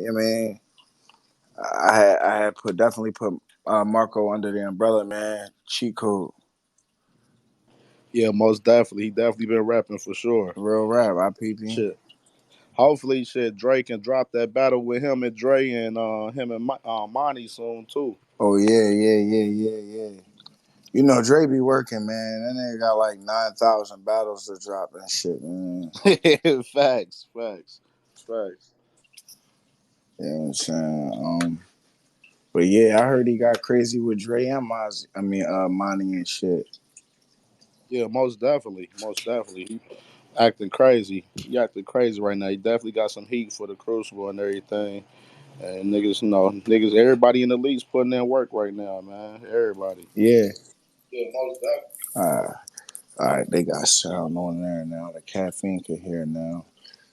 I mean, I had definitely put Marco under the umbrella, man. Cheat code. Yeah, most definitely. He definitely been rapping for sure. Real rap, IPP. Shit. Hopefully, Dre can drop that battle with him and Dre and him and Monty soon too. Oh yeah. You know, Dre be working, man. That nigga got like 9,000 battles to drop and shit, man. Facts. You know what I'm saying? But yeah, I heard he got crazy with Dre and Monty and shit. Yeah, most definitely. He acting crazy. He acting crazy right now. He definitely got some heat for the Crucible and everything. And niggas, everybody in the league's putting in work right now, man. Everybody. Yeah. Yeah, most definitely. All right, they got sound on there now. The Caffeine can hear now.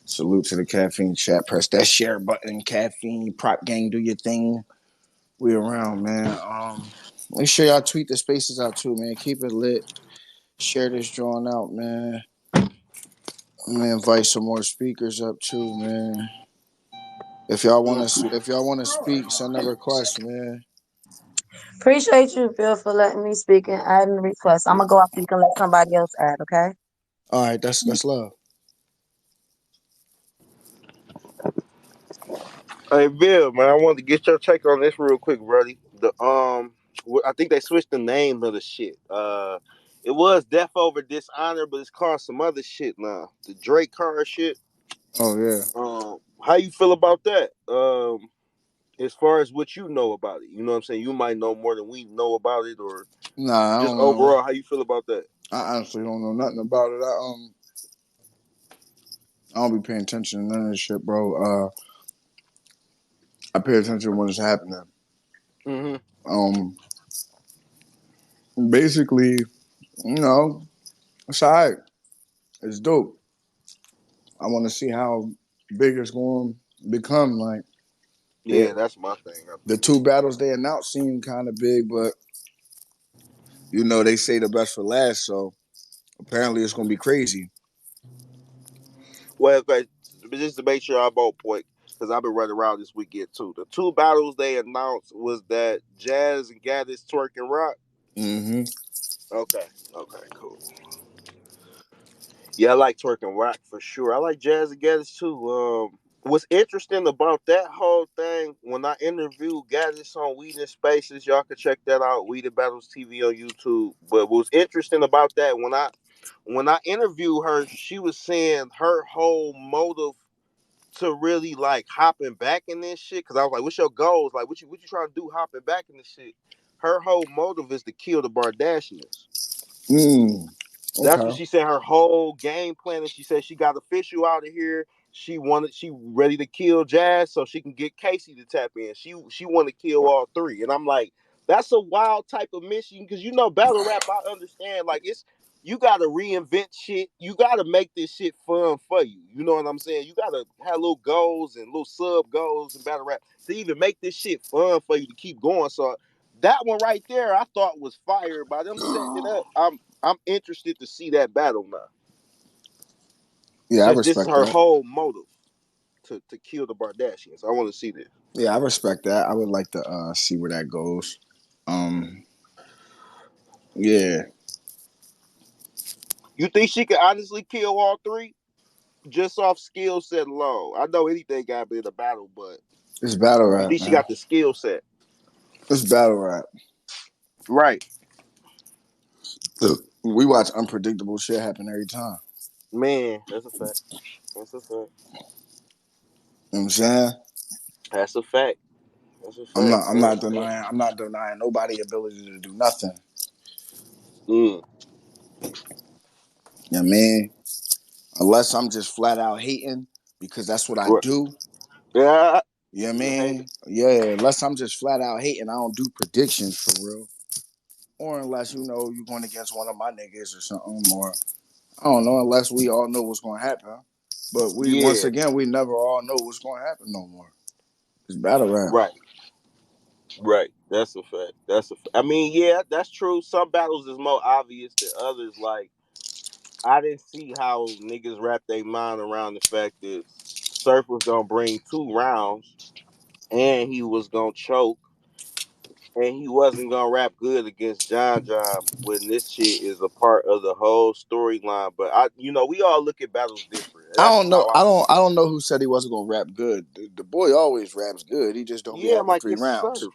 Salute to the Caffeine chat. Press that share button. Caffeine, prop gang, do your thing. We around, man. Make sure y'all tweet the spaces out too, man. Keep it lit. Share this drawing out, man. I'm gonna invite some more speakers up too, man. If y'all wanna speak, send a request, man. Appreciate you, Bill, for letting me speak and adding the request. I'm gonna go after you can let somebody else add, okay? All right, that's love. Hey Bill, man, I wanted to get your take on this real quick, buddy. I think they switched the name of the shit. It was Death Over Dishonor, but it's called some other shit now. The Drake car shit. Oh yeah. How you feel about that? As far as what you know about it, you know what I'm saying? You might know more than we know about it, or Nah, I just don't know. overall, how you feel about that? I honestly don't know nothing about it. I don't be paying attention to none of this shit, bro. I pay attention when it's happening. Mm-hmm. Basically, you know, it's alright. It's dope. I want to see how big it's going to become. Like, Yeah, that's my thing. The two battles they announced seem kind of big, but you know they say the best for last, so apparently it's going to be crazy. Well, okay, just to make sure I'm on point, because I've been running around this weekend too. The two battles they announced was that Jazz and Gaddis Twork and Rock. Mm-hmm. Okay, cool. Yeah, I like Twork and Rock for sure. I like Jazz and Gaddis too. What's interesting about that whole thing, when I interviewed Gaddis on Weed and Spaces, y'all can check that out, Weed and Battles TV on YouTube. But what's interesting about that, when I interviewed her, she was saying her whole motive to really like hopping back in this shit, because I was like, what's your goals? Like, what you trying to do hopping back in this shit? Her whole motive is to kill the Bardashians. Okay. That's what she said. Her whole game plan, and she said she got official out of here. She ready to kill Jazz so she can get Casey to tap in. She want to kill all three, and I'm like, that's a wild type of mission, because battle rap. I understand, like, you got to reinvent shit. You got to make this shit fun for you. You know what I'm saying? You got to have little goals and little sub goals in battle rap to even make this shit fun for you to keep going. So that one right there, I thought was fire. By them setting it up, I'm interested to see that battle now. Yeah, I Since this is respect her that. whole motive to kill the Bardashians, I want to see this. Yeah, I respect that. I would like to see where that goes. Yeah. You think she could honestly kill all three just off skill set alone? I know anything got to be in a battle, but It's battle you rap, think she man. got the skill set? It's battle rap. Right. We watch unpredictable shit happen every time. Man, that's a fact. That's a fact. You know what I'm saying? That's a fact. That's a fact. I'm not denying nobody ability to do nothing. Mm. You know what I mean? Unless I'm just flat out hating, because that's what I do. Yeah. You know what I mean? Yeah, unless I'm just flat out hating, I don't do predictions for real. Or unless, you're going against one of my niggas or something, or I don't know, unless we all know what's going to happen. But once again, we never all know what's going to happen no more. It's battle rap. Right. That's a fact. I mean, yeah, that's true. Some battles is more obvious than others. Like, I didn't see how niggas wrap their mind around the fact that Surf was gonna bring 2 rounds, and he was gonna choke, and he wasn't gonna rap good against John John when this shit is a part of the whole storyline. But we all look at battles different. I That's don't just know. how I I see don't. I it. don't know who said he wasn't gonna rap good. The boy always raps good. He just don't be Yeah, I'm having like 3 it's rounds. Surf.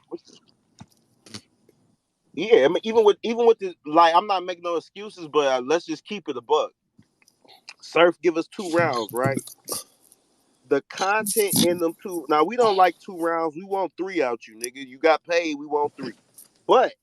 Yeah, I mean, even with the like, I'm not making no excuses, but let's just keep it a buck. Surf give us 2 rounds, right? The content in them two. Now we don't like 2 rounds. We want 3 out you, nigga. You got paid. We want 3. But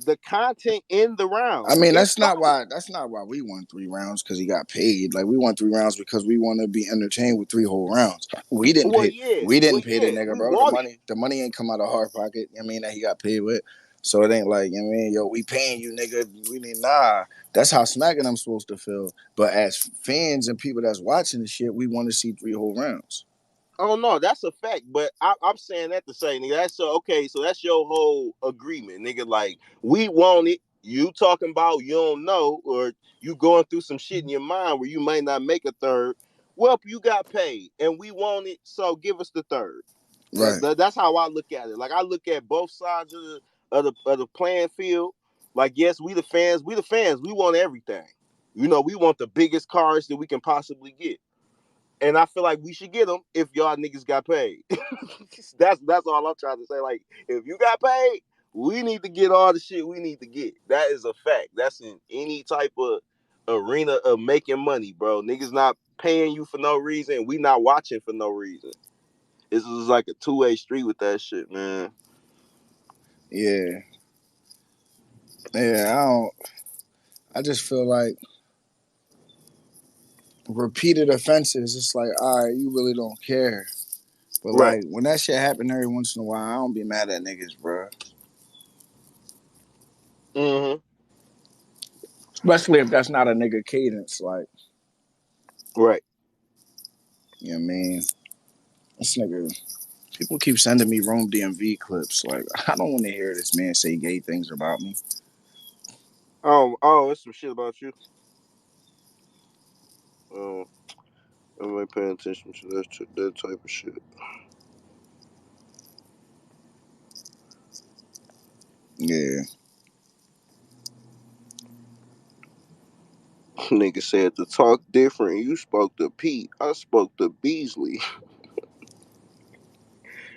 the content in the I rounds mean, is that's not fire. why. That's not why we won 3 rounds because he got paid. Like we won 3 rounds because we want to be entertained with 3 whole rounds. We didn't Well, pay. yeah, We well, didn't pay the yeah. nigga, We bro. The want it. money. The money ain't come out of hard pocket. I mean that he got paid with. So it ain't like, I mean, yo, we paying you, nigga. We need nah. That's how smacking I'm supposed to feel. But as fans and people that's watching the shit, we want to see 3 whole rounds. Oh no, that's a fact. But I'm saying that to say, nigga, that's so okay. So that's your whole agreement, nigga. Like we want it. You talking about you don't know, or you going through some shit in your mind where you might not make a third. Well, you got paid, and we want it. So give us the third. Right. That's how I look at it. Like I look at both sides of the playing field. Like yes, we the fans. We the fans. We want everything. We want the biggest cars that we can possibly get. And I feel like we should get them if y'all niggas got paid. That's all I'm trying to say. Like, if you got paid, we need to get all the shit we need to get. That is a fact. That's in any type of arena of making money, bro. Niggas not paying you for no reason. We not watching for no reason. This is like a two-way street with that shit, man. Yeah. Yeah. I don't. I just feel like repeated offenses. It's like, all right, you really don't care. But Right. like when that shit happen every once in a while, I don't be mad at niggas, bro. Mm-hmm. Especially if that's not a nigga cadence, like, Right. you know what I mean? This nigga, people keep sending me Rome DMV clips. Like, I don't want to hear this man say gay things about me. Oh, it's some shit about you. Oh, I'm not paying attention to that type of shit. Yeah. Nigga said to talk different. You spoke to Pete. I spoke to Beasley.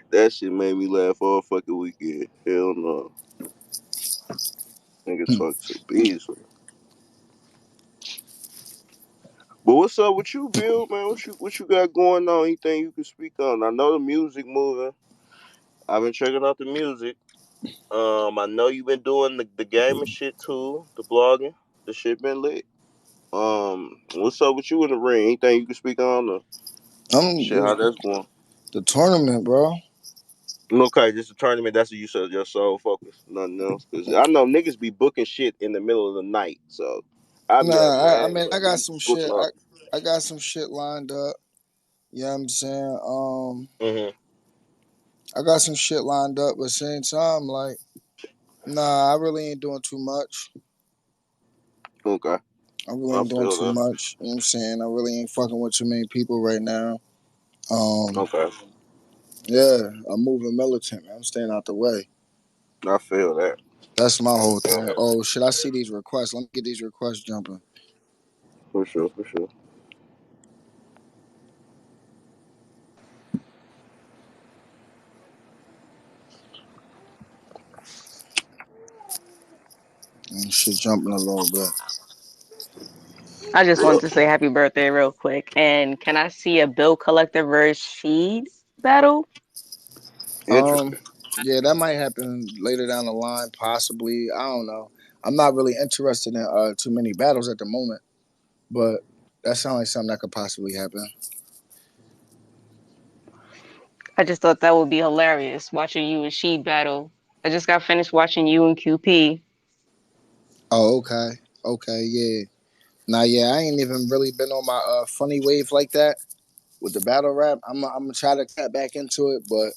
That shit made me laugh all fucking weekend. Hell no. Nigga talk to Beasley. But what's up with you, Bill, man? What you got going on? Anything you can speak on? I know the music moving. I've been checking out the music. I know you've been doing the gaming shit too, the blogging. The shit been lit. What's up with you in the ring? Anything you can speak on? The shit, how that's going? The tournament, bro. Okay, just a tournament. That's what you said. Your sole focus, nothing else. Cause I know niggas be booking shit in the middle of the night. So I'd be like, Nah, man, I mean, I got you some shit. switching up. I got some shit lined up. You know what I'm saying? Mm-hmm. I got some shit lined up, but same time, like, nah, I really ain't doing too much. Okay, I really I ain't doing feel too that. much. You know what I'm saying? I really ain't fucking with too many people right now. Um, Okay, yeah, I'm moving militant, man. I'm staying out the way. I feel that. That's my I whole feel thing. that. Oh, shit, I see these requests. Let me get these requests jumping. For sure, for sure. Shit jumping a little bit. I just wanted to say happy birthday real quick. And can I see a Bill Collector versus Sheed battle? Um, Interesting. yeah, that might happen later down the line, possibly. I don't know. I'm not really interested in too many battles at the moment, but that sounds like something that could possibly happen. I just thought that would be hilarious watching you and Sheed battle. I just got finished watching you and QP. Oh, okay, okay, yeah. Now, yeah, I ain't even really been on my funny wave like that with the battle rap. I'm gonna try to tap back into it, but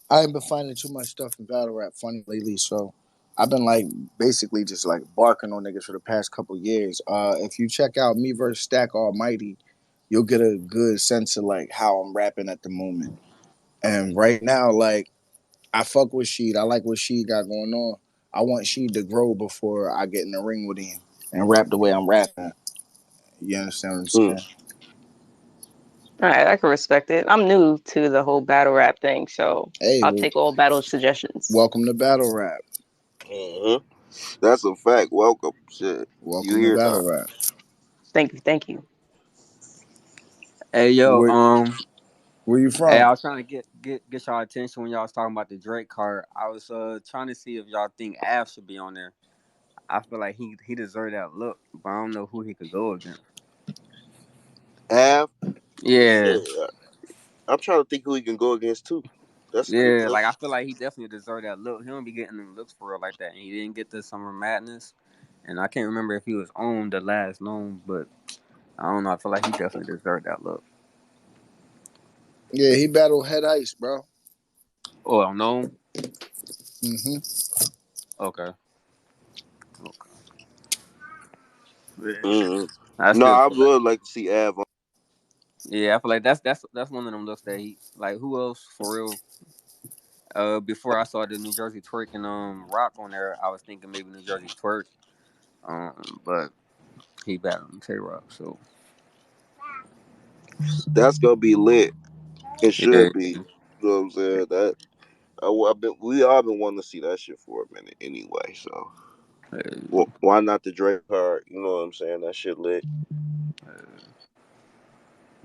I ain't been finding too much stuff in battle rap funny lately. So I've been like basically just like barking on niggas for the past couple years. If you check out me versus Stack Almighty, you'll get a good sense of like how I'm rapping at the moment. And right now, like I fuck with Sheed. I like what Sheed got going on. I want Sheed to grow before I get in the ring with him and rap the way I'm rapping. You understand what I'm saying? All right, I can respect it. I'm new to the whole battle rap thing, so Hey, I'll well, take all battle suggestions. welcome to battle rap. That's a fact. Welcome. Shit. You Welcome to here now. battle rap. Thank you, thank you. Hey yo, Where where you hey, from? I was trying to get y'all attention when y'all was talking about the Drake card. I was trying to see if y'all think Av should be on there. I feel like he deserved that look, but I don't know who he could go against. Av. Yeah, Shit. I'm trying to think who he can go against too. That's a good yeah, like I question. feel like he definitely deserved that look. He don't be getting them looks for real like that, and he didn't get the Summer Madness. And I can't remember if he was on the last known, but I don't know. I feel like he definitely deserved that look. Yeah, he battled Head Ice, bro. Oh, no. Mm-hmm. Okay. Okay. Yeah. hmm I No, still I feel like. would like to see Av on. Yeah, I feel like that's one of them looks that he like. Who else for real? Before I saw the New Jersey Twork and Rock on there, I was thinking maybe New Jersey Twork. But he battled Tay Rock, so That's gonna be lit. It yeah, should be. You know what I'm saying? That we all been wanting to see that shit for a minute anyway. So why not the Drake card? You know what I'm saying? That shit lit.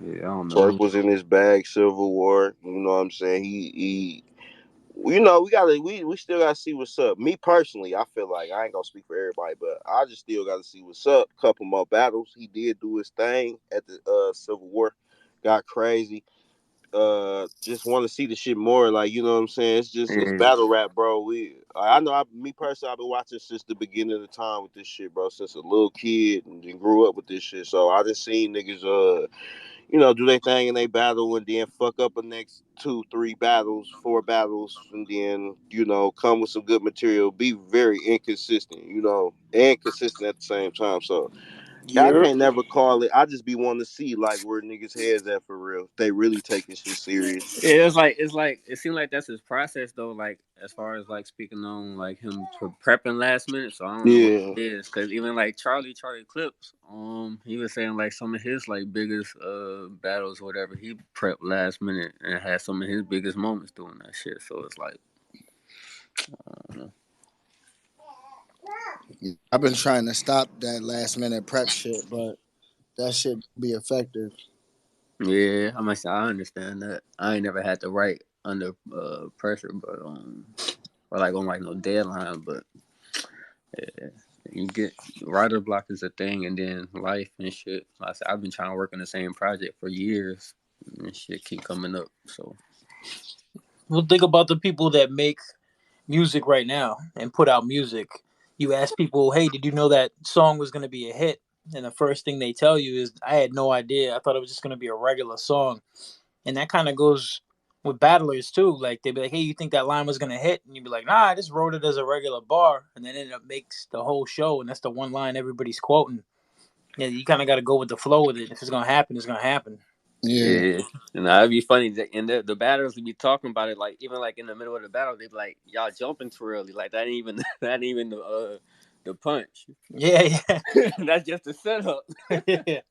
yeah. I don't know. Twerk was in his bag. Civil War. You know what I'm saying? He you know, we still gotta see what's up. Me personally, I feel like I ain't gonna speak for everybody, but I just still gotta see what's up. Couple more battles. He did do his thing at the Civil War. Got crazy. Just want to see the shit more. Like, you know what I'm saying? It's Yeah, battle rap, bro. I know me personally, I've been watching since the beginning of the time with this shit, bro. Since a little kid and then grew up with this shit. So I just seen niggas do their thing and they battle and then fuck up the next 2, 3 battles, 4 battles, and then, come with some good material, be very inconsistent, and consistent at the same time. So I Yeah. can't never call it. I just be wanting to see like where niggas heads at for real. If they really taking shit serious. yeah. It's like it seemed like that's his process though. Like as far as like speaking on like him prepping last minute. So I don't know what Yeah. it is because even like Charlie Clips, he was saying like some of his like biggest battles or whatever he prepped last minute and had some of his biggest moments doing that shit. So it's like I don't know. I've been trying to stop that last minute prep shit, but that shit be effective. Yeah, I understand that. I ain't never had to write under pressure, but or like on like no deadline. But yeah, you get writer block is a thing, and then life and shit. Like I said, I've been trying to work on the same project for years, and shit keep coming up. So Well, think about the people that make music right now and put out music. You ask people, hey, did you know that song was going to be a hit? And the first thing they tell you is, I had no idea. I thought it was just going to be a regular song. And that kind of goes with battlers too. Like they'd be like, hey, you think that line was going to hit? And you'd be like, nah, I just wrote it as a regular bar. And then it makes the whole show. And that's the one line everybody's quoting. Yeah, you kind of got to go with the flow with it. If it's going to happen, it's going to happen. Yeah. yeah, and that'd be funny. And the battles would be talking about it like even like in the middle of the battle, they'd be like, y'all jumping too early. Like that ain't even that ain't even the punch. Yeah, That's just a setup. yeah.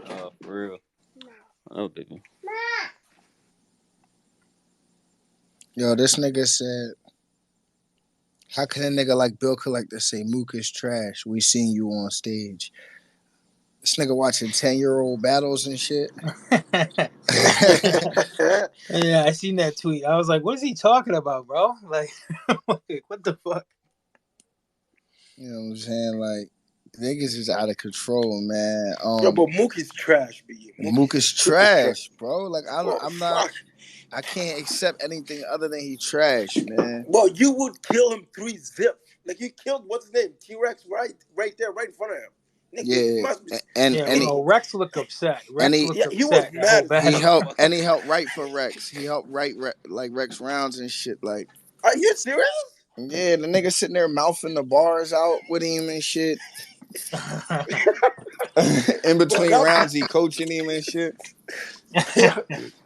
Oh, for real. Oh, baby. Yo, this nigga said, how can a nigga like Bill Collector say Mook is trash? We seen you on stage. This nigga watching 10-year-old battles and shit. Yeah, I seen that tweet. I was like, what is he talking about, bro? Like, what the fuck? You know what I'm saying? Like, niggas is out of control, man. Yo, but Mook is trash, B. Mook is Super trash. trash, bro. Like, Bro, I'm not, fuck. I can't accept anything other than he trash, man. Bro, you would kill him 3-zip. Like, you killed, what's his name? T-Rex right there, right in front of him. Nigga, you Yeah, must be... and Yeah, and no, he, Rex looked upset. and Rex he looked Yeah, he was upset that whole mad as he battle. helped fuck. and he helped write for Rex. He helped write like Rex rounds and shit. Like, Are you serious? yeah, the nigga sitting there mouthing the bars out with him and shit. In between Bro, rounds, he coaching him and shit. yeah.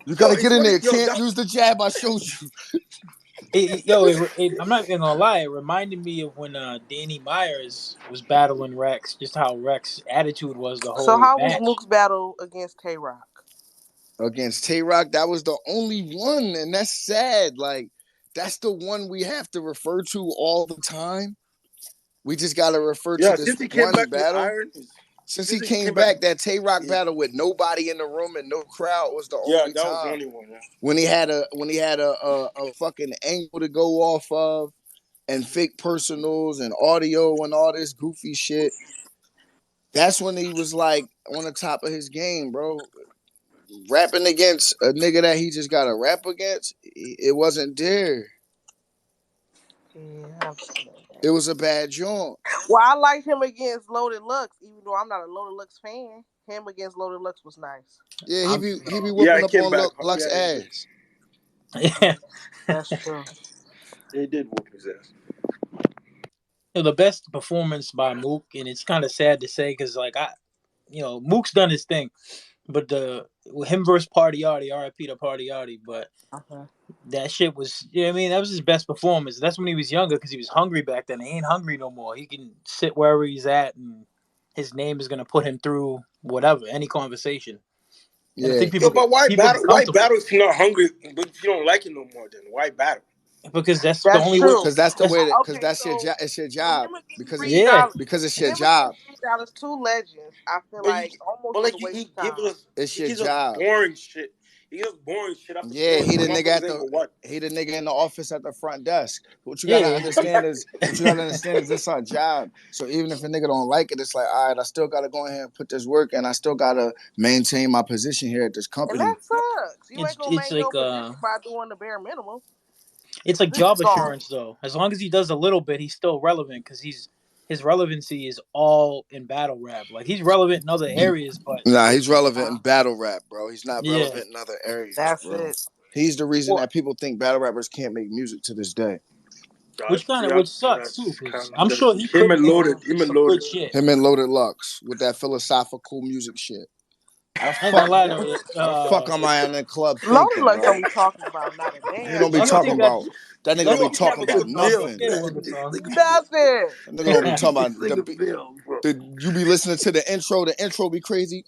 You Yo, gotta it's get in funny. there. Yo, Can't use the jab I showed you. I'm not even gonna lie. It reminded me of when Danny Myers was battling Rex. Just how Rex's attitude was the So whole how was match. Mook's battle against Tay Rock? Against Tay-Rock, that was the only one, and that's sad. Like, that's the one we have to refer to all the time. We just gotta refer to yeah, this since he came one back with battle. Iron, Since he since he came came back, back, that Tay-Rock yeah, battle with nobody in the room and no crowd was the yeah, only that was the time. only one. Yeah. When he had a fucking angle to go off of and fake personals and audio and all this goofy shit. That's when he was like on the top of his game, bro. Rapping against a nigga that he just got to rap against, it wasn't there. Yeah, I've seen It that. was a bad joint. Well, I liked him against Loaded Lux, even though I'm not a Loaded Lux fan. Him against Loaded Lux was nice. Yeah, I'm, he be Yeah, whooping he up came on back. Lux Yeah, he did. ass. yeah. That's true. He did whoop his ass. The best performance by Mook, and it's kind of sad to say because like Mook's done his thing, but him versus Party Yardy, RIP to Party Yardy, but Uh-huh. that shit was, you know what I mean, that was his best performance. That's when he was younger because he was hungry back then. He ain't hungry no more. He can sit wherever he's at, and his name is gonna put him through whatever, any conversation. And I Yeah, think Yo, but why people battle? get Why comfortable battle if you're not hungry, but if you don't like it no more? Then why battle? because that's the That's only way. true. because that's the That's, way that because Okay, that's your so job. It's your so job yeah, because it's your Him against job. Breed Ent, two legends. I feel But you, like almost but was a like waste he of gives time. us, It's he your gives us job. boring shit. He gives us boring shit after Yeah, boring he shit. the One nigga plus at ain't the but what? he the nigga in the office at the front desk. What you gotta yeah. understand is this our job. So even if a nigga don't like it, it's like, all right, I still gotta go ahead and put this work and I still gotta maintain my position here at this And company. that sucks. You it's ain't gonna it's make no like position by doing the bare minimum. it's like Position job gone. assurance though. As long as he does a little bit, he's still relevant because his relevancy is all in battle rap. Like he's relevant in other areas, but Nah, he's relevant in Uh, battle rap, bro. He's not yeah. relevant in other areas, that's bro. it. He's the reason Well, that people think battle rappers can't make music to this day. which sucks too, because I'm That's sure he him could and make loaded. Him and some good loaded. shit. Him and Loaded Lux with that philosophical music shit. How the I ain't gonna fuck lie though. how the fuck am I in the club Loaded thinking, Lux don't bro? be talking about not a He damn don't be Lux talking ain't thing. got about that nigga don't Lux be Yo, ain't got talking no about good song. Bill, He had nothing. a man, good song. Nothing. That nigga don't be talking this about nigga Bill, bro. you be listening to the intro. The intro be crazy.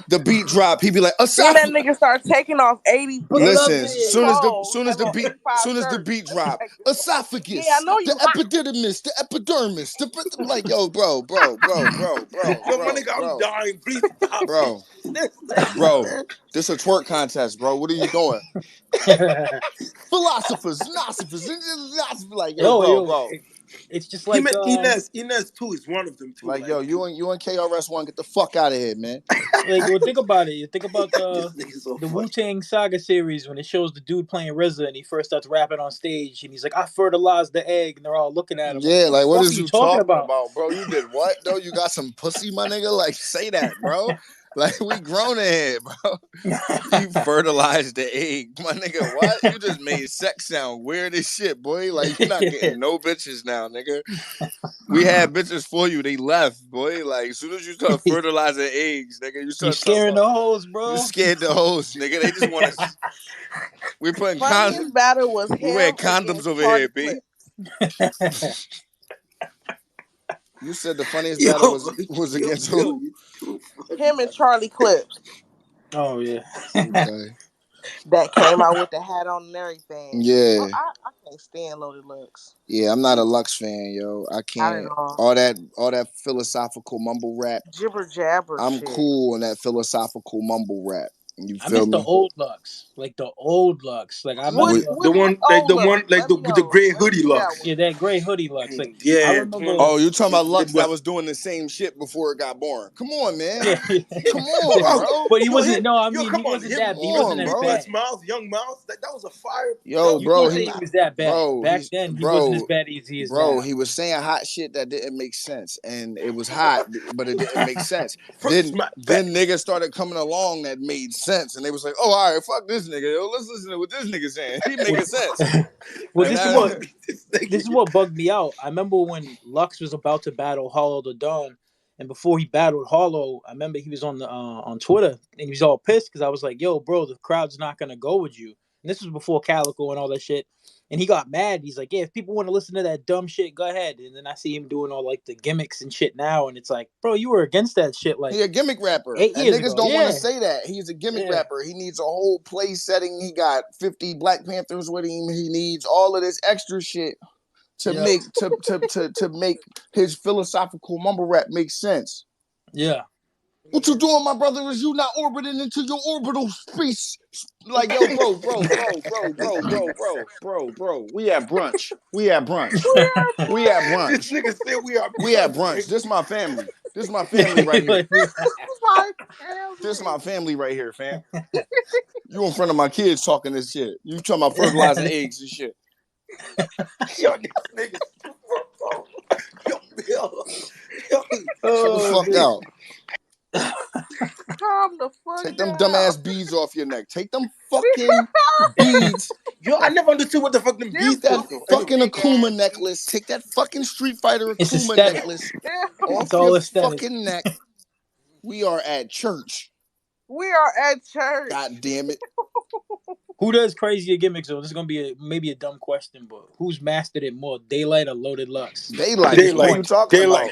The beat drop. He be like, Then that Asaf. nigga start taking off 80, Listen, 80 Beloved. clothes, having soon 35 as the shirts. beat I'm drop, like, yeah, I esophagus, know the you hot. epididymis, the epidermis, I'm like, yo, Yo, my nigga, I'm bro, dying. Please stop. bro, This nigga, bro. man. This a twerk contest, bro. What are you doing? Philosophers, like, yo, yo, bro. it's just Him like and Ines too is one of them too. Like, yo, you and KRS-One, get the fuck out of here, man. well, think about it. You think about This nigga so the funny. Wu Tang Saga series when it shows the dude playing RZA and he first starts rapping on stage and he's like, "I fertilized the egg," and they're all looking at him like, Yeah, "What the like, what fuck are is you you talking talking about?" about, bro? You did what, though? You got some pussy, my nigga? Like, say that, bro. Like, we grown in here, bro. You fertilized the egg, my nigga. What? You just made sex sound weird as shit, boy. Like, you're not getting no bitches now, nigga. We had bitches for you. They left, boy. Like, as soon as you start fertilizing eggs, nigga, you You start talking scaring about the hoes, you bro. scared the host, nigga. They just want to. We're putting Funniest battle was we wearing him condoms against over here, Charlie B. Clips. You said the funniest Yo, battle was yo, against Bill, who? you too funny, Him and Charlie Clips. Oh yeah. Okay. That came out with the hat on and everything. Yeah. I can't stand Loaded Lux. Yeah, I'm not a Lux fan, yo. I Not at can't. all. All that philosophical mumble rap. Jibber jabber I'm shit. cool on that philosophical mumble rap. You I feel miss the me? old Lux, like the old Lux. Like I What We, remember, The what what's one, old Lux? like Let me with the know. gray Let me hoodie see that locks. one. yeah, that gray hoodie Lux. Like I Yeah, the one. remember, oh, you talking about Lux that With, was doing the same shit before it got boring? Come on, man. yeah, Come on, oh, bro. but he yo, wasn't. him, No, I yo, mean come on, him, Come he wasn't on, as bro. Secrets bad. Mouse, Young Mouse. That was a fire. That Yo, was You a bro, can't fire say he he battle. was that bad. bro, Back he's then, he wasn't as bro, bad as he is bro, now. he was saying hot shit that didn't make sense. And it was hot, but it didn't make sense. First, my, Then niggas started coming along that made sense. sense. And they was like, oh, all right, fuck this nigga. Yo, let's listen to what this nigga saying. He making sense. Well, And this is what bugged me out. I remember when Lux was about to battle Hollow the Don, and before he battled Hollow, I remember he was on Twitter and he was all pissed because I was like, "Yo, bro, the crowd's not gonna go with you." And this was before Calico and all that shit. And he got mad. He's like, "Yeah, if people want to listen to that dumb shit, go ahead." And then I see him doing all like the gimmicks and shit now, and it's like, bro, you were against that shit like he a gimmick rapper. 8 years And niggas ago. don't want to Yeah, say that. He's a gimmick yeah, rapper. He needs a whole play setting. He got 50 Black Panthers with him. He needs all of this extra shit to yeah, make to make his philosophical mumble rap make sense. yeah. What you doing, my brother, is you not orbiting into your orbital space. Like, yo, bro. We at brunch. This nigga said we are. We at brunch. This my family. This my family right here. This my family right here, fam. You in front of my kids talking this shit. You talking about fertilizing eggs and shit. Yo, this nigga. Yo. Shut the fuck out. Calm the fuck Take them down. dumbass beads off your neck. Take them fucking beads. Yo, I never understood what the fuck them beats That was. fucking Akuma necklace. Take that fucking Street Fighter It's Akuma aesthetic. necklace It's off all your aesthetic. fucking neck. We are at church. We are at church. God damn it. Who does crazier gimmicks? So this is gonna be maybe a dumb question, but who's mastered it more, Daylight or Loaded Lux? Daylight. What are you talking about?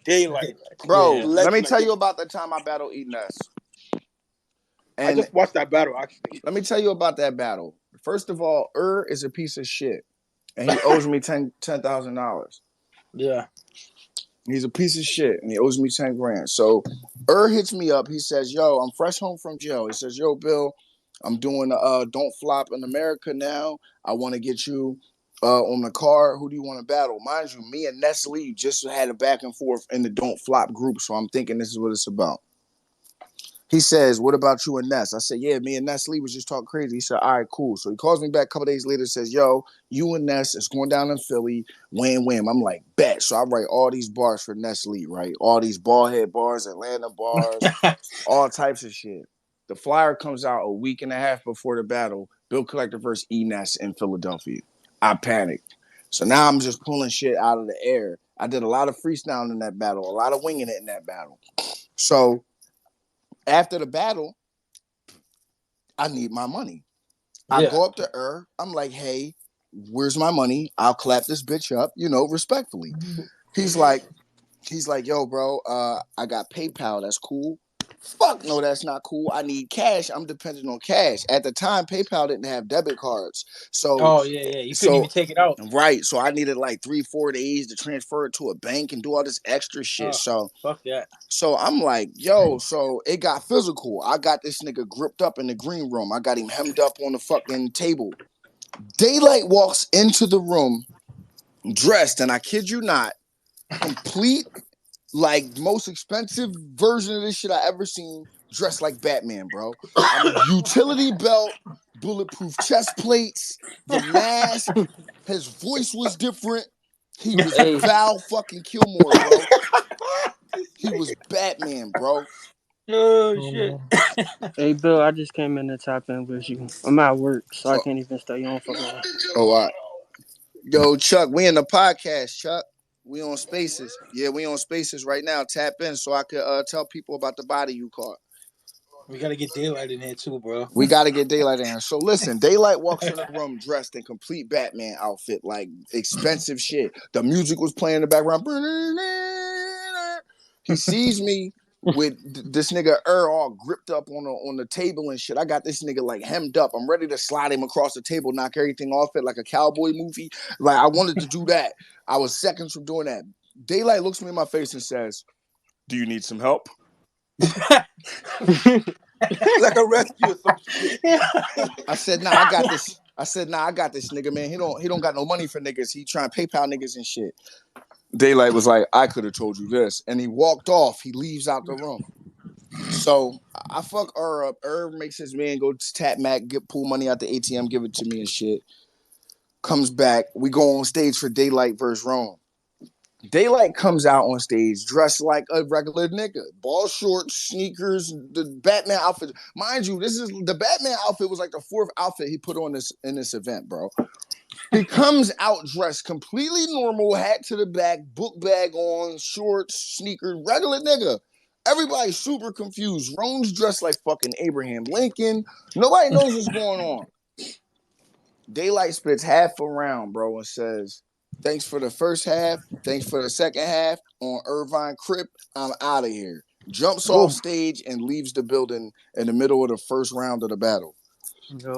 Daylight. Bro, Yeah. let me tell you about the time I battled Ness. I And just watched that battle, actually. let me tell you about that battle. First of all, is a piece of shit. And he owes me $10,000. Yeah. He's a piece of shit, and he owes me 10 grand. So hits me up. He says, yo, I'm fresh home from jail. He says, yo, Bill, I'm doing Don't Flop in America now. I want to get you on the card. Who do you want to battle? Mind you, me and Ness just had a back and forth in the Don't Flop group, so I'm thinking this is what it's about. He says, what about you and Ness? I said, yeah, me and Ness was just talking crazy. He said, all right, cool. So he calls me back a couple days later and says, yo, you and Ness is going down in Philly. Wham. I'm like, bet. So I write all these bars for Ness, right? All these ball head bars, Atlanta bars, all types of shit. The flyer comes out a week and a half before the battle. Bill Collector versus Ness in Philadelphia. I panicked. So now I'm just pulling shit out of the air. I did a lot of freestyling in that battle, a lot of winging it in that battle. So after the battle, I need my money. Yeah. I go up to I'm like, hey, where's my money? I'll clap this bitch up, respectfully. He's like, yo, bro, I got PayPal. That's cool. Fuck no, that's not cool. I need cash. I'm dependent on cash. At the time, PayPal didn't have debit cards. So you couldn't even take it out. Right. So I needed like 3-4 days to transfer it to a bank and do all this extra shit. So fuck that. So I'm like, yo, so it got physical. I got this nigga gripped up in the green room. I got him hemmed up on the fucking table. Daylight walks into the room dressed, and I kid you not, complete, like, most expensive version of this shit I ever seen, dressed like Batman, bro. Utility belt, bulletproof chest plates, the mask. His voice was different. He was Val fucking Kilmore, bro. He was Batman, bro. Oh, shit. Hey, Bill, I just came in to tap in with you. I'm at work, so I can't even stay on for long. Oh, all right. Yo, Chuck, we in the podcast, Chuck. We on Spaces. Yeah, we on Spaces right now. Tap in so I could tell people about the body you caught. We got to get Daylight in here, too, bro. We got to get Daylight in here. So, listen, Daylight walks in the room dressed in complete Batman outfit, like expensive shit. The music was playing in the background. He sees me with this nigga all gripped up on the table and shit. I got this nigga like hemmed up. I'm ready to slide him across the table, knock everything off it like a cowboy movie. Like, I wanted to do that. I was seconds from doing that. Daylight looks me in my face and says, do you need some help? Like a rescue or some shit. I said, nah, I got this. I got this nigga, man. He don't got no money for niggas. He trying to PayPal niggas and shit. Daylight was like, I could have told you this. And he walked off. He leaves out the room. So I fuck up. Makes his man go to Tap Mac, pull money out the ATM, give it to me and shit. Comes back. We go on stage for Daylight versus Rome. Daylight comes out on stage dressed like a regular nigga. Ball shorts, sneakers, the Batman outfit. Mind you, the Batman outfit was like the 4th outfit he put on in this event, bro. He comes out dressed completely normal, hat to the back, book bag on, shorts, sneakers, regular nigga. Everybody's super confused. Rome's dressed like fucking Abraham Lincoln. Nobody knows what's going on. Daylight spits half a round, bro, and says, thanks for the first half. Thanks for the second half. On Irvine Crip, I'm out of here. Jumps off stage and leaves the building in the middle of the first round of the battle. Yep.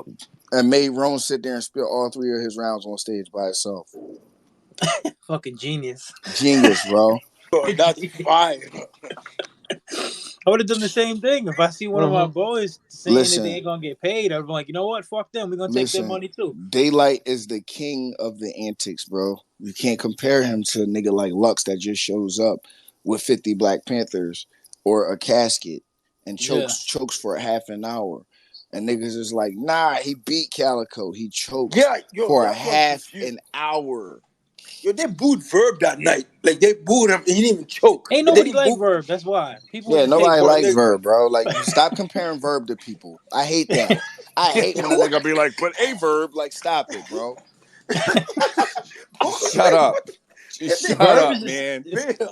And made Roan sit there and spit all 3 of his rounds on stage by himself. Fucking genius. Genius, bro. Oh, that's fire. I would have done the same thing if I see one of my boys saying that they ain't gonna get paid. I'd be like, you know what? Fuck them. We're gonna take their money too. Daylight is the king of the antics, bro. You can't compare him to a nigga like Lux that just shows up with 50 Black Panthers or a casket and chokes for a half an hour. And niggas is like, nah, he beat Calico. He choked for a half an hour. Yo, they booed Verb that night. Like, they booed him. He didn't even choke. Ain't nobody like Verb. That's why. People nobody likes Verb, bro. Like, stop comparing Verb to people. I hate that. I hate when a nigga be like, but a Verb. Like, stop it, bro. Shut up. Shut up, man.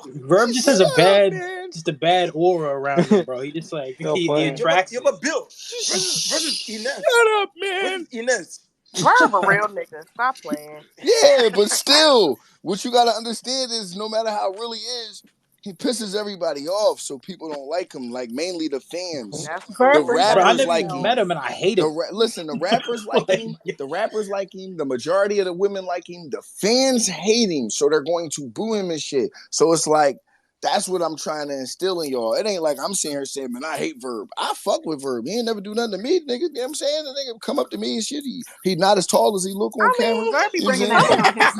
Verb just has a bad aura around him, bro. He just like he attracts. You have a Bill versus Ines. Shut up, man. Ines. Verb a real nigga. Stop playing. Yeah, but still, what you gotta understand is no matter how real he is, he pisses everybody off, so people don't like him. Like mainly the fans. The rappers like him. Met him and I hate him. Listen, the rappers like him. The rappers like him. The majority of the women like him. The fans hate him, so they're going to boo him and shit. So it's like that's what I'm trying to instill in y'all. It ain't like I'm sitting here saying, man, I hate Verb. I fuck with Verb. He ain't never do nothing to me, nigga. You know what I'm saying? The nigga come up to me and shit. He not as tall as he look on camera. Verb be bringing that shit on himself.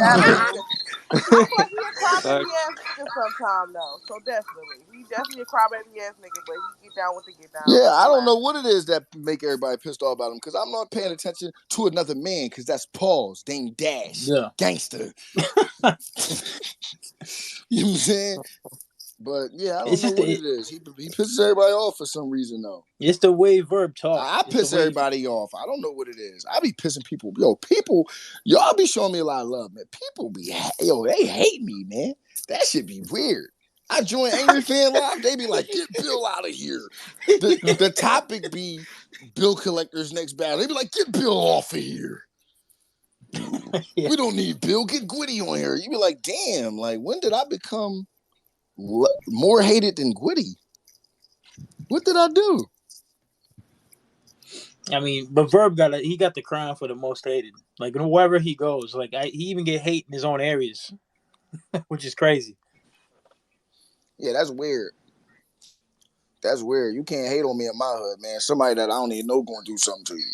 I feel like he a crybaby ass nigga sometime though. So definitely. He definitely a crybaby ass nigga, but he get down with the get down. Yeah, I don't know what it is that make everybody pissed off about him because I'm not paying attention to another man because that's Paul's Dame Dash. Yeah. Gangster. You know what I'm saying? But yeah, I don't know what it is. He pisses everybody off for some reason though. It's the way Verb talks. I piss everybody off. I don't know what it is. I be pissing people. Y'all be showing me a lot of love, man. People they hate me, man. That shit be weird. I join Angry Fan Live. They be like, get Bill out of here. The topic be Bill Collector's next battle. They be like, get Bill off of here. Yeah. We don't need Bill. Get Gwitty on here. You be like, damn, like when did I become more hated than Gwitty? What did I do? I mean, but Verb got the crown for the most hated. Like wherever he goes, like he even get hate in his own areas, which is crazy. Yeah, that's weird. That's weird. You can't hate on me in my hood, man. Somebody that I don't even know going to do something to you.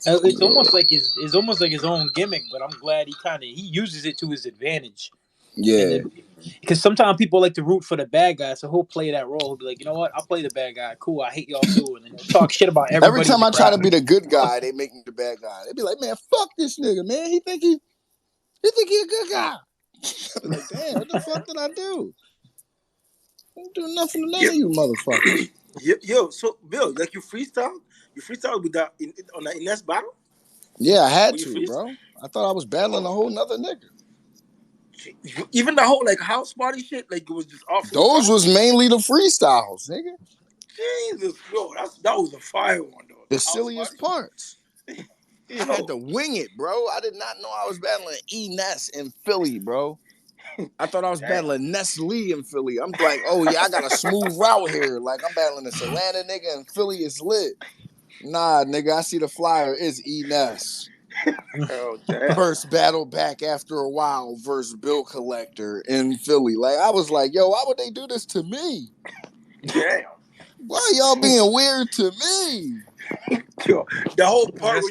It's almost like his own gimmick, but I'm glad he uses it to his advantage. Yeah. Because sometimes people like to root for the bad guy, so he'll play that role. He'll be like, you know what? I'll play the bad guy. Cool, I hate y'all too. And then he'll talk shit about everybody. Every time I try to be the good guy, they make me the bad guy. They be like, man, fuck this nigga, man. He think he a good guy. I be like, damn, what the fuck did I do? I didn't do nothing to none of you motherfuckers. Yo, so Bill, like you freestyle with that on that Ness battle? Yeah, I had to, bro. I thought I was battling a whole nother nigga. Even the whole like house party shit, like it was just off. Those was mainly the freestyles, nigga. Jesus, bro, that was a fire one though. The silliest parts. I had to wing it, bro. I did not know I was battling Ness in Philly, bro. I thought I was battling Ness Lee in Philly. I'm like, oh yeah, I got a smooth route here. Like I'm battling this Atlanta nigga and Philly is lit. Nah, nigga, I see the flyer. It's Ness. Oh, damn. First battle back after a while versus Bill Collector in Philly. Like I was like, yo, why would they do this to me? Damn. Why y'all being weird to me? Yo, the whole part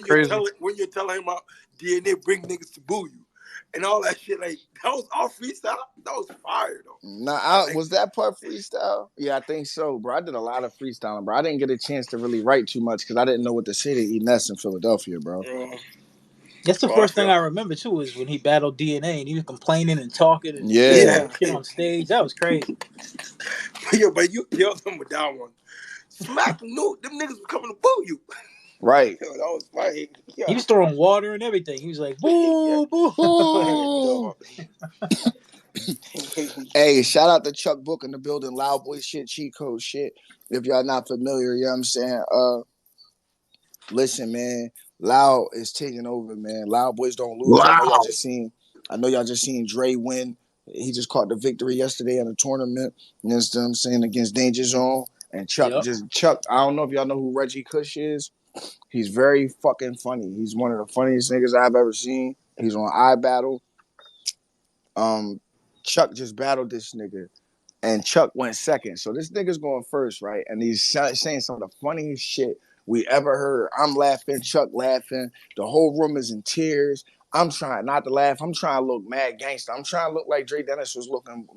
when you're telling him about DNA bring niggas to boo you and all that shit, like that was all freestyle. That was fire though. Nah, was that part freestyle? Yeah, I think so, bro. I did a lot of freestyling, bro. I didn't get a chance to really write too much because I didn't know what to say to Ness in Philadelphia, bro. That's the Oh, I first thing feel. I remember too, is when he battled DNA and he was complaining and talking and saying Yeah. Yeah, all the shit on stage. That was crazy. but you killed him with that one. Smack them, no, them niggas were coming to boo you. Right. Yo, that was funny. He Yeah, was throwing water and everything. He was like, yeah. boo, Ooh. boo. Hey, shout out to Chuck Book in the building. Loud Boy shit, cheat code shit. If y'all not familiar, you know what I'm saying? Listen, man. Loud is taking over, man. Loud Boys don't lose. Wow. I know y'all just seen Dre win. He just caught the victory yesterday in a tournament. You know what I'm saying? Against Danger Zone. And Chuck, Yep. I don't know if y'all know who Reggie Cush is. He's very fucking funny. He's one of the funniest niggas I've ever seen. He's on iBattle. Chuck just battled this nigga, and Chuck went second. So this nigga's going first, right? And he's saying some of the funniest shit we ever heard. I'm laughing, Chuck laughing. The whole room is in tears. I'm trying not to laugh. I'm trying to look mad gangster. I'm trying to look like Dre Dennis was looking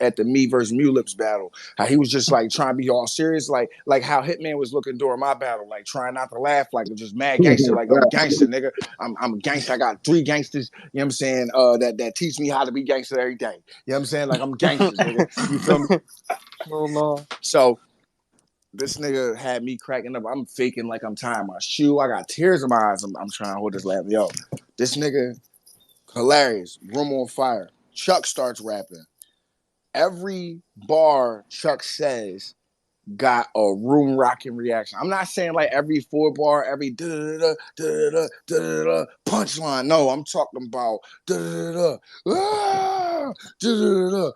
at the me versus Mew Lips battle. How he was just like trying to be all serious, like how Hitman was looking during my battle, like trying not to laugh, like just mad gangster, like I'm gangster, nigga. I'm a gangster. I got 3 gangsters, you know what I'm saying, that teach me how to be gangster every day. You know what I'm saying? Like I'm gangsters, nigga. You feel me? Oh no. So this nigga had me cracking up. I'm faking like I'm tying my shoe. I got tears in my eyes. I'm trying to hold this laugh. Yo, this nigga, hilarious. Room on fire. Chuck starts rapping. Every bar Chuck says got a room rocking reaction. I'm not saying like every 4 bar, every da da da da da punchline. No, I'm talking about da da da da da.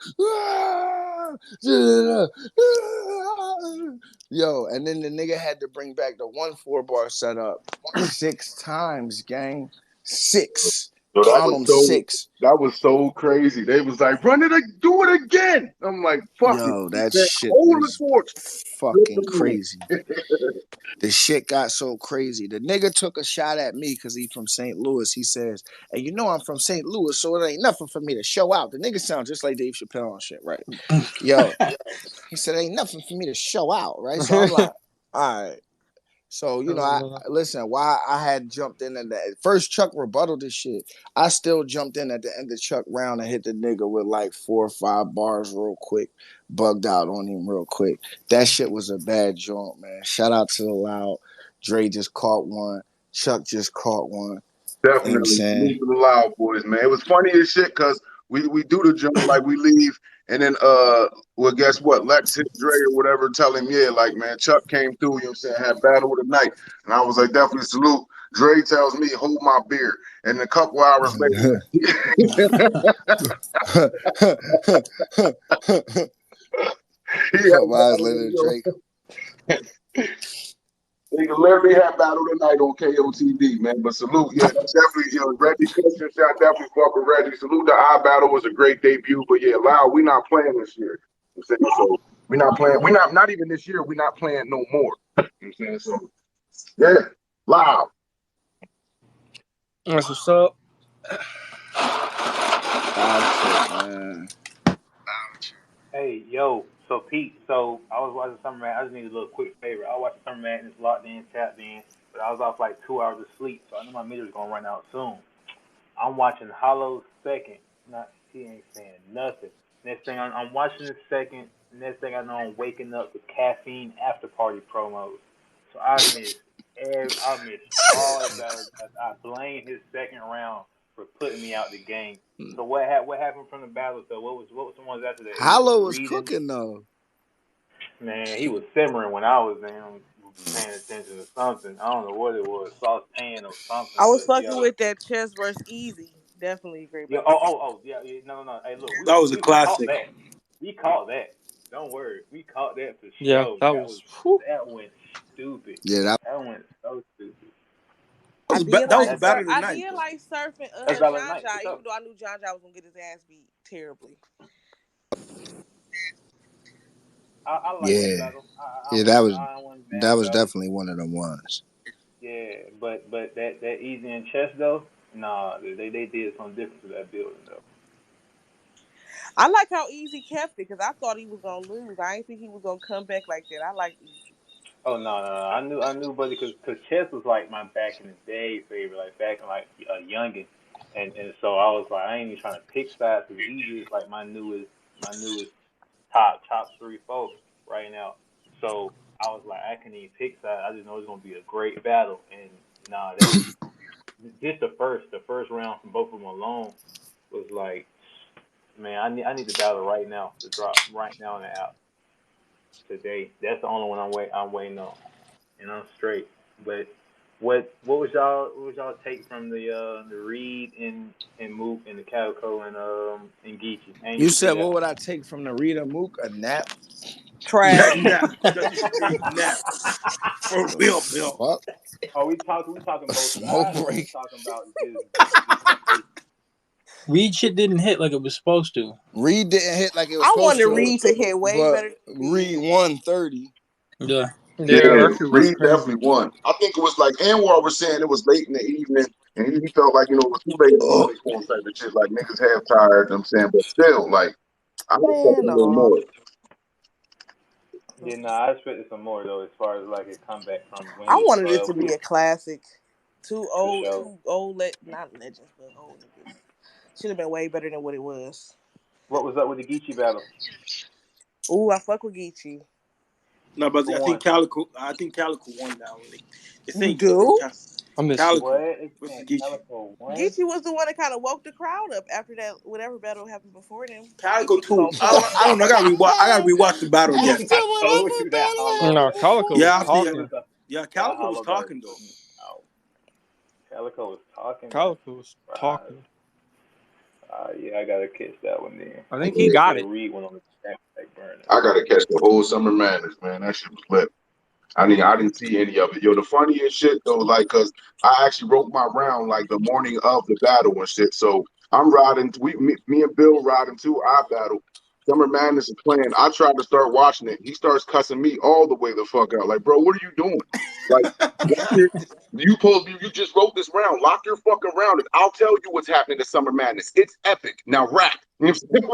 Yo, and then the nigga had to bring back the 1 4-bar setup 6 times, gang. 6. So Count them 6. that was so crazy. They was like, run it, do it again. I'm like, fuck it. Yo, He that said, shit hold the was torch. fucking crazy. The shit got so crazy. The nigga took a shot at me because he from St. Louis. He says, "And you know I'm from St. Louis, so it ain't nothing for me to show out." The nigga sounds just like Dave Chappelle and shit, right? Yo, he said, "Ain't nothing for me to show out," right? So I'm like, all right. So, you know, I listen, why I had jumped in at that first Chuck rebuttal this shit. I still jumped in at the end of Chuck round and hit the nigga with like 4 or 5 bars real quick. Bugged out on him real quick. That shit was a bad joint, man. Shout out to the Loud. Dre just caught one. Chuck just caught one. You know what I'm Definitely. saying? Salute to the Loud Boys, man. It was funny as shit because we do the jump like we leave and then well guess what? Lex hit Dre or whatever, tell him, yeah, like man, Chuck came through, you know what I'm saying, had battle of the night. And I was like, definitely salute. Dre tells me, hold my beer. And a couple hours later, he had Couple hours later, Drake. They can literally have battle tonight on KOTV, man. But salute, yeah, that's definitely, Reggie Christian shot definitely fuck with Reggie. Salute to I Battle was a great debut, but yeah, Loud, we not playing this year. You know what I'm saying? So we not playing, we not even this year, we not playing no more. You know what I'm saying? So yeah, Loud. That's what's up. Shit, man. Hey, yo, so Pete, so I was watching Summer Man. I just need a little quick favor. I watched Summer Man and it's locked in, tapped in, but I was off like 2 hours of sleep, so I know my meter's gonna run out soon. I'm watching Hollow's second. Not he ain't saying nothing. Next thing I'm watching the second. Next thing I know, I'm waking up with Caffeine after party promos. So I missed all the battles. I blame his second round for putting me out the game. So what happened from the battles though? What was the ones after that? He was Hollow was reading. cooking though. Man, he was simmering when I was down paying attention to something. I don't know what it was, saucepan or something. I was But fucking yo, with that chess versus easy. Definitely agree yeah. about that. Oh. Yeah. No. Hey, look, that was a we caught classic. that. We caught that. Don't worry, we caught that for Yeah, sure. that was. Whew. That went stupid. Yeah, that That went so stupid. That was a That's battle that. of the I night did though. like surfing That's Valley John Night for John, sure. even though I knew John John was gonna get his ass beat terribly. I like that yeah. battle. Yeah, that was I wasn't mad about it. definitely one of them ones. Yeah, but that easy and chess though, nah, they did something different to that building though. I like how Easy kept it because I thought he was gonna lose. I didn't think he was gonna come back like that. I like Easy. Oh no, I knew, buddy, because chess was like my back in the day favorite, like back in like a youngin, and so I was like, I ain't even trying to pick sides because easy is like my newest top 3 4 right now. So I was like, I can even pick sides. I just know it's gonna be a great battle, and nah, that just the first round from both of them alone was like, man, I need the battle right now to drop right now in the app today. That's the only one I'm waiting on, and I'm straight. But what was y'all take from the Reed and Mook and the Calico and Geechee? I ain't You even see said, that what one. would I take from the Rita Mook? A nap? Yeah, Trash. nap. Just a straight nap. For The real, Bill. fuck? Are we talking A both smoke sides, or we break? talking about just straight? Reed shit didn't hit like it was supposed to. Reed didn't hit like it was I supposed wanted to, Reed to hit way but better than he Reed did. won 30. Yeah. Yeah, Yeah, that shit was Reed crazy. definitely won. I think it was like Anwar was saying it was late in the evening, and he felt like, it was too late in the Oh, evening for him type of shit. Like, niggas half tired, I'm saying, but still, like, I expect Man, a little no. more. Yeah, nah, I expected some more though, as far as like a comeback from when he I was wanted it to above be a classic. Two for old, sure. not legends, but old niggas. Should have been way better than what it was. What was up with the Geechee battle? Ooh, I fuck with Geechee. No, but Who I won? think Calico won that one. They You saying do? I missed it. Calico What? They versus saying Geechee. Calico won? Geechee was the one that kind of woke the crowd up after that whatever battle happened before them. Calico Geechee was too. on point. I don't know. I gotta rewatch the battle I again. said I told whatever you that battle Holla. No, happened Calico before. was Yeah, after He was talking. that Calico was Holla battle talking though. took me out. Calico was talking, man. Calico was Right. talking. Yeah, I gotta catch that one then. I I think just he need to got get a it. read one on the back burner. I gotta catch the whole Summer Madness, man. That shit was lit. I didn't see any of it. Yo, the funniest shit though, like, cause I actually wrote my round like the morning of the battle and shit. So I'm riding. Me and Bill riding to our battle. Summer Madness is playing. I tried to start watching it. He starts cussing me all the way the fuck out. Like, bro, what are you doing? Like, you just wrote this round. Lock your fucking round, and I'll tell you what's happening to Summer Madness. It's epic. Now rap. I'm sitting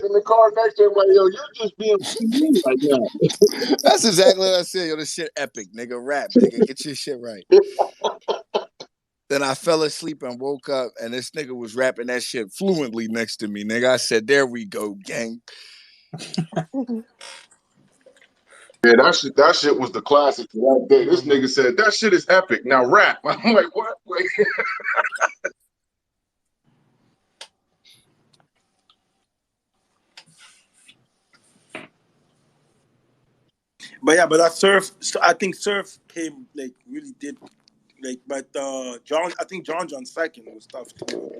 in the car next to him like, yo, you're just being mean right now. That's exactly what I said. Yo, this shit epic, nigga. Rap, nigga. Get your shit right. Then I fell asleep and woke up, and this nigga was rapping that shit fluently next to me, nigga. I said, there we go, gang. Yeah, that shit was the classic for that day. This nigga said, that shit is epic. Now rap. I'm like, what? Like, But yeah, but that Surf. I think Surf came like really did like. But I think John second was tough too.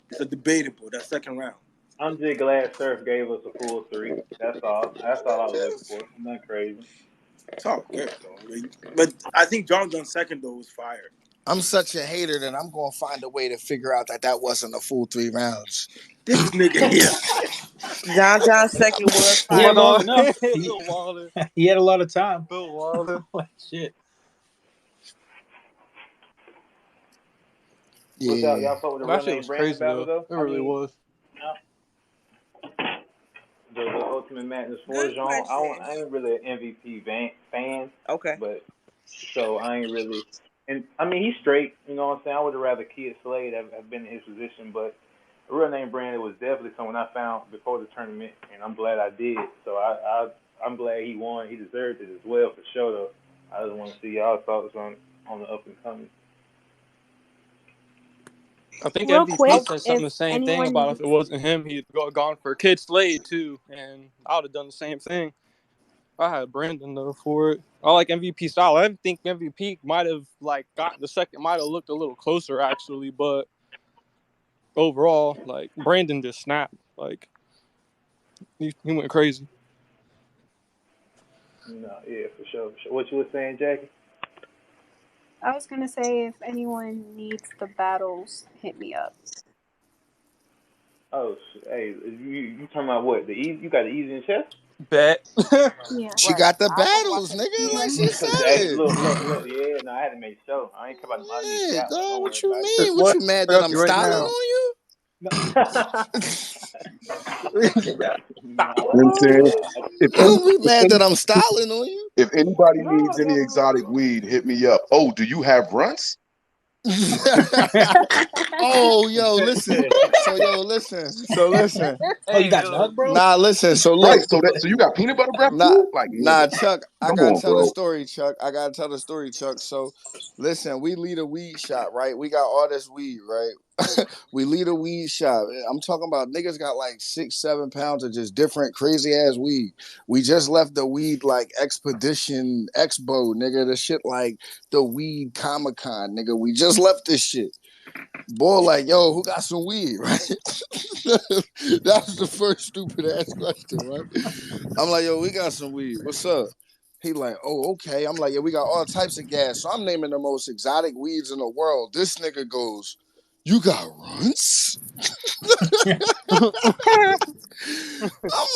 It's a debatable that second round. I'm just glad Surf gave us a full 3. That's all. That's all I was looking for. Nothing crazy. It's all good though. But I think John second though was fire. I'm such a hater that I'm going to find a way to figure out that wasn't a full 3 rounds. This nigga here. John second was He had fire. long enough. Bill Waller. He had a lot of time. Bill Waller. Like shit. What's Yeah. y'all fuck with the That real shit name was Brandon crazy battle though. though? It I really mean, was. the Ultimate Madness 4 Good genre. question. I ain't really an MVP fan, Okay. but so I ain't really. And I mean, he's straight. You know what I'm saying? I would have rather Kid Slade have been in his position, but the real name Brandon was definitely someone I found before the tournament, and I'm glad I did. So I'm glad he won. He deserved it as well for sure. Though I just want to see y'all thoughts on the up and coming. I think Real MVP quick, said something if the same thing anyone about if it needs, wasn't him, he'd gone for Kid Slade too, and I would have done the same thing. I had Brandon though for it. I like MVP style. I think MVP might have like got the second, might have looked a little closer actually, but overall, like Brandon just snapped. Like he went crazy. No, yeah, for sure. What you were saying, Jackie? I was gonna say, if anyone needs the battles, hit me up. Oh, hey, you talking about what? The easy? You got the easy in chess? Bet. Yeah. She Right. got the I want to watch battles, that nigga, like Yeah. she Hey, said. look, yeah. No, I had to make sure. I ain't care about. I need Yeah, that one. dog, Don't worry what you about mean? What What? you mad I that got I'm you right styling now. on you? it. You know what I'm saying? If any, Don't be if, mad any, that I'm styling on you. if anybody No, needs any exotic weed, hit me up. Oh, do you have runts? Oh, yo, listen. So, listen. Oh, you Hey, got yo. nut, bro? Nah, listen. So, Right. look. So you got peanut butter breath Nah, too? Like, yeah, nah, Chuck. I come gotta on, tell the bro. story, Chuck. So, listen. We lead a weed shop, right? We got all this weed, right? We lead a weed shop. I'm talking about niggas got like 6, 7 pounds of just different crazy ass weed. We just left the weed like expedition expo, nigga. The shit like the weed Comic Con, nigga. We just left this shit. Boy, like, yo, who got some weed, right? That was the first stupid ass question, right? I'm like, yo, we got some weed. What's up? He like, oh, okay. I'm like, yeah, we got all types of gas. So I'm naming the most exotic weeds in the world. This nigga goes, you got runts? I'm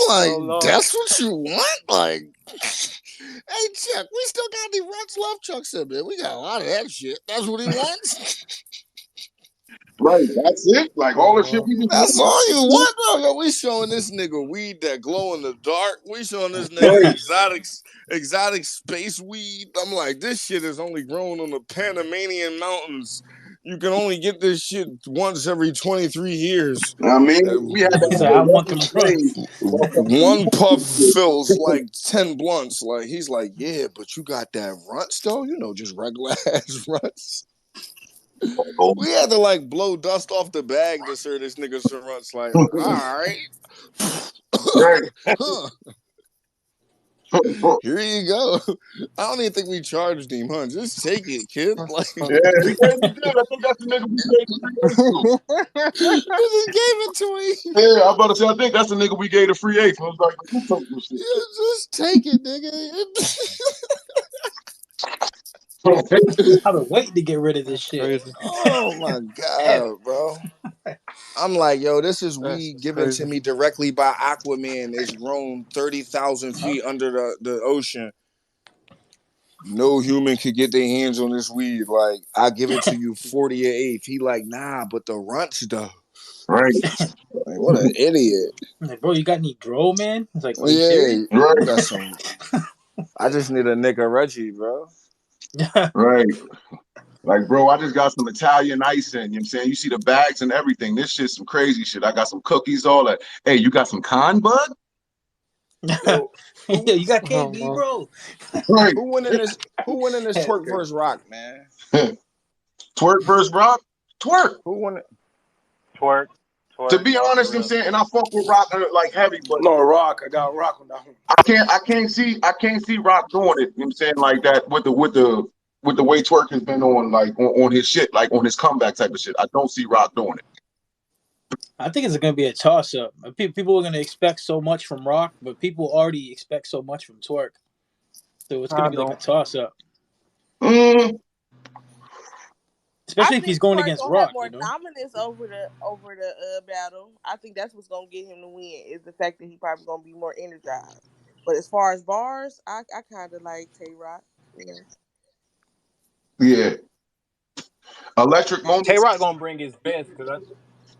like, Oh Lord. that's what you want? Like, hey, Chuck, we still got any runts left? Chuck said, man, we got a lot of that shit. That's what he wants? Right. That's it. Like all the shit Oh we just That's named. all you want, bro. Yo, we showing this nigga weed that glow in the dark. We showing this nigga Right. exotic space weed. I'm like, this shit is only grown on the Panamanian mountains. You can only get this shit once every 23 years. I mean, we had that He said, nigga I want Russell them Slade. runs. One puff fills like 10 blunts. Like, he's like, yeah, but you got that runts though? You know, just regular ass runts. We had to like blow dust off the bag to serve this nigga some runts. Like, all right. Right. Huh, here you go. I don't even think we charged him, huh? Just take it, kid. Like, Yeah, he gave it good. I think that's the nigga we gave the free eighth to. you just gave it to him. Yeah, I'm about to say, I think that's the nigga we gave the free eighth. I was like, you take this shit. You just take it, nigga. I've been waiting to get rid of this shit. crazy. Oh my Damn. god, bro. I'm like, yo, this is That's weed just given to crazy. me directly by Aquaman. It's grown 30,000 feet under the ocean. No human could get their hands on this weed. Like, I give it to you 40 or 8. He like, nah, but the runts though. Right. Like, what an idiot. I'm like, bro, you got any dro, man? He's like, are you Yeah, serious? Right. you got some. I just need a nigga Reggie, bro. Right. Like, bro, I just got some Italian ice in. You know what I'm saying? You see the bags and everything. This shit's some crazy shit. I got some cookies, all that. Hey, you got some con bud? Yo, Yeah, who you got Oh, KB, well. bro. Right. who winning this? Who winning this That's twerk crazy. versus rock, man? Twerk versus Rock? Twerk. Who won it? Twerk, To twerk, be off the honest, you know what I'm rip. saying, and I fuck with Rock like heavy, but No, Rock. I got Rock on that one. I can't see Rock doing it. You know what I'm saying, like that with the way Twerk has been on like on his shit, like on his comeback type of shit. I don't see Rock doing it. I think it's going to be a toss-up. People are going to expect so much from Rock, but people already expect so much from Twerk. So it's going I to be like a don't. toss-up. Mm, I Especially if he's think going Twerk against gonna have Rock, more you know? dominance over the battle. I think that's what's gonna get him to win is the fact that he probably gonna be more energized. But as far as bars, I kind of like Tay Rock. You know. yeah, electric Tay moments. Rock gonna bring his best because he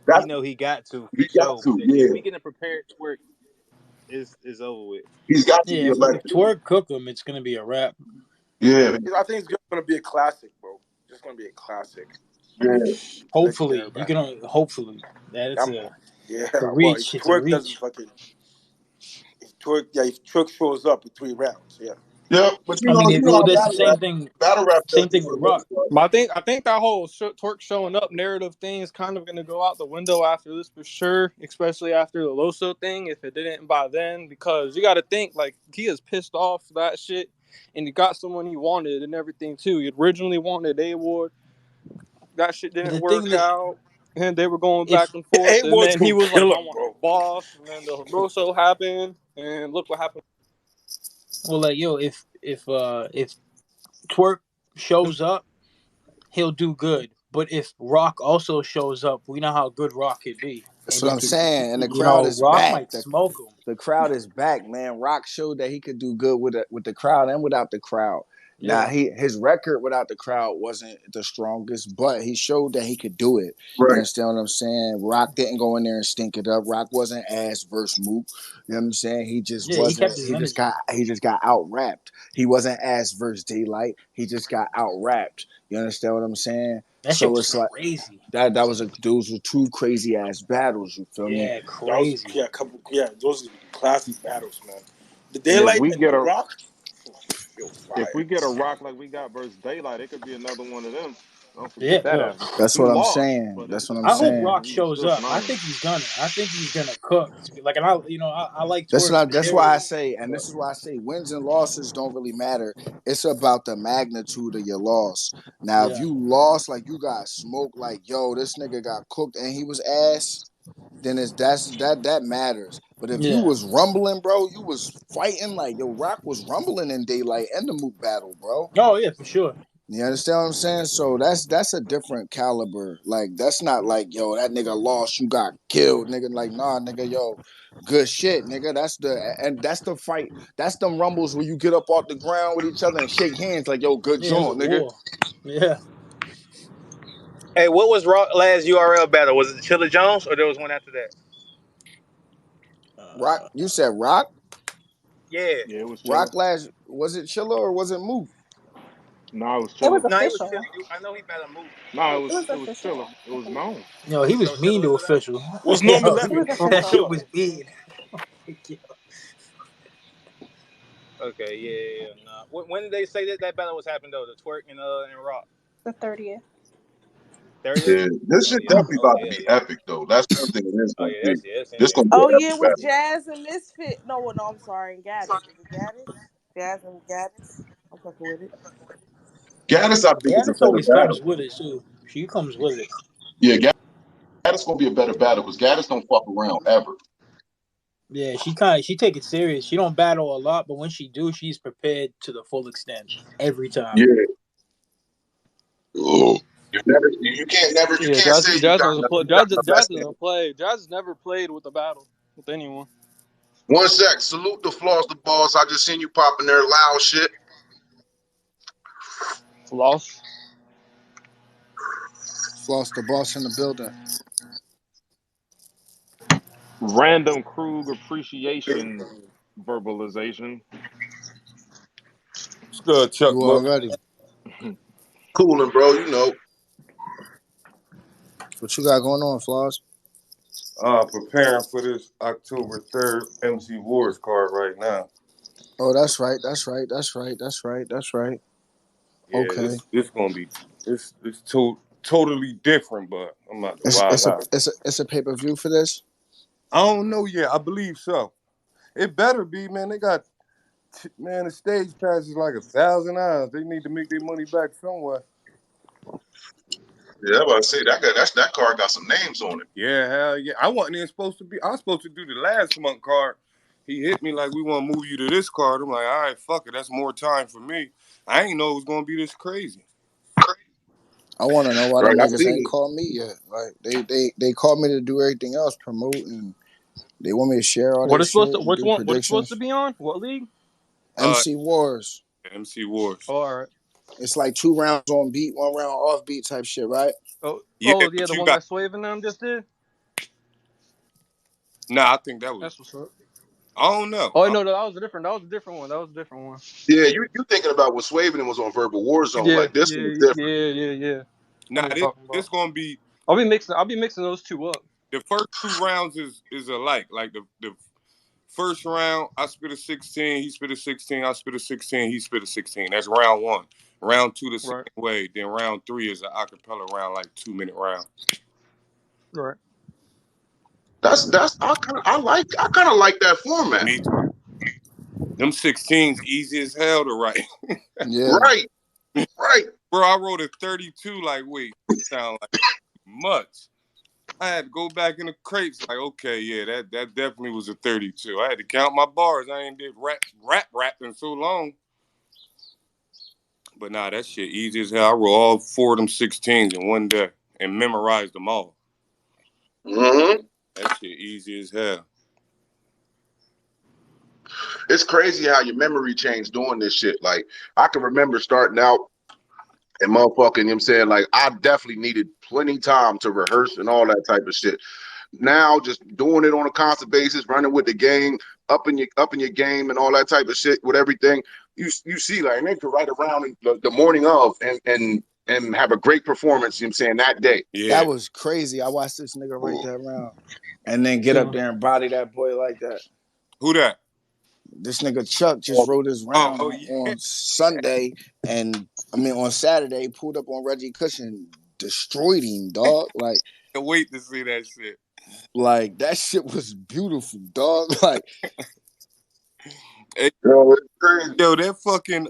That's know he got to for he got sure. to. If Yeah, we get a prepared Twerk, is over with. he's got to Yeah, be if electric. Twerk cook him, it's going to be a wrap. Yeah, I think it's just gonna be a classic, bro. Just gonna be a classic. yeah, Hopefully. Legendary You battle. can hopefully. It's I'm, a yeah, it's a well, reach. if It's a Twerk doesn't reach. fucking, if Twerk shows up in 3 rounds, yeah. yeah. But I mean, you know how that's the same thing. battle rap does Same this thing for with the most Rock. part. But I think that whole Twerk showing up narrative thing is kind of going to go out the window after this for sure, especially after the Loso thing, if it didn't by then, because you got to think, like, he is pissed off that shit, and he got someone he wanted and everything, too. He originally wanted A-Ward. That shit But didn't the thing work that out, and they were going back if and forth, and A-Ward's then he gonna was like, kill I him, want the bro. boss, and then the Loso happened, and look what happened. well, like yo, if Twerk shows up, he'll do good. But if Rock also shows up, we know how good Rock could be, That's and what he I'm could, saying. And the you crowd know, is Rock back. might smoke him. The crowd is back, man. Rock showed that he could do good with the crowd and without the crowd. Now Yeah. his record without the crowd wasn't the strongest, but he showed that he could do it. You Right. understand what I'm saying? Rock didn't go in there and stink it up. Rock wasn't ass versus Mook. You know what I'm saying? He just Yeah, he kept wasn't. his energy. He just got out rapped. He wasn't ass versus Daylight. He just got out rapped. You understand what I'm saying? That shit So was it's like crazy. those were two crazy ass battles. You feel me? Yeah, That was crazy. those are classic battles, man. The And if Daylight we and get the a Rock, yo, if fire. we get a rock like we got versus Daylight, it could be another one of them. Don't Yeah, forget that yo. happened. That's He what I'm lost, saying. but at That's the what I'm I same hope saying. time, Rock he was shows still up. I phenomenal. think he's gonna. I think he's gonna cook. Like, and I like Twork's That's why I material. say, and But this is why I say wins and losses don't really matter. It's about the magnitude of your loss. Now, if yeah, you lost like you got smoked, like yo, this nigga got cooked and he was ass, then that matters. But if you yeah. was rumbling, bro, you was fighting like yo, Rock was rumbling in Daylight and the Mook battle, bro. Oh yeah, for sure. You understand what I'm saying? So that's a different caliber. Like that's not like yo, that nigga lost, you got killed, nigga. Like nah, nigga, yo, good shit, nigga. That's the fight. That's them rumbles where you get up off the ground with each other and shake hands like yo, good Yeah, it's a joint, nigga. war. Yeah. Hey, what was Rock last URL battle? Was it Chilla Jones or there was one after that? Rock, you said Rock? Yeah. Yeah, it was Chilla. Rock last was it Chilla or was it Mook? No, it was It was Chilla. No, he was Chilla. official. I know he battled Mook. No, It was it was official, Chilla. It I was think. known. Yo, he was So mean Chilla to was the battle. official. Was Norm Yo, 11? It was that shit official. was mean. Okay, yeah. Nah. When did they say that battle was happening though? The Twork and Rock. The 30th. 30th? Yeah, this Oh shit yeah. definitely Oh about to yeah, be yeah. epic though. That's one thing it is Oh gonna yeah, be. that's in This there. gonna be Oh an yeah, epic it was battle. Jazz and Misfit. No, I'm sorry, and Gaddis. Is it Gaddis? Jazz and Gaddis. I'm fucking with it. Gaddis, I think, is a Gaddis better always comes battle. with it too. She comes with it. Yeah, Gaddis gonna be a better battle because Gaddis don't fuck around ever. Yeah, she take it serious. She don't battle a lot, but when she do, she's prepared to the full extent every time. Yeah. Oh. You Yeah, can't say you got the Jazz best in doesn't it. play. Jazz has never played with a battle with anyone. One sec. Salute the flaws, the balls. I just seen you popping there loud shit. Lost. Floss the boss in the building. Random Krug appreciation verbalization. What's good, Chuck You Book? already. Cooling, bro. You know. What you got going on, Floss? Preparing for this October 3rd MC Wars card right now. Oh, that's right. That's right. That's right. That's right. That's right. Yeah, Okay. this gonna be totally different, but I'm about to wild out. It's a pay-per-view for this. I don't know yet. I believe so. It better be, man. They got the stage pass is like $1,000. They need to make their money back somewhere. Yeah, I'm about to say that card got some names on it. Yeah, hell yeah. I wasn't even supposed to be. I was supposed to do the last month card. He hit me like, we want to move you to this card. I'm like, all right, fuck it. That's more time for me. I ain't know it was gonna be this crazy. I want to know why Right. them I niggas seen ain't it. called me yet. Like they called me to do everything else, promote, and they want me to share all What their is supposed shit to? and Which do one? What is supposed to predictions. be on? What league? Uh, MC Wars. MC Wars. Oh, all right. It's like 2 rounds on beat, 1 round off beat type shit, right? Yeah, Yeah, but the you one got. that Swave and them just did. Nah, I think that was. That's what's up. I don't know. Oh no, that was a different. That was a different one. That was a different one. Yeah, you thinking about what Swaven was on Verbal Warzone. Yeah, Like this one yeah, is different. yeah. I know Nah, what you're this talking this about. gonna be I'll be mixing those two up. the first 2 rounds is alike. Like the first round, I spit a 16, he spit a 16, I spit a 16, he spit a 16. That's round one. Round two the same Right. way. Then round three is an acapella round, like 2 minute round. Right. That's I kind of like that format. Me too. Them 16s easy as hell to write. Yeah. Right. Right. Bro, I wrote a 32 like, wait, sound like much. I had to go back in the crates like, okay, yeah, that definitely was a 32. I had to count my bars. I ain't did rap in so long. But nah, that shit easy as hell. I wrote all 4 of them 16s in one day and memorized them all. Mm-hmm. That shit easy as hell. It's crazy how your memory changed doing this shit. Like, I can remember starting out and motherfucking, you know what I'm saying? Like, I definitely needed plenty time to rehearse and all that type of shit. Now, just doing it on a constant basis, running with the game, upping your game and all that type of shit with everything. You see, like, they could ride around the morning of and have a great performance, you know what I'm saying, that day. Yeah. That was crazy. I watched this nigga write that round and then get up there and body that boy like that. Who that? This nigga Chuck just wrote his round on Sunday, and I mean on Saturday, pulled up on Reggie Cushion, destroyed him, dog. Like, Can't wait to see that shit. Like, that shit was beautiful, dog. Like, hey, yo, it's crazy. Yo, that fucking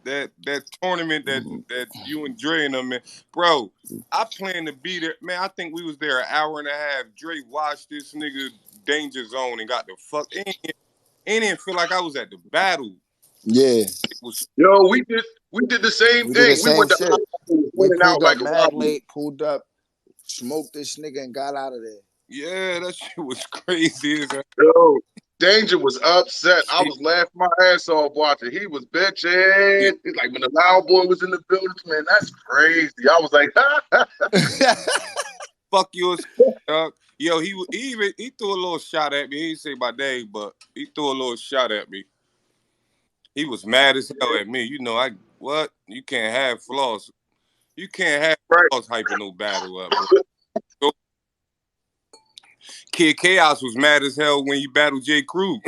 that tournament that you and Dre and them, man, bro. I plan to be there, man. I think we was there an hour and a half. Dre watched this nigga Danger Zone and got the fuck. It didn't feel like I was at the battle. yeah. It was. Yo, we did the same We did the thing. We same went to shit. We went out pulled up like a mad robbery. late, pulled up, smoked this nigga, and got out of there. Yeah, that shit was crazy as hell. Yo, Danger was upset. I was laughing my ass off watching. He was bitching. He's like, when the loud boy was in the building, man, that's crazy. I was like, fuck yours, dog. Yo, he threw a little shot at me. He didn't say my name, but he threw a little shot at me. He was mad as hell at me. You know, you can't have flaws. You can't have flaws hyping no battle up. So, Kid Chaos was mad as hell when he battled J. Crew.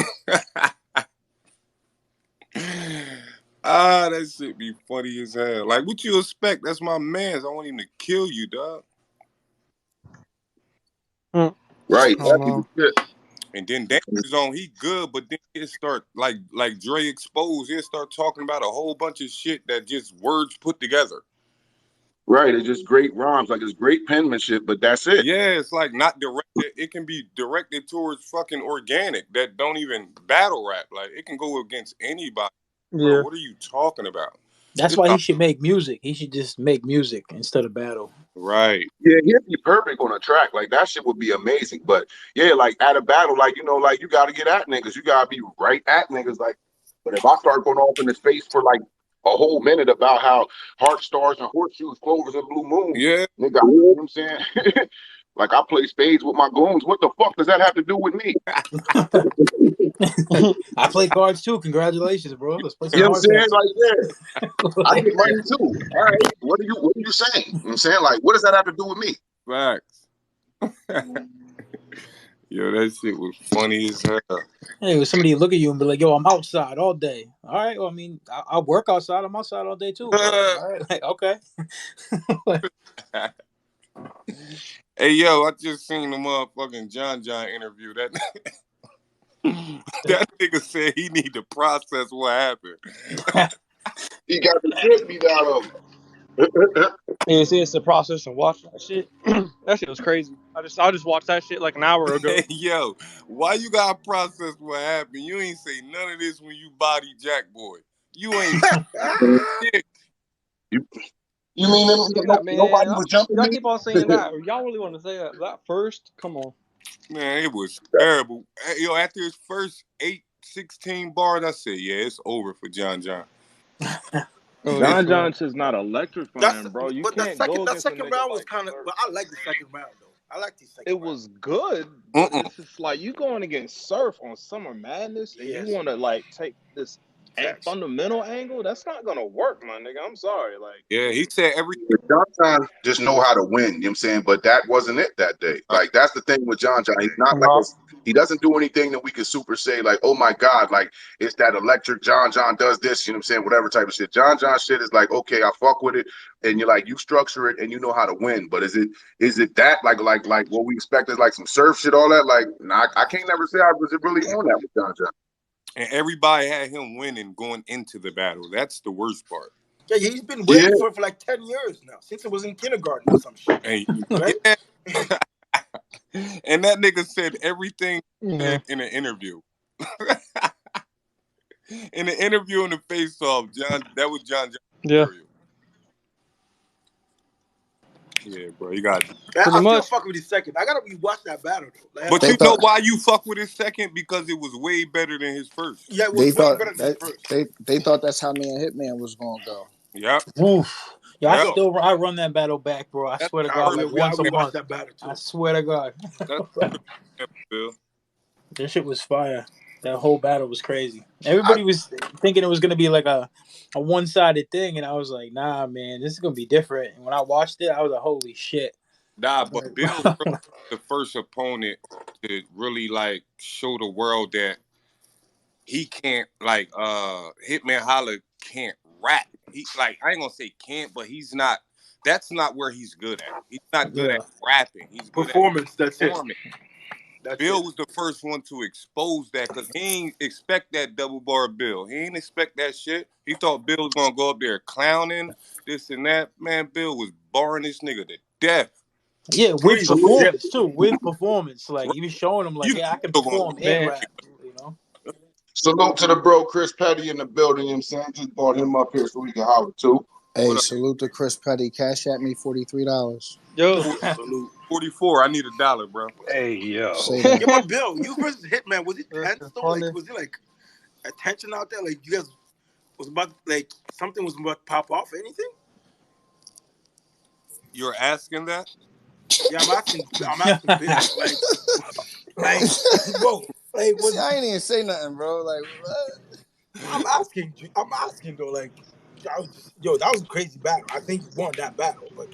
That shit be funny as hell. Like, what you expect? That's my mans. I want him to kill you, dog. right. That's shit. And then Danger Zone, he good, but then it start like Dre exposed. He'll start talking about a whole bunch of shit that just words put together. Right. It's just great rhymes. Like, it's great penmanship, but that's it. Yeah, it's like not directed. It can be directed towards fucking organic that don't even battle rap. Like, it can go against anybody. Yeah. Bro, what are you talking about? That's why he should make music. He should just make music instead of battle. Right. Yeah, he'd be perfect on a track. Like, that shit would be amazing. But yeah, like at a battle, like, you know, like you gotta get at niggas. You gotta be right at niggas. Like, but if I start going off in his face for like a whole minute about how heart stars and horseshoes, clovers, and blue moons, yeah, nigga, you know what I'm saying? Like, I play spades with my goons. What the fuck does that have to do with me? I play cards too. Congratulations, bro. Let's play some You know what I'm hard saying? cards. Like, yeah, I get money too. All right, what are you saying? You know what I'm saying? Like, what does that have to do with me? Facts. Yo, that shit was funny as hell. Hey, somebody look at you and be like, "Yo, I'm outside all day." All right. Well, I mean, I work outside. I'm outside all day too. But, all right. Like, okay. Hey, yo, I just seen the motherfucking John interview. That nigga said he need to process what happened. He got the shit beat out of him. And it's the process and watch that shit. That shit was crazy. I just watched that shit like an hour ago. Hey, yo, why you gotta process what happened? You ain't say none of this when you body Jack Boy. You ain't shit. You mean nobody was jumping Y'all me? keep on saying that. Y'all really want to say that first? Come on. Man, it was terrible. Yo, after his first 16 bars, I said, yeah, it's over for John. John is not electrifying, bro. You but can't go that against a second nigga round was like kind of. But I like the second round though. I like the second it round. was good, but it's just like you going against Surf on Summer Madness, and you want to like take this fundamental angle. That's not gonna work, my nigga. I'm sorry. Like, yeah, he said everything. John just know how to win, you know what I'm saying? But that wasn't it that day. Like, that's the thing with John. He's not like he doesn't do anything that we could super say, like, oh my God, like it's that electric John does this, you know what I'm saying? Whatever type of shit. John shit is like, okay, I fuck with it, and you're like, you structure it and you know how to win. But is it that like what we expect is like some surf shit, all that? Like, nah, I can't never say I was really on that with John. And everybody had him winning going into the battle. That's the worst part. Yeah, he's been waiting for like 10 years now, since it was in kindergarten or some shit. Right? Yeah. And that nigga said everything in an interview. In the interview in the face-off, that was John. Yeah. Yeah, bro, you got. Pretty I still much. fuck with his second. I gotta rewatch that battle though. Like, But They you know thought why you fuck with his second? Because it was way better than his first. yeah, it they was way thought better than his that first. they thought that's how me and Hitman was gonna go. Yep, Oof. Yo, yep. I run that battle back, bro. I That's swear to I God, heard. like I once a rewatched month. that battle I too. swear to God. That's Bill. That shit was fire. That whole battle was crazy. Everybody was thinking it was gonna be like a one sided thing, and I was like, nah, man, this is gonna be different. And when I watched it, I was like, holy shit. Nah, I'm but Bill like, really the first opponent to really like show the world that he can't like Hitman Holla can't rap. He like I ain't gonna say can't, but he's not. That's not where he's good at. He's not good yeah. at rapping. He's good at Performance, that's it. performing. That's it. Bill was the first one to expose that because he ain't expect that double bar Bill. He ain't expect that shit. He thought Bill was gonna go up there clowning this and that. Man, Bill was barring this nigga to death. Yeah, with Breeze, yeah. performance too. With performance. Like Right? he was showing them like, You yeah, I can still gonna perform and Man, rap, you know? Salute to the bro Chris Petty in the building. You know what I'm saying? Just brought him up here so we can holler too. Hey, what up? salute to Chris Petty. Cash at me $43. yo. Salute. 44. I need $1, bro. Hey yo. Say that. Yeah, but Bill, you versus Hitman, was it That's tense though? funny. Like, was it like a tension out there? Like, you guys was about like something was about to pop off? Or anything? You're asking that? Yeah, I'm asking. I'm asking Bill. Like, bro. Like, See, was I ain't even say nothing, bro. Like, what? I'm asking. I'm asking though. Like, that was a crazy battle. I think you won that battle, but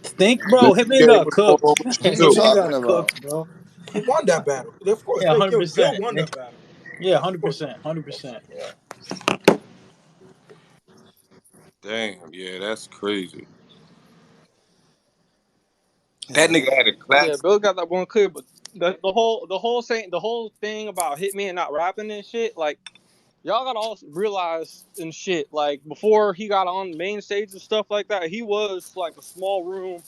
Think, This bro, Hitman game got was going cooked. on with What you are you too. Hitman talking got about? cooked, bro. you won that battle. Of course, Yeah, like yo, Bill 100%. won that battle. Yeah, Of course. 100%. 100%. Yeah. Damn, yeah, that's crazy. That Yeah. nigga had a Yeah, classic. Bill got that one clear, but the whole thing about Hitman not rapping and shit, like y'all gotta also realize and shit, like before he got on main stage and stuff like that, he was like a small room,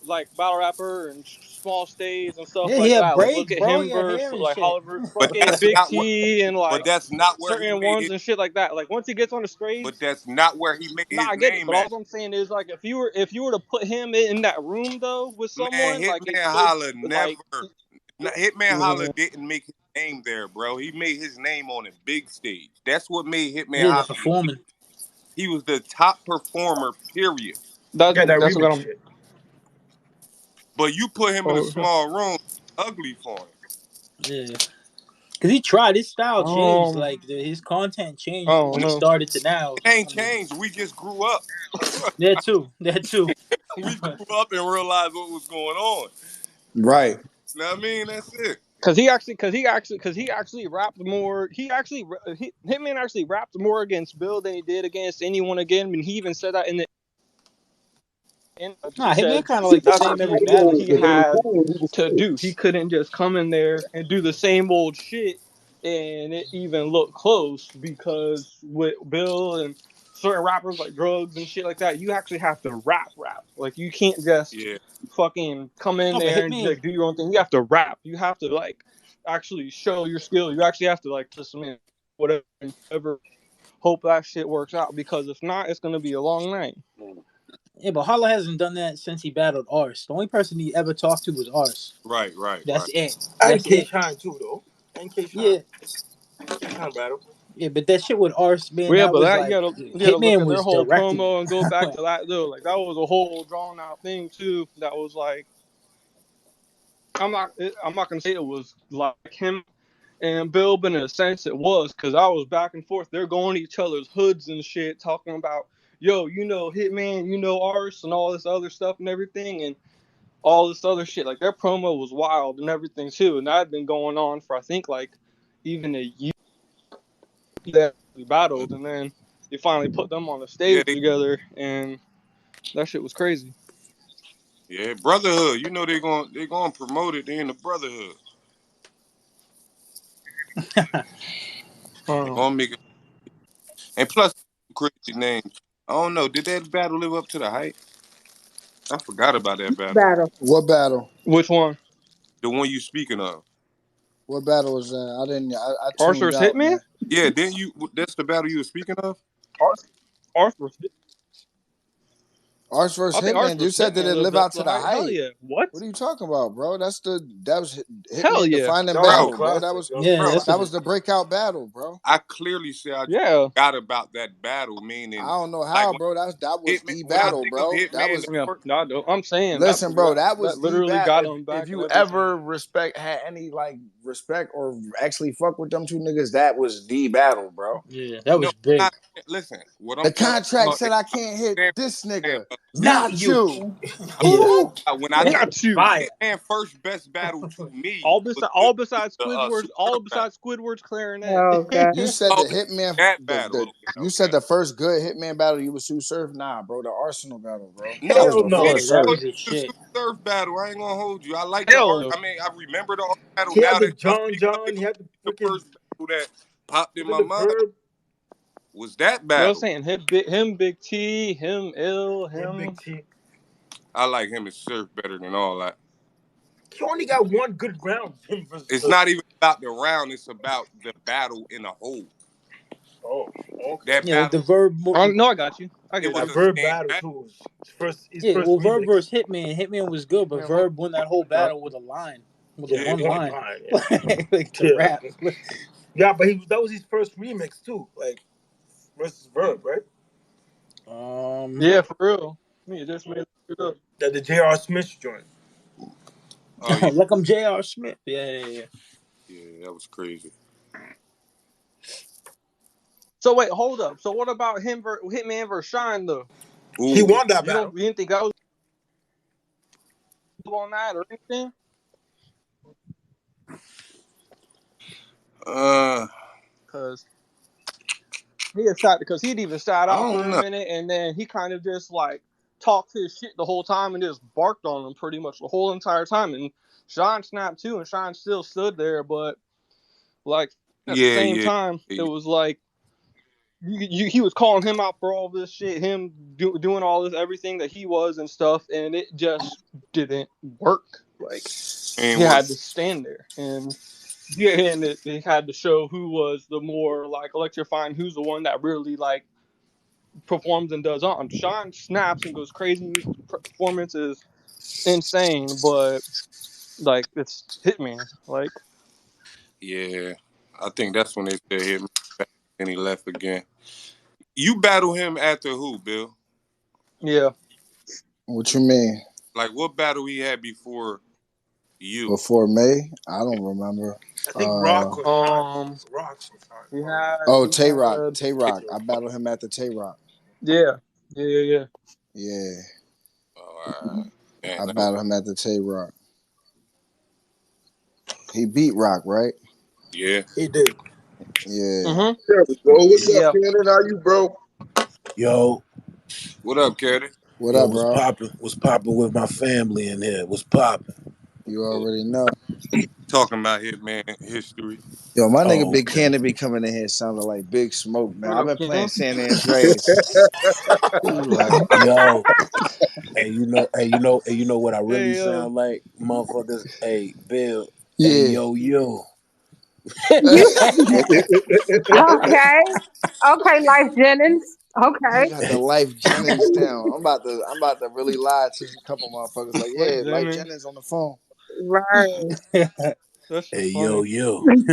like battle rapper and small stage and stuff Yeah, he like had that. Like look braids, at bro. him He had versus hair and like shit. Oliver, But fucking that's Big not where T, and but like that's not where he certain made ones his and shit like that. Like once he gets on the but stage, that's not where he made nah, his I get it. name But at. all I'm saying is like if you were to put him in that room though with Man, someone, like it Hitman could Holla never like. Hitman Holla Mhm. didn't make his name there, bro. He made his name on a big stage. That's what made Hitman Yeah, the Holla unique. performing. He was the top performer, period. Got that That's what remix I'm. shit. But you put him in a Oh, small room, ugly for him. Yeah. Because he tried, his style changed. um, Like, his content I changed from don't when he know. started to now. It ain't I mean, changed. We just grew up. that too. That too. We grew up and realized what was going on. Right. You know what I mean? That's it. Cause he actually rapped more. Hitman actually rapped more against Bill than he did against anyone again. And he even said that in the he Nah, Hitman said kind of like the that's same every something battle, he to be honest. had to do. He couldn't just come in there and do the same old shit and it even look close because with Bill and certain rappers like drugs and shit like that, you actually have to rap. Like you can't just Yeah. fucking come in No, but there and Hitman, like do your own thing. You have to rap. You have to like actually show your skill. You actually have to like just whatever. Hope that shit works out because if not, it's gonna be a long night. yeah, but Holla hasn't done that since he battled Ars. The only person he ever talked to was Ars. Right. That's it. And That's K it. Shine too though. And K Shine. Yeah, K Shine battle. yeah, but that shit with Ars, man, Well, yeah, that but was that like you gotta look Hitman at their was whole directing promo it. and go back to that though. Like that was a whole drawn out thing too. That was like I'm not gonna say it was like him and Bill, but in a sense it was because I was back and forth. They're going to each other's hoods and shit, talking about yo, you know Hitman, you know Ars and all this other stuff and everything and all this other shit. Like their promo was wild and everything too, and that had been going on for I think like even a year that we battled, and then they finally put them on the Yeah, stage together, and that shit was crazy. yeah, brotherhood. You know they gonna promote it. They in the brotherhood. They Um, gonna make it. And plus, crazy names. I don't know. Did that battle live up to the hype? I forgot about that battle. Battle. What battle? which one? The one you speaking of. What battle was that? I didn't. I tuned Arthur's out, Hitman? man. Yeah, didn't you? That's the battle you were speaking of. Arthur's Ars versus I think Ars Hitman. You versus said that Hitman it lived live up out to to the the hype. Hell hype. yeah. What? What are you talking about, bro? That was Hell Hitman yeah. defining That was a battle, Bro, bro. classic. That was a Yeah, bro, that's That a, classic. was the breakout battle, bro. I clearly said I just Yeah. forgot about that battle, I meaning don't know like how, bro. That was Hitman. the When I battle, think of bro. That Hitman, was the Yeah. first, No, I'm saying listen, bro. That that was the literally bat. got If him if back and you everything. ever had any like respect or actually fuck with them two niggas, that was the battle, bro. yeah, that no, was big. not, listen. What I'm The telling contract you said is I I'm can't hit saying this Hitman, nigga, bro. Not not you. you. Yeah, Who? When I think Not you. fire. Hitman first best battle to me was the All Superb battle. besides Squidward's clarinet. Oh god. You said Oh, the Hitman, that battle. you Okay, said okay. the first good Hitman battle you was Sue Surf. Nah, bro, the Arsenal battle, bro. That was No, Hell before no. yeah, Yeah, that Surf. but was a the shit. Super Surf battle, I ain't gonna hold you. I like the Hell art. no. I mean, I remember the art battle. He Now had the that y'all John speak of it, John. He but had the the freaking. first battle that popped in Was it my the mind Verb? was that But I was battle. saying him, Big T, him, Ill, And him. Big T. I like him and Surf better than all that. He only got one good round. Him versus It's Surf. not even about the round; it's about the battle in a whole. Oh, okay. That Yeah, like the battle, Verb. No, I got you. I it get was That you. a Verb stand battle battle. too was his Yeah, first well, Verb remix. versus Hitman. Hitman was good, but Verb won that whole Yeah, battle with a line, with a yeah, Yeah, one one line, line. Yeah, like the yeah, rap. yeah. But that was his first remix too. Like versus Verb, right? Yeah, for real. Yeah, just made it up. That the J.R. Smith joint. oh yeah, Like I'm J.R. Smith. Yeah. yeah, that was crazy. So wait, hold up. So what about Hitman versus Shine though? He Ooh, won that You battle. didn't think that was on that or anything? uh, Because he had shot because he'd even shot I out for don't a know. minute and then he kind of just like talked his shit the whole time and just barked on him pretty much the whole entire time. And Shine snapped too, and Shine still stood there, but like at the Yeah, same yeah, time, it yeah. was like he was calling him out for all this shit, him doing all this everything that he was and stuff, and it just didn't work. Like he Ain't work. had to stand there and yeah, and it had to show who was the more like electrifying, who's the one that really like performs and does on. Sean snaps and goes crazy. His performance is insane, but like it's Hitman. Like Yeah, I think that's when they said hit me back and he left again. You battle him after who, Bill? yeah, What you mean? Like what battle he had before you? Before May? I don't remember. I think Rock Uh was hot. Rock was he hot. had oh, he Tay Rock. had Tay Rock. I battled him at the Tay Rock. yeah. Yeah. Oh, all right. I Man, that was, battled him at the Tay Rock. He beat Rock, right? yeah. He did. Yeah. Mm-hmm. There we go. What's up, Yeah. Cannon? How you, bro? Yo, What up, Caddy? What yo, up, bro? what's popping with my family in here? What's popping? You already know. Talking about Hitman history. Yo, my nigga Oh, Big okay. Cannon be coming in here sounding like Big Smoke, man. What I've up, been playing Ken? San Andreas. He be like, Yo, you know what I really Hey sound like, motherfuckers. Hey, Bill. Hey, yeah. yo. You okay? Okay, Life Jennings. He Okay. got the Life Jennings down. I'm about to really lie to a couple motherfuckers like, Like yeah, Life Jennings. Jennings on the phone. Right. That Hey, shit's funny. yo.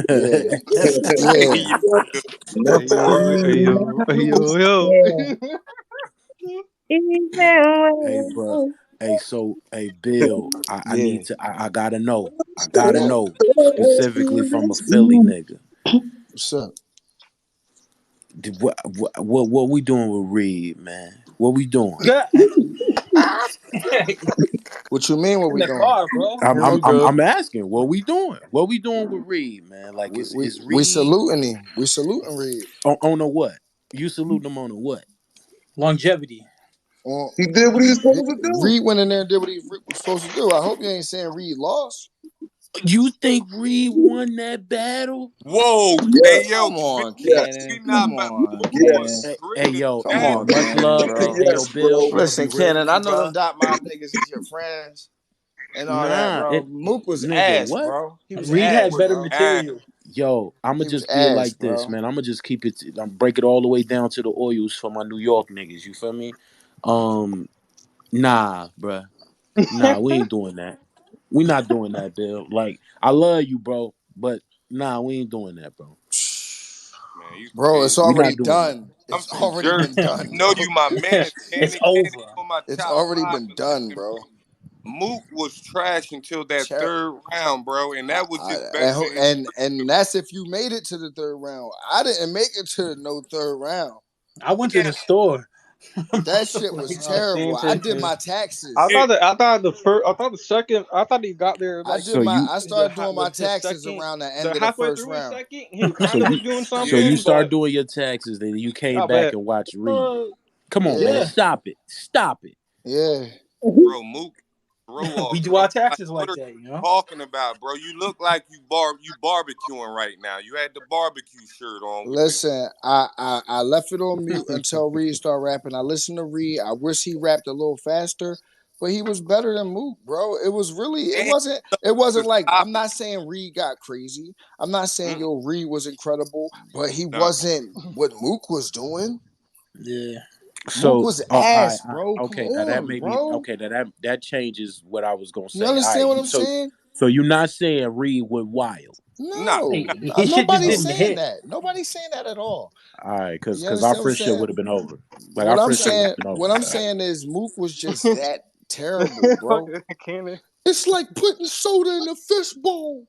Yeah. Hey, Yeah. you. No, Hey yo. Yeah. Even Hey, but when hey, Bill. I Yeah. need to. I gotta know. I gotta know specifically from a Philly nigga. What's up? What we doing with Reed, man? What we doing? In What you mean what we the doing? car, bro. I'm Here we I'm I'm go. I'm asking, what we doing? What we doing with Reed, man? Like We we, is we Reed saluting him. We saluting Reed. on a what? You salute them on a what? Longevity. On, he did what he was supposed to do. Reed went in there and did what he was supposed to do. I hope you ain't saying Reed lost. You think Reed won that battle? Whoa. Hey, Yes, yo, Come on, yes, we Cannon. not Come about on, to Cannon. yes, Hey, agree to yo, Come yo, on, that. much Cannon, love. bro. Hey, yo, yes, Bill. bro. I'm gonna be Listen, real Cannon, with I you, know them bro. Dot Mob niggas is your friends and all that, Nah, bro. Mook was nigga, ass, what? bro. He was Reed ass, had better bro. Ah, material. Yo, I'ma He was just be ass, like this, bro. man. I'ma just keep it. I'm break it all the way down to the oils for my New York niggas. You feel me? Um, Nah, bruh. Nah, we ain't doing that. We not doing that, Bill. Like, I love you, bro, but nah, we ain't doing that, bro. Man, you Bro, it's crazy. We already not doing that. done. I'm It's from already Jersey. been done, You know bro. you my man. It's And over. on my It's top already five. been But done, listen, bro. bro. Mook was trash until that Cher- third round, bro, and that was I, just better than his and that's if you made it to the third round. I didn't make it to no third round. I went to yeah. the store. That shit was Like, terrible. Same I thing. did Man. my I taxes. thought that. I thought the first. I thought the second. I thought he got there I like did So my. you, I started doing my his taxes second. around the The end of the halfway first through his round. second, he so kind of was you, doing so you something, start but doing your taxes, then you came I back bet. and watched Reed. uh, Come on, man, Yeah, yeah, stop it, stop it. yeah. Bro, Mook, throw we off, do bro. our Like, taxes what like are that, you you know. talking about, bro? You look like you barbecuing right now. You had the barbecue shirt on with the Listen, I left it on mute until Reed started rapping. I listened to Reed. I wish he rapped a little faster, but he was better than Mook, bro. It was really. It and wasn't. It wasn't the like. I'm topic. not saying Reed got crazy. I'm not saying Mm-mm. yo Reed was incredible, but he Nah. wasn't what Mook was doing. Yeah, Mook So, was ass, bro. Come okay, now that on, maybe bro. okay, that changes what I was gonna You say. All right, understand what I'm saying? so you're not saying Reed went wild. Nah. No, his shit just nobody's Oh, didn't saying hit. that. Nobody's saying that at all. all right, You because our understand what I'm friendship saying? would have been over. Like our What I'm friendship would saying, have been over what with I'm that. saying is Mook was just that terrible, bro. Fucking Cannon. It's like putting soda in a fishbowl.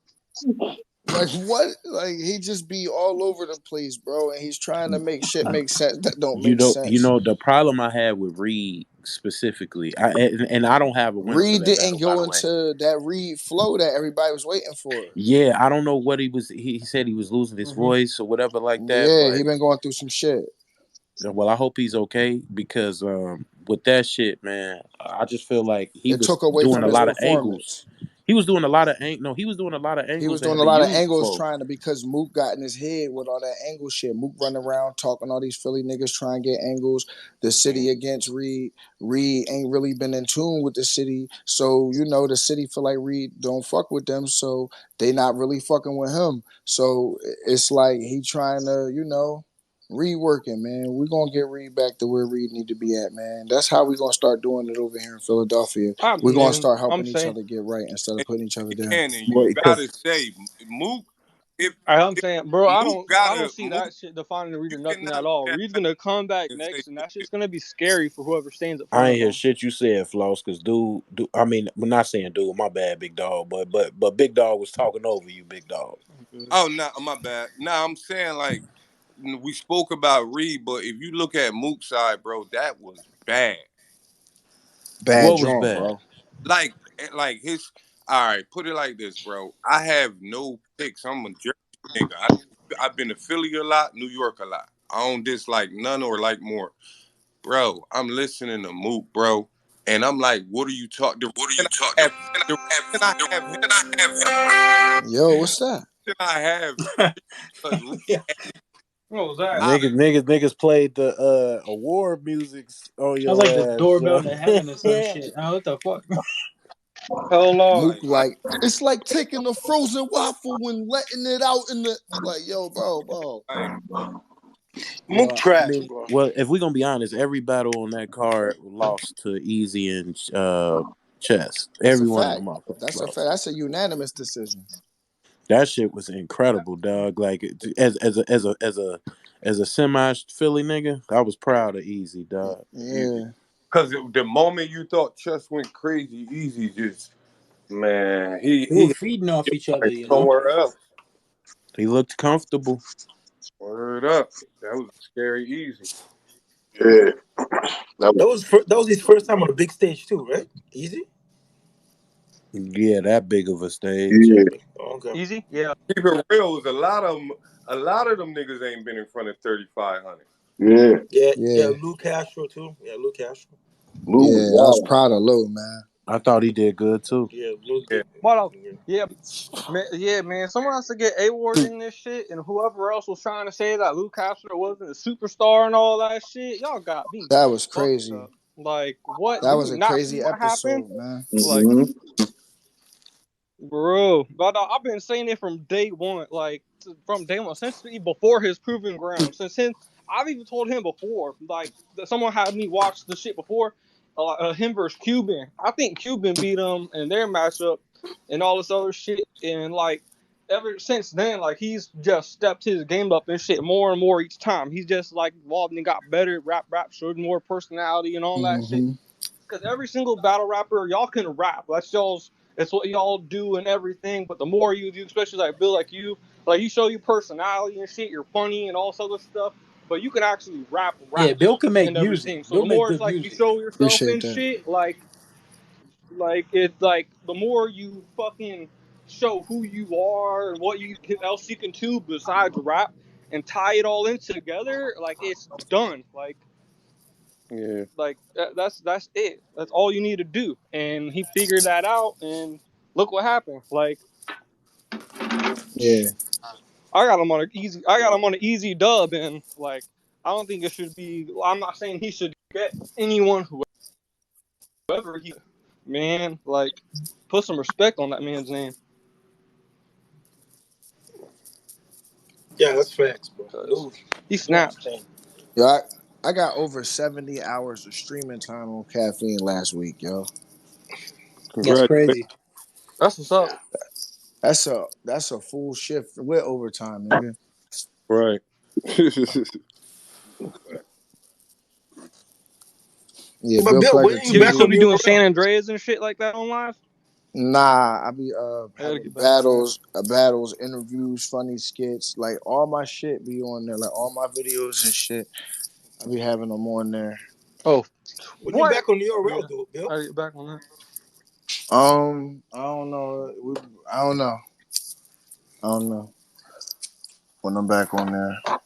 Like what? Like he just be all over the place, bro, and he's trying to make shit make sense that don't make You sense. know the problem I had with Reed specifically, and I don't have a winner for Reed that didn't battle, by go the way. into that Reed flow that everybody was waiting for. Yeah, I don't know what he was. He said he was losing his Hmm. voice or whatever like that. Yeah, he But been going through some shit. well, I hope he's okay because with that shit, man, I just feel like he It was took away doing from a his lot of angles. performance. He was doing a lot of no, he was doing a lot of He angles was that doing have a been lot of used angles before. trying to because Mook got in his head with all that angle shit. Mook running around talking all these Philly niggas trying to get angles. The city against Reed. Reed ain't really been in tune with the city. So, the city feel like Reed don't fuck with them. So they not really fucking with him. So it's like he trying to, reworking, man. We gonna get Reed back to where Reed need to be at, man. That's how we gonna start doing it over here in Philadelphia. I We're gonna mean, start I'm helping each saying. other get right instead of putting each other down. And you Because gotta say Mook. If I'm if saying, bro, Mook I don't gotta see Mook, that shit defining the Reed you or nothing cannot at look all. at Reed's it gonna come back and say next, and some that shit. shit's gonna be scary for whoever stands in I front ain't of hear him. shit you said, Floss. Because I mean, we're not saying dude. My bad, big dog. But big dog was talking over you, big dog. Oh no, my bad. No, I'm saying like we spoke about Reed, but if you look at Mook's side, bro, that was bad. Bad What was joint, bad? bro. Like his. All right, put it like this, bro. I have no picks. I'm a Jersey nigga. I've been to Philly a lot, New York a lot. I don't dislike none or like more, bro. I'm listening to Mook, bro, and I'm like, what are you talking? The What are you reason talking? I have, the reason I have him, Yo, what's that? the reason I have him, because Yeah. What was that? I, Niggas played the award musics on Sounds your like the ass, doorbell son. to heaven or some shit. Oh, what the fuck? Hell no. Mook like I, like it's like taking a frozen waffle and letting it out in the like, yo, bro. like Mook Well, I trash, mean, bro. well, if we're gonna be honest, every battle on that card lost to Easy and Chess. That's a Every one of fact. them motherfuckers That's a fact. lost. That's a unanimous decision. That shit was incredible, dog. Like as a semi Philly nigga, I was proud of Easy, dog. Yeah. because the moment you thought Chess went crazy, easy just man, They were he feeding off each other, like you know. somewhere else. He looked comfortable. Word up, that was scary easy. Yeah, that was, That was his first time on a big stage too, right? Easy. Yeah, that big of a stage. yeah, Oh, okay. Easy, yeah. Keep it real, was a lot of them niggas ain't been in front of 3,500. yeah. Yeah, Yeah. Lou Castro too. Yeah, Lou Castro. Lou was Yeah. I was wild. proud of Lou, man. I thought he did good too. Yeah, Lou Yeah, did. What? Yeah. Yeah, man. Someone has to get award in this shit, and whoever else was trying to say that Luke Castro wasn't a superstar and all that shit, y'all got me That was fucked crazy. up. Like, what? That Did was you a not see crazy what happened? episode, man. Like, Mm-hmm. bro, but I've been saying it from day one. Like, from day one, since before his proving ground. Since him, I've even told him before. Like, that someone had me watch the shit before. him versus Cuban. I think Cuban beat him in their matchup and all this other shit. And like ever since then, like he's just stepped his game up and shit more and more each time. He's just like evolved and got better, rap, showed more personality and all that shit. Mm-hmm. Because every single battle rapper, y'all can rap. That's y'all's. It's what y'all do and everything. But the more you do, especially like Bill, like you show your personality and shit. You're funny and all this other stuff. But you can actually rap Yeah, Bill raps can make and music. everything. So Bill the make more it's good like you music. show yourself Appreciate and that. shit, like it's like the more you fucking show who you are and what else you can do besides rap and tie it all in together, like it's done. Yeah. That's it. That's all you need to do. And he figured that out, and look what happened. Like Yeah. I got him on an easy. I got him on an easy dub, and like I don't think it should be. I'm not saying he should get anyone whoever he. Man, like put some respect on that man's name, Yeah, that's facts, bro. cause No, he no snaps. understand. Yo, I got over 70 hours of streaming time on Caffeine last week, yo. That's Congratulations. crazy. That's what's up. That's a full shift with overtime, nigga. Right. Yeah, But Bill Bill, when Collector are you Yeah, you back still on TV. be the doing URL? San Andreas and shit like that on live. Nah, I be I gotta having get back on that. battles, interviews, funny skits, like all my shit be on there, like all my videos and shit. I be having them on there. Oh, When you what? back on the Oh yeah, URL, though, I Bill? gotta get back on that. I don't know. I don't know. I don't know when I'm back on there.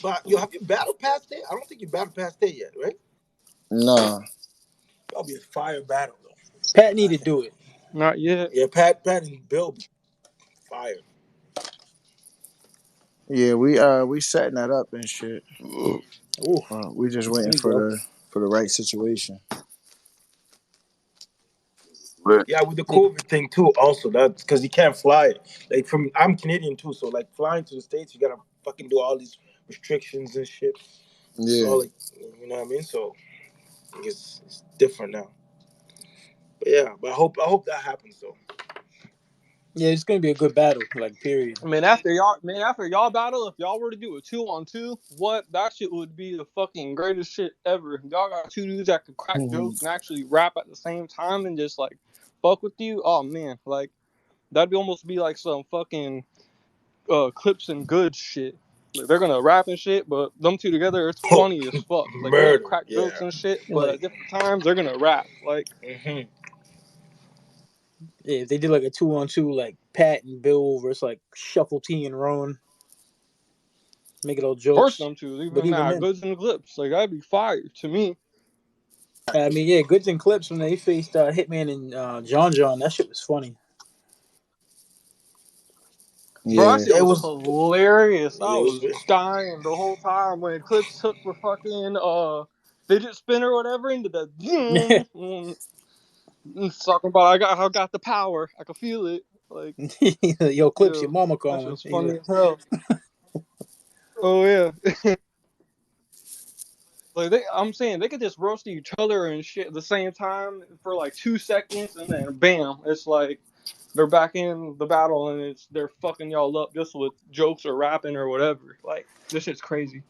But you have you battle past it? I don't think you battle past it yet, right? Nah. That'll be a fire battle though. Pat need to do it. Not yet. Yeah, Pat, and Bill be fire. Yeah, we setting that up and shit. Ooh, We just there waiting you go. for the right situation. Lit. Yeah, with the Like, COVID thing too. Also, that's because you can't fly. Like I'm Canadian too, so like flying to the States, you gotta fucking do all these restrictions and shit. So Yeah. like, you know what I mean? So I guess it's different now. But yeah, but I hope that happens though. yeah, it's gonna be a good battle. Like, period. After y'all battle, if y'all were to do a 2-on-2, what that shit would be the fucking greatest shit ever. Y'all got two dudes that could crack jokes and actually rap at the same time and just like fuck with you. Oh man, like that'd be almost be like some fucking clips and goods shit. Like, they're gonna rap and shit, but them two together, it's Oh, funny as fuck. Like they're gonna murder. crack jokes Yeah. and shit, but Like, at different times they're gonna rap. Like Hmm. yeah, if they did like a 2-on-2, like Pat and Bill versus like Shuffle T and Roan, make it all first jokes. them two, But even even now, then, goods and clips, like that'd be fire to me. I mean, yeah, Goods and Clips when they faced Hitman and John, that shit was funny. Bro, that Yeah. shit Yeah, it was was. hilarious. I Yeah, it was. was dying the whole time when Clips took the fucking fidget spinner or whatever into the talking about I got the power. I can feel it. Like, Yo, Clips, yeah, your mama that shit calling. was He's funny like, as hell. Oh yeah. Like I'm saying they could just roast each other and shit at the same time for like 2 seconds, and then bam, it's like they're back in the battle, and they're fucking y'all up just with jokes or rapping or whatever. Like this shit's crazy.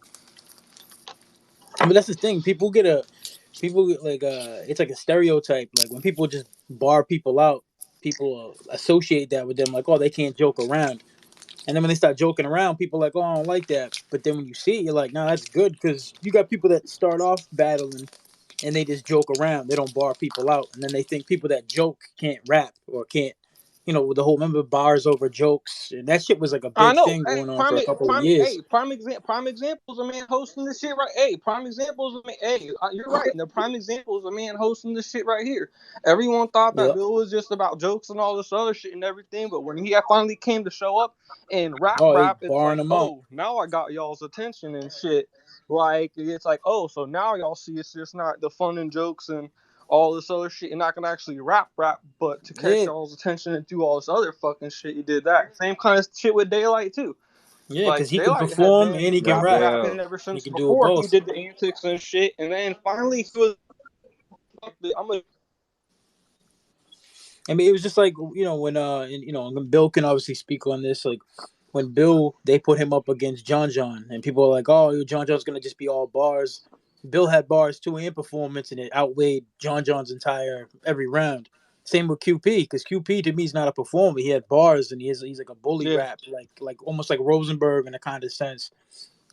but that's the thing. People get like it's like a stereotype. Like when people just bar people out, people associate that with them. Like, oh, they can't joke around. And then when they start joking around, people are like, oh, I don't like that. But then when you see it, you're like, nah, that's good because you got people that start off battling and they just joke around. They don't bar people out. And then they think people that joke can't rap or can't, with the whole remember bars over jokes. And that shit was like a I big know. thing Hey, going on for a couple of years. prime examples of a man hosting this shit right. Hey, prime examples of man. Hey, you're right. The prime examples of a man hosting this shit right here. Everyone thought that Yeah. Bill was just about jokes and all this other shit and everything, but when he finally came to show up and Oh, they rap, it's barring like, them out. oh, now I got y'all's attention and shit. Like it's like, oh, so now y'all see it's just not the fun and jokes and all this other shit, and I can actually rap, but to catch Yeah. y'all's attention and do all this other fucking shit, you did that. Same kind of shit with Daylight too. Yeah, Like because he they can like had perform been and he can Yo, rap. rapping Bill. ever He since can do it before he both. did the antics and shit, and then finally he was. I'm a I mean, it was just like when and Bill can obviously speak on this. Like when Bill they put him up against John, and people are like, "Oh, John's gonna just be all bars." Bill had bars too and performance, and it outweighed John's entire every round. Same with QP, because QP to me is not a performer. He had bars, and he's like a bully yeah rap, like almost like Rosenberg in a kind of sense.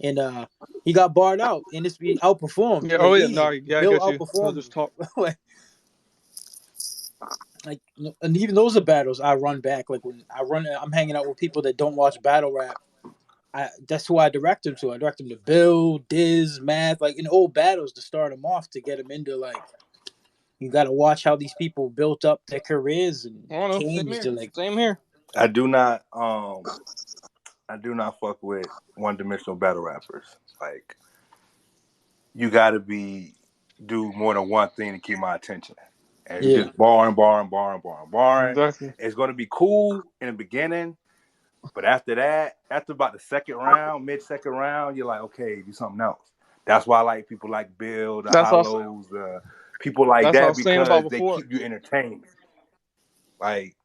And he got barred out, and he outperformed yeah oh like yeah no easy. yeah I Bill get you. I'll outperformed just talk. him. Like, and even those are battles I run back. Like when I'm hanging out with people that don't watch battle rap. That's who I direct them to. I direct them to Bill, Diz, Math, like in old battles to start them off to get them into like you got to watch how these people built up their careers and I don't know. changed to like. Same here. I do not fuck with one dimensional battle rappers. Like you gotta do more than one thing to keep my attention. And if you're Yeah, just barring, Exactly. it's gonna be cool in the beginning. But after that, after about the second round, mid-second round, you're like, okay, do something else. That's why I like people like Bill, the That's what Hollows, the people like I that was saying about because they before. keep you entertained. Like,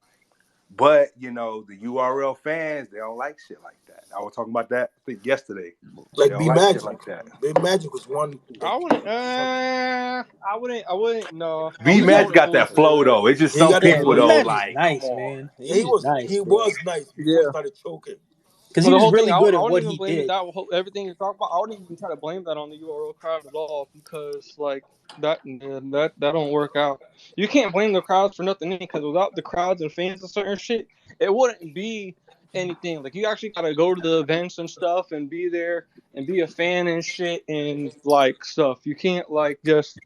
but the URL fans, they don't like shit like that. I was talking about that I think yesterday. They Like don't B like shit Magic. like that. B Magic was one. Like, I wouldn't. fuck. I wouldn't. No, B he got Magic wouldn't got fully that say flow that. though. It's just He some got that yeah. people flow. B Yeah, though, Match is like, come nice, on. man. yeah. He's nice, He bro. was nice before he Yeah. started choking. Because Well, he the was whole thing, really good I at wouldn't what even he blame did. that whole everything you talk about. I wouldn't even try to blame that on the URL crowd at all because like that don't work out. You can't blame the crowds for nothing because without the crowds and fans and certain shit, it wouldn't be anything. Like you actually gotta go to the events and stuff and be there and be a fan and shit and like stuff. You can't like just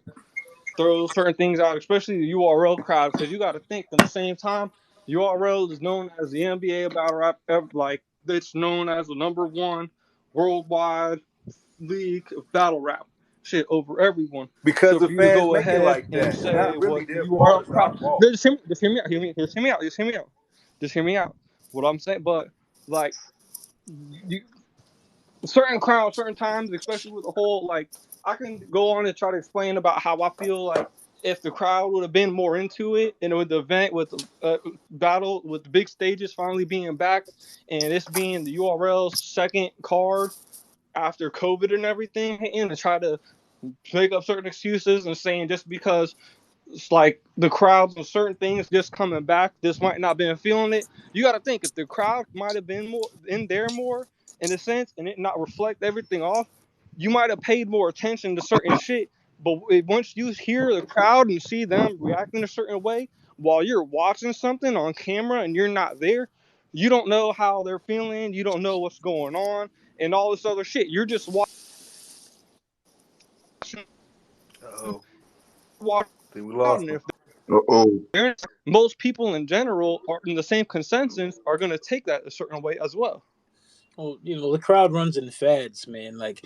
throw certain things out, especially the URL crowd, because you got to think in the same time, URL is known as the NBA battle rap, like it's known as the #1 worldwide league of battle rap, shit over everyone. Because So the for you to fans go make it ahead like and that. It's say not really what their the fault. URL It's our crowd, fault. just hear me out, just hear me out, just hear me out. What I'm saying, but like you, certain crowds, certain times, especially with the whole like, I can go on and try to explain about how I feel like if the crowd would have been more into it, and with the event, with the battle, with the big stages finally being back, and this being the URL's second card after COVID and everything, and try to make up certain excuses and saying just because it's like the crowds and certain things just coming back, this might not been feeling it. You got to think if the crowd might have been more in there more in a sense, and it not reflect everything off, you might have paid more attention to certain shit. But once you hear the crowd and see them reacting a certain way while you're watching something on camera and you're not there, you don't know how they're feeling. You don't know what's going on and all this other shit. You're just Uh-oh. watching. I think we lost And them. if Uh-oh. most people in general are in the same consensus are going to take that a certain way as well. Well, the crowd runs in fads, man. Like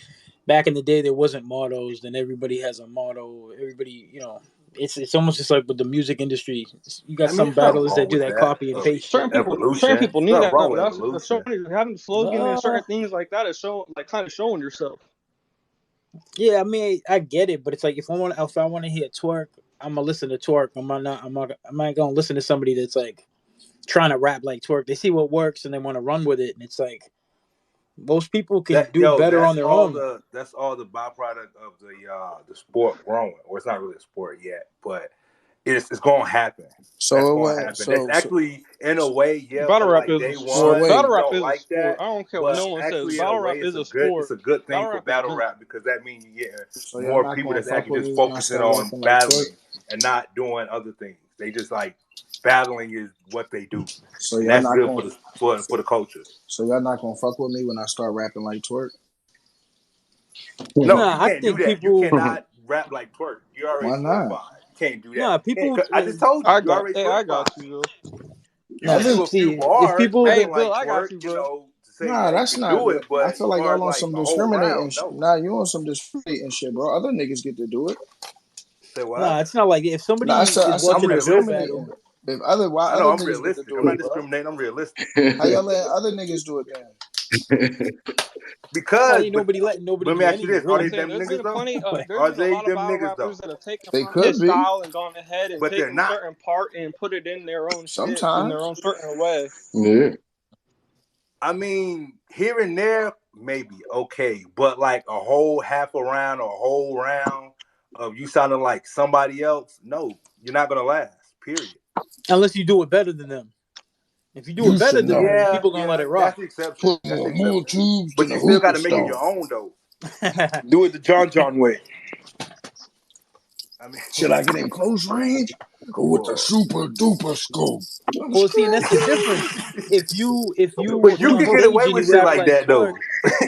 back in the day, there wasn't mottos. Then everybody has a motto. Everybody, it's almost just like with the music industry. You got I mean, some there's nothing battlers that wrong do with that that. copy and paste shit. Certain Evolution. people There's need nothing that though. wrong But with that's evolution. having a slogan and Uh, certain things like that is showing, like kind of showing yourself. yeah, I mean, I get it, but it's like if I want to hear Twork, I'm gonna listen to Twork. I'm not gonna listen to somebody that's like trying to rap like Twork. They see what works and they want to run with it, and it's like most people can do better on their own. That's all the byproduct of the sport growing. Or it's not really a sport yet, but it's gonna happen. That's So gonna what? happen. It's actually in a way, yeah, Battle for rap like is a day So sport. one, wait. Battle people rap don't is a like sport. that. I don't care what But no one says. actually, in a Battle way, rap is a sport. it's a good thing Battle for rap is battle good. rap because that means you get So y'all more not people gonna that's fuck actually with just me when I focusing start on rapping like Twerk. battling and not doing other things. They just like battling is what they do, So and y'all that's not good gonna. for the culture. So y'all not gonna fuck with me when I start rapping like Twerk. No, you Nah, I can't do think that. You people. cannot rap like Twerk. You already Why not? solidified. You can't do that. Nah, people. I just told you. You already I solidified. got you, Bill. You can Other do a few See if bars people. Hey, rapping Bill, like I got Twerk, you, bro. to say Nah, that you that's can not. do it. I But feel as like far y'all as on like some a whole discriminating. round, no. Nah, you on some discriminating shit, bro. Other niggas get to do it. Say what? Nah, it's not like if Nah, somebody is I said I'm watching a Bill realistic. battle. discriminating. Why I know other I'm niggas get to realistic. do I'm it, not bro? discriminating. I'm realistic. How y'all let other niggas do it then? Why Because, ain't but nobody letting nobody let me do ask you anything this: Are I'm really? they saying them there's niggas been though? plenty. There's Are been a they lot of them battle niggas though? rappers that have taken They from his could be. style and gone ahead and But they're taken not. certain part and put it in their own shit in their Sometimes. own certain way. Yeah. I mean, here and there, maybe okay, but like a whole half a round or a whole round of you sounding like somebody else, no, you're not gonna last. Period. Unless you do it better than them. If you do it You better should than know. them, Yeah, people gonna let yeah, it that's rock. the exception. Put That's the more exception. tubes than But a you still got hookah to make it stone. your own, though. Do it the John way. I Should mean, I get in close range or with the well, super duper scope? I'm Well, see, and that's the strapped difference. If you but went you on can get stage away and with you shit rap like like that, Twork, though.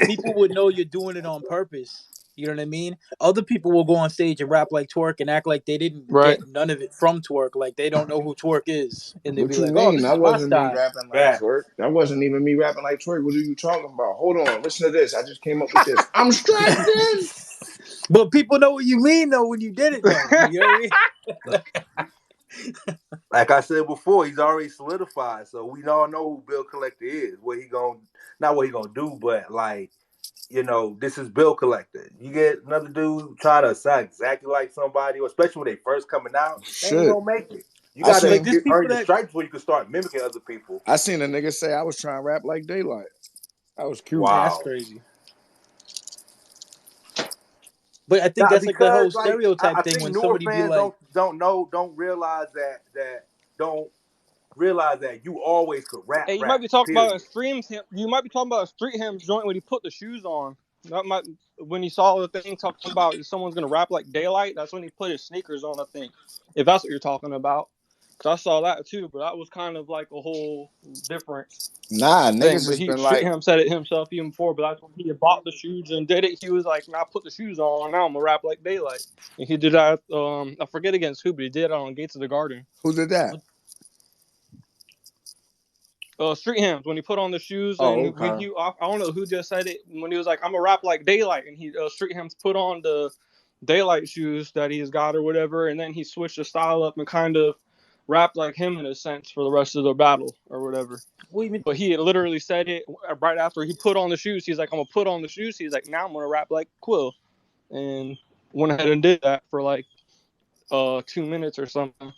people would know you're doing it on purpose. You know what I mean? Other people will go on stage and rap like Twork and act like they didn't Right. get none of it from Twork, like they don't know who Twork is, and they'd be What you like, "Oh, mean? this That is my wasn't me style." rapping like Bad. twerk. That wasn't even me rapping like twerk. What are you talking about? Hold on, listen to this. I just came up with this. I'm strapped in. But people know what you mean though when you did it though. You know what I mean? Like I said before, he's already solidified, so we all know who Bill Collector is. What he gonna, not what he gonna do, but like, this is Bill Collector. You get another dude trying to sound exactly like somebody, or especially when they first coming out, they ain't Shit. gonna make it. You I gotta Like seen there's earn people your that stripes before you can start mimicking other people. I seen a nigga say I was trying to rap like Daylight. That was cute. yeah, that's Wow. crazy. But I think Nah, that's like the because whole like stereotype I thing think when newer somebody be fans like, don't realize don't realize that you always could rap. Hey, you might be talking about a Period. streams him. You might be talking about a street hymns joint when he put the shoes on. That might when he saw the thing talking about someone's gonna rap like Daylight. That's when he put his sneakers on. I think if that's what you're talking about, because I saw that too. But that was kind of like a whole different Nah, thing. niggas But has he been street like, him said it himself even before. But that's when he had bought the shoes and did it. He was like, "Now put the shoes on. Now I'm gonna rap like Daylight." And he did that. I forget against who, but he did it on Gates of the Garden. who did that? Street hymns when he put on the shoes Oh, and when okay. he I don't know who just said it when he was like I'm gonna rap like Daylight and he street hymns put on the Daylight shoes that he's got or whatever and then he switched the style up and kind of rapped like him in a sense for the rest of the battle or whatever. "What do you mean?" But he had literally said it right after he put on the shoes. He's like I'm gonna put on the shoes. He's like now I'm gonna rap like Quill and went ahead and did that for like 2 minutes or something.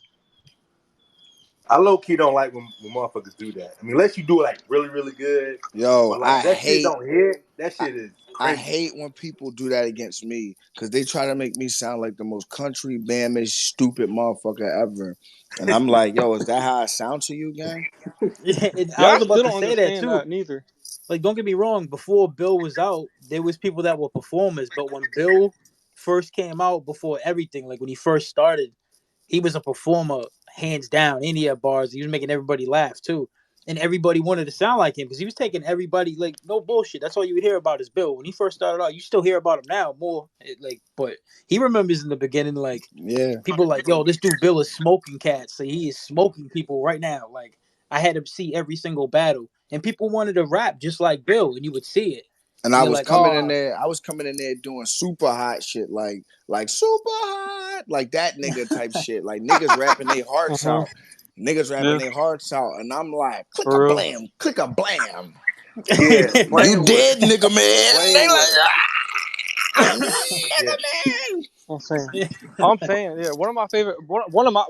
I low key don't like when motherfuckers do that. I mean, unless you do it like really, really good. Yo, But like that shit don't hit. That shit is I cringy. hate when people do that against me because they try to make me sound like the most country bamish stupid motherfucker ever. And I'm like, yo, is that how I sound to you, gang? Yeah, and I Yeah, I was still about to don't say that understand too. that neither. Like, don't get me wrong. Before Bill was out, there was people that were performers. But when Bill first came out, before everything, like when he first started, he was a performer, hands down. Any of bars, he was making everybody laugh too, and everybody wanted to sound like him because he was taking everybody like no bullshit. That's all you would hear about is Bill when he first started out. You still hear about him now more, but he remembers in the beginning like Yeah. people like, yo, this dude Bill is smoking cats. So he is smoking people right now. Like I had to see every single battle, and people wanted to rap just like Bill, and you would see it. And And I they're was like, coming in oh, there, doing super hot shit, like super hot, like that nigga type shit. Like niggas rapping their hearts Uh-huh. out. Niggas rapping Yeah, their hearts out. And I'm like, click a for real. blam, click a blam. Yeah, You playing with dead, him. nigga, man. They Playing with like, him. Yeah. nigga, man. I'm saying, I'm saying, yeah. One of my favorite, one of my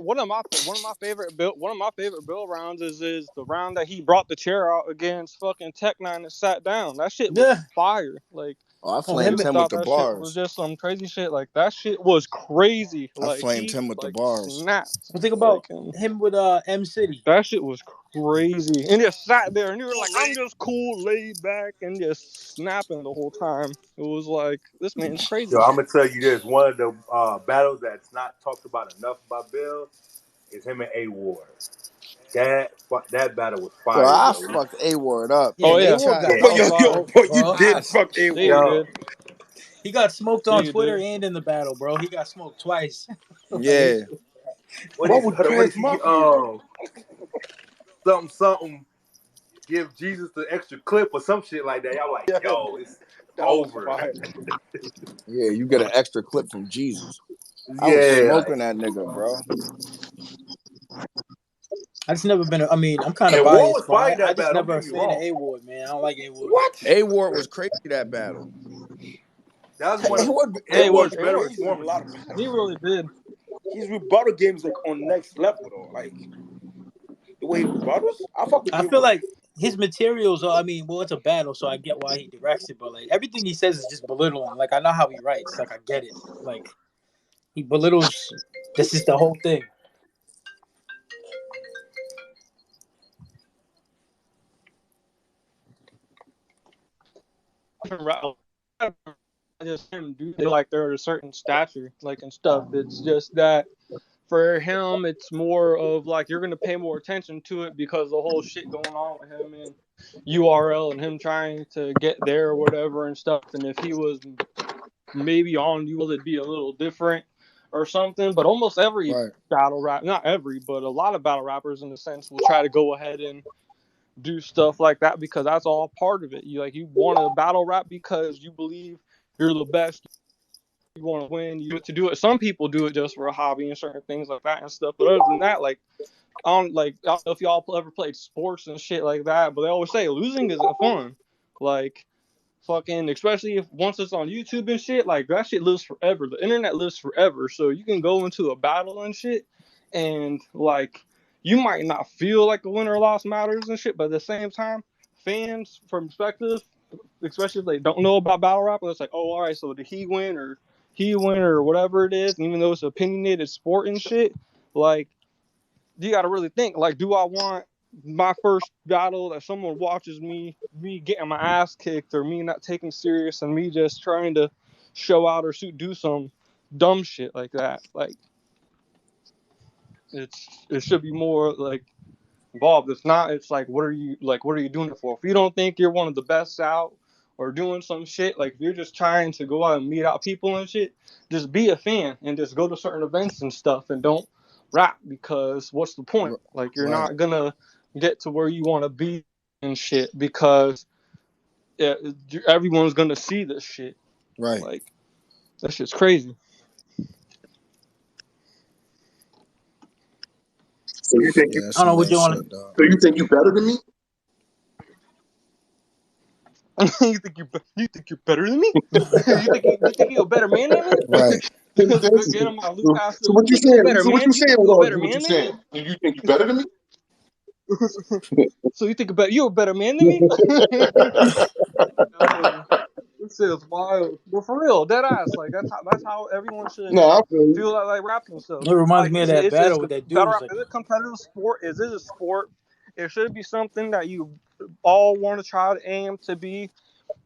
favorite Bill rounds is the round that he brought the chair out against fucking Tech Nine and sat down. That shit was yeah. fire. Like Oh, I Oh, flamed him. people him with thought the that shit was bars. just some crazy shit. Like that shit was crazy. I Like flamed he him with the like bars. snapped. Well, think Like about him with M City. that shit was crazy. And just sat there and you were like, I'm just cool, laid back, and just snapping the whole time. It was like this man's Yo, crazy. I'm gonna tell you this. One of the battles that's not talked about enough by Bill is him and A Ward. That battle was Bro, fire, I yo. fucked A-Word up. Yeah, Oh and They yeah, A-Ward tried. got Yeah, But yo, smoked, yo, bro. bro, you Bro, did fuck A yeah, you Ward. yo, did. he got smoked Yeah, on you Twitter did. and in the battle, bro. He got smoked twice. Like, Yeah. What would what Prince did he Mafia do? something give Jesus the extra clip or some shit like that? Y'all like, Yeah, yo, it's that was over. fire. Yeah, you get an extra clip from Jesus. I was Yeah, like, smoking that nigga, bro. I just never been. I mean, I'm kind of And War biased, was but fire I that just bad. Don't never get a me fan of wrong. A Ward, man. I don't like A Ward. What? A Ward was crazy that battle. That's A one of Ward, A Hey, Ward Edward's what? was Hey, better what? crazy. performing in a lot of He battles. really did. His rebuttal games like on next level though. Like the way he rebuttals, I fuck with I A feel Ward. like his materials are. I mean, well, it's a battle, so I get why he directs it, but like everything he says is just belittling. Like I know how he writes. Like I get it. Like he belittles. This is the whole thing. I just him do they like they're a certain stature, like and stuff. It's just that for him, it's more of like you're gonna pay more attention to it because the whole shit going on with him and URL and him trying to get there or whatever and stuff. And if he was maybe on URL, it'd be a little different or something. But almost every Right. battle rap, not every, but a lot of battle rappers in a sense will try to go ahead and do stuff like that because that's all part of it. You want to battle rap because you believe you're the best. You want to win. You do it to do it. Some people do it just for a hobby and certain things like that and stuff. But other than that, I don't know if y'all ever played sports and shit like that, but they always say losing isn't fun. Like fucking, especially if once it's on YouTube and shit, like that shit lives forever. The internet lives forever, so you can go into a battle and shit, and like you might not feel like a win or loss matters and shit, but at the same time, fans from perspective, especially if they don't know about battle rap, it's like, oh, all right, so did he win or whatever it is, and even though it's an opinionated sport and shit, like you got to really think, like, do I want my first battle that someone watches me getting my ass kicked or me not taking serious and me just trying to show out or do some dumb shit like that? Like, it should be more like involved. If not, it's like, what are you doing it for? If you don't think you're one of the best out or doing some shit, like if you're just trying to go out and meet out people and shit, just be a fan and just go to certain events and stuff and don't rap because what's the point? Like you're Right. not gonna get to where you want to be and shit because everyone's gonna see this shit. Right. Like that shit's crazy. So you think you Yeah, I don't some know what real you want to. shit, dog. so you think you better than me? You think you're better than me? you think you're a better man than me? Right. Get him out, Luke House. So what you You a saying? better So what man? you You saying think with you a all better what you man than me? saying? Do you think you better than me? So you a better man than me? Yo, this shit is wild. But for real, dead ass. Like that's how everyone should No, I feel you. feel like rap themselves. It reminds Like me of is that it battle with that dude. battle Was rap? like, Is it a competitive sport? Is it a sport? It should be something that you all want to try to aim to be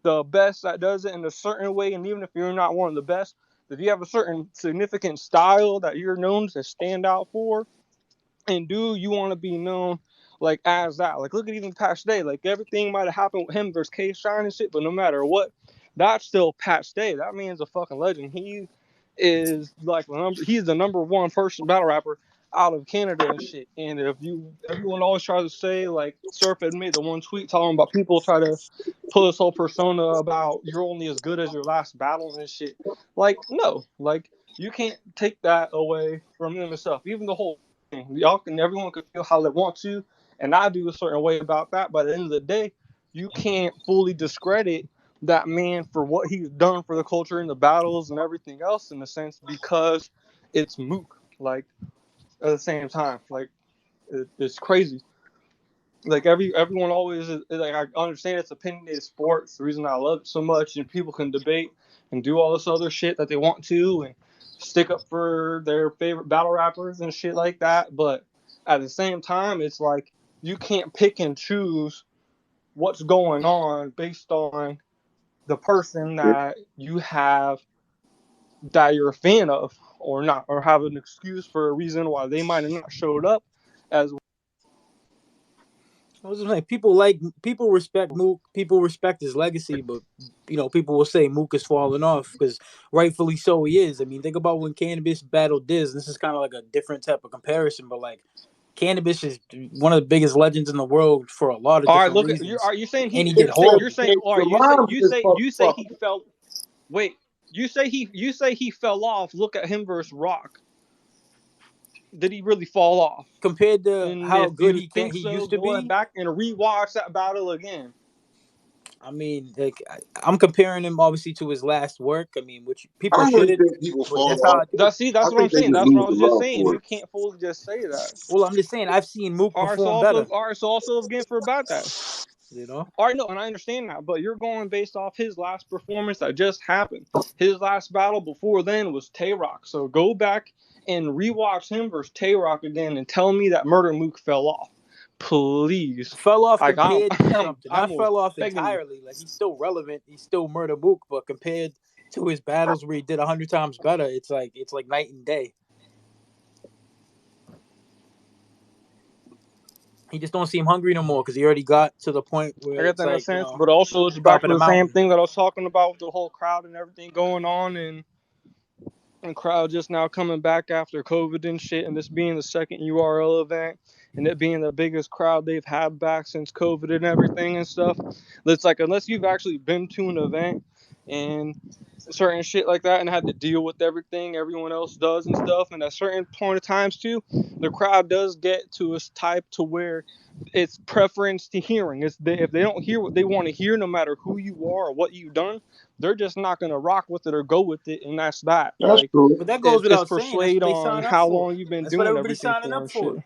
the best that does it in a certain way. And even if you're not one of the best, if you have a certain significant style that you're known to stand out for, and do you want to be known like as that? Like look at even Pat Stay. Like everything might have happened with him versus K Shine and shit, but no matter what, that's still Pat Stay. That man's a fucking legend. He is like he's the number one person battle rapper out of Canada and shit. And if everyone always tries to say like Surf had made the one tweet talking about people try to pull this whole persona about you're only as good as your last battle and shit. Like no, like you can't take that away from them and stuff. Even the whole everyone can feel how they want to, and I do a certain way about that. But at the end of the day, you can't fully discredit that man for what he's done for the culture and the battles and everything else in a sense because it's Mook. Like at the same time, like it's crazy. Like everyone always is, like I understand it's opinionated sports. The reason I love it so much, and people can debate and do all this other shit that they want to, and stick up for their favorite battle rappers and shit like that. But at the same time, it's like you can't pick and choose what's going on based on the person that you have that you're a fan of or not, or have an excuse for a reason why they might have not showed up as I was saying, people respect Mook, people respect his legacy, but people will say Mook is falling off because rightfully so he is. I mean, think about when Cannabis battled Diz. This is kind of like a different type of comparison, but like Cannabis is one of the biggest legends in the world for a lot of all right. different Look at you. reasons, Are you saying and he did you're horrible. saying all right? Your mom is You say he motherfucker. fell. Wait. You say he fell off. Look at him versus Rock. did he really fall off? Compared to And how if good you think he so, used to go be. back and rewatch that battle again. I mean, like I'm comparing him obviously to his last work. I mean, which I people don't really should, think people but fall that's how. off. That's I what I'm think they saying. just That's what lose I the was just love saying. for You it. can't fully just say that. Well, I'm just saying I've seen Mook Art's perform better. also again for about that. You know. All right, no, and I understand that, but you're going based off his last performance that just happened. His last battle before then was Twork. So go back and rewatch him versus Twork again and tell me that Murder Mook fell off. Please. Fell off Like compared to something. I'm Not fell off begging you. entirely. Like he's still relevant. He's still Murder Mook, but compared to his battles where he did 100 times better, it's like night and day. He just don't seem hungry no more because he already got to the point I where get it's that in a like, sense, but also it's back top of to the the same mountain. thing that I was talking about with the whole crowd and everything going on and crowd just now coming back after COVID and shit, and this being the second URL event, and it being the biggest crowd they've had back since COVID and everything and stuff. It's like unless you've actually been to an event and certain shit like that and had to deal with everything everyone else does and stuff, and at certain point of times too, the crowd does get to a type to where it's preference to hearing. If they don't hear what they want to hear, no matter who you are or what you've done, they're just not gonna rock with it or go with it, and that's that. That's Like true. But that goes it's without saying. That's persuade what they on sign up how for. long you've been That's what doing everybody's everything signing for up and shit. for.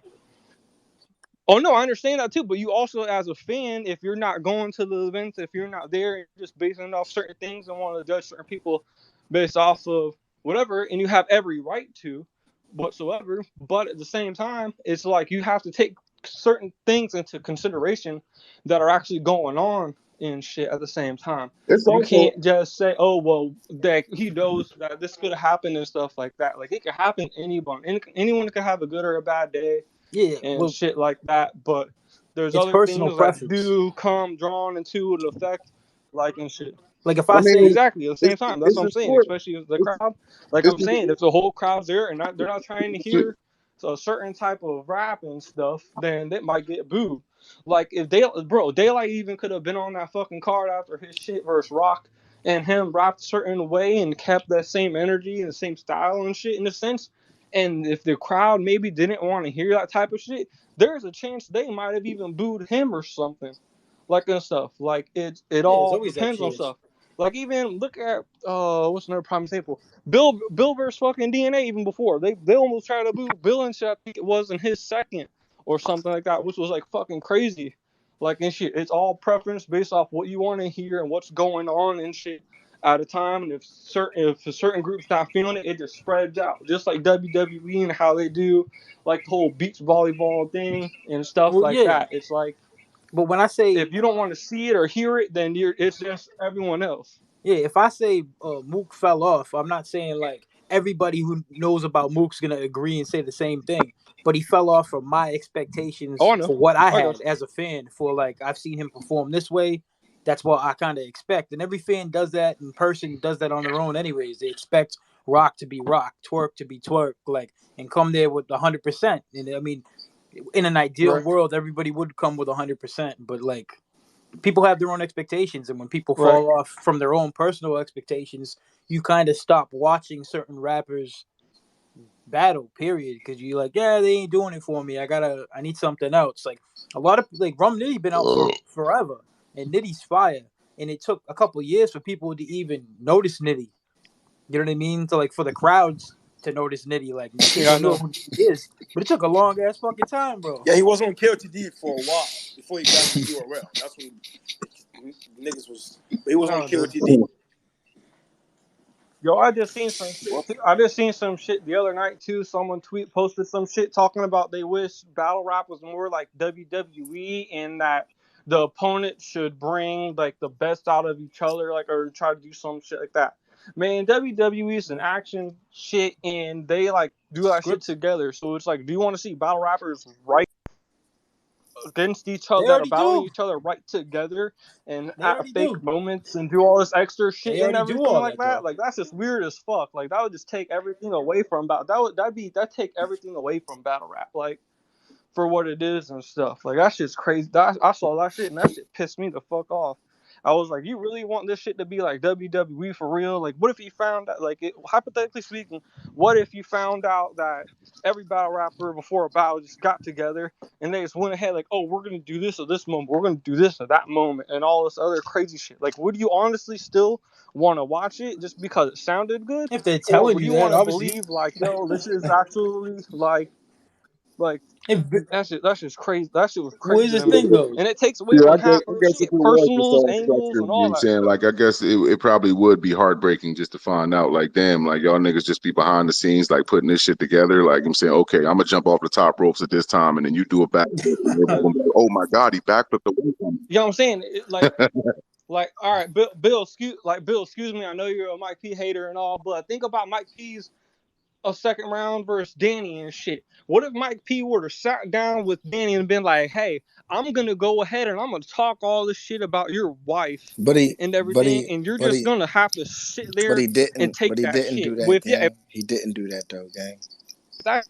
Oh no, I understand that too. But you also, as a fan, if you're not going to the events, if you're not there, and you're just basing off certain things and want to judge certain people based off of whatever, and you have every right to whatsoever. But at the same time, it's like you have to take certain things into consideration that are actually going on and shit at the same time. It's You also can't just say, "Oh well, that he knows that this could happen" and stuff like that. Like it could happen to anyone. Anyone could have a good or a bad day Yeah, and well, shit like that. But there's it's other personal things that preference. do come drawn into an effect, like and shit. Like if I I mean, say, Exactly. At the same time, that's it's what I'm saying. important. Especially with the It's, crowd. Like I'm it's saying, if the whole crowd's there and they're not trying to shit. hear a certain type of rap and stuff, then it might get booed. Like if Daylight even could have been on that fucking card after his shit versus Rock, and him rapped a certain way and kept that same energy and the same style and shit in a sense. And if the crowd maybe didn't want to hear that type of shit, there's a chance they might have even booed him or something, like and stuff. Like it yeah, there's all always that depends on chance. stuff. Like even look at what's another prime example? Bill versus fucking DNA even before they almost tried to boo Bill and shit. I think it was in his second or something like that, which was like fucking crazy. Like and shit, it's all preference based off what you want to hear and what's going on and shit at a time. And if a certain group's not feeling it, it just spreads out, just like WWE and how they do like the whole beach volleyball thing and stuff Well, like yeah, that. It's like but when I say, if you don't want to see it or hear it, then it's just everyone else. yeah, if I say Mook fell off, I'm not saying like everybody who knows about Mook's gonna agree and say the same thing. But he fell off from my Oh, expectations I know. for what I I got had as a fan. For like I've seen him perform this way. That's what I kind of expect, and every fan does that in person, does that on their own. Anyways, they expect Rock to be Rock, Twork to be Twork, like, and come there with 100%. And I mean, in an you. ideal Right. world, everybody would come with 100%, but like people have their own expectations, and when people Right. fall off from their own personal expectations, you kind of stop watching certain rappers battle, period, because you're like, yeah, they ain't doing it for me. I need something else. Like a lot of like Rum Nitty been out for forever, and Nitty's fire, and it took a couple years for people to even notice Nitty. You know what I mean? To like for the crowds to notice Nitty, like Yeah, people I knew know. who Nitty is, but it took a long ass fucking time, bro. Yeah, he was on KLTD for a while before he got in the URL. That's when niggas was. But he was on No, dude. KLTD. Yo, I just seen some shit. I just seen some shit the other night too. Someone posted some shit talking about they wish battle rap was more like WWE and that the opponent should bring like the best out of each other, like or try to do some shit like that. Man, WWE is an action shit and they like do that shit Script, together. So it's like, do you want to see battle rappers right against each they other that are already battling do. each other right together and They at already fake do. moments and do all this extra shit They and already do everything all like that that. though. Like that's just weird as fuck. Like that would just take everything away from that take everything away from battle rap. Like for what it is and stuff. Like that shit's crazy. I saw that shit and that shit pissed me the fuck off. I was like, you really want this shit to be like WWE for real? Like, what if you found out, like, hypothetically speaking, what if you found out that every battle rapper before a battle just got together and they just went ahead like, oh, we're gonna do this at this moment, we're gonna do this at that moment, and all this other crazy shit? Like, would you honestly still want to watch it just because it sounded good, If they're or telling would you you that, want to obviously. believe like, yo, this is actually like If, that's just crazy. That shit was where's crazy this to me, thing goes? and it takes away Yeah, from I guess half of I the guess if shit, it was the personals, song angles, structure, and you know what all I'm that saying? stuff. Like I guess it probably would be heartbreaking just to find out, like, damn, like y'all niggas just be behind the scenes, like putting this shit together. Like I'm saying, okay, I'm gonna jump off the top ropes at this time, and then you do a backflip, and everybody Yeah. gonna be like, oh my god, he backflipped away from You know what I'm saying? Like, all right, Bill, excuse me. I know you're a Mike P hater and all, but think about Mike P's a second round versus Danny and shit. What if Mike P would have sat down with Danny and been like, hey, I'm gonna go ahead and I'm gonna talk all this shit about your wife But he, and but everything, he, and you're but just he, gonna have to sit but there he and didn't. But take he that didn't shit do that, with you. If gang. He didn't do that though, gang. that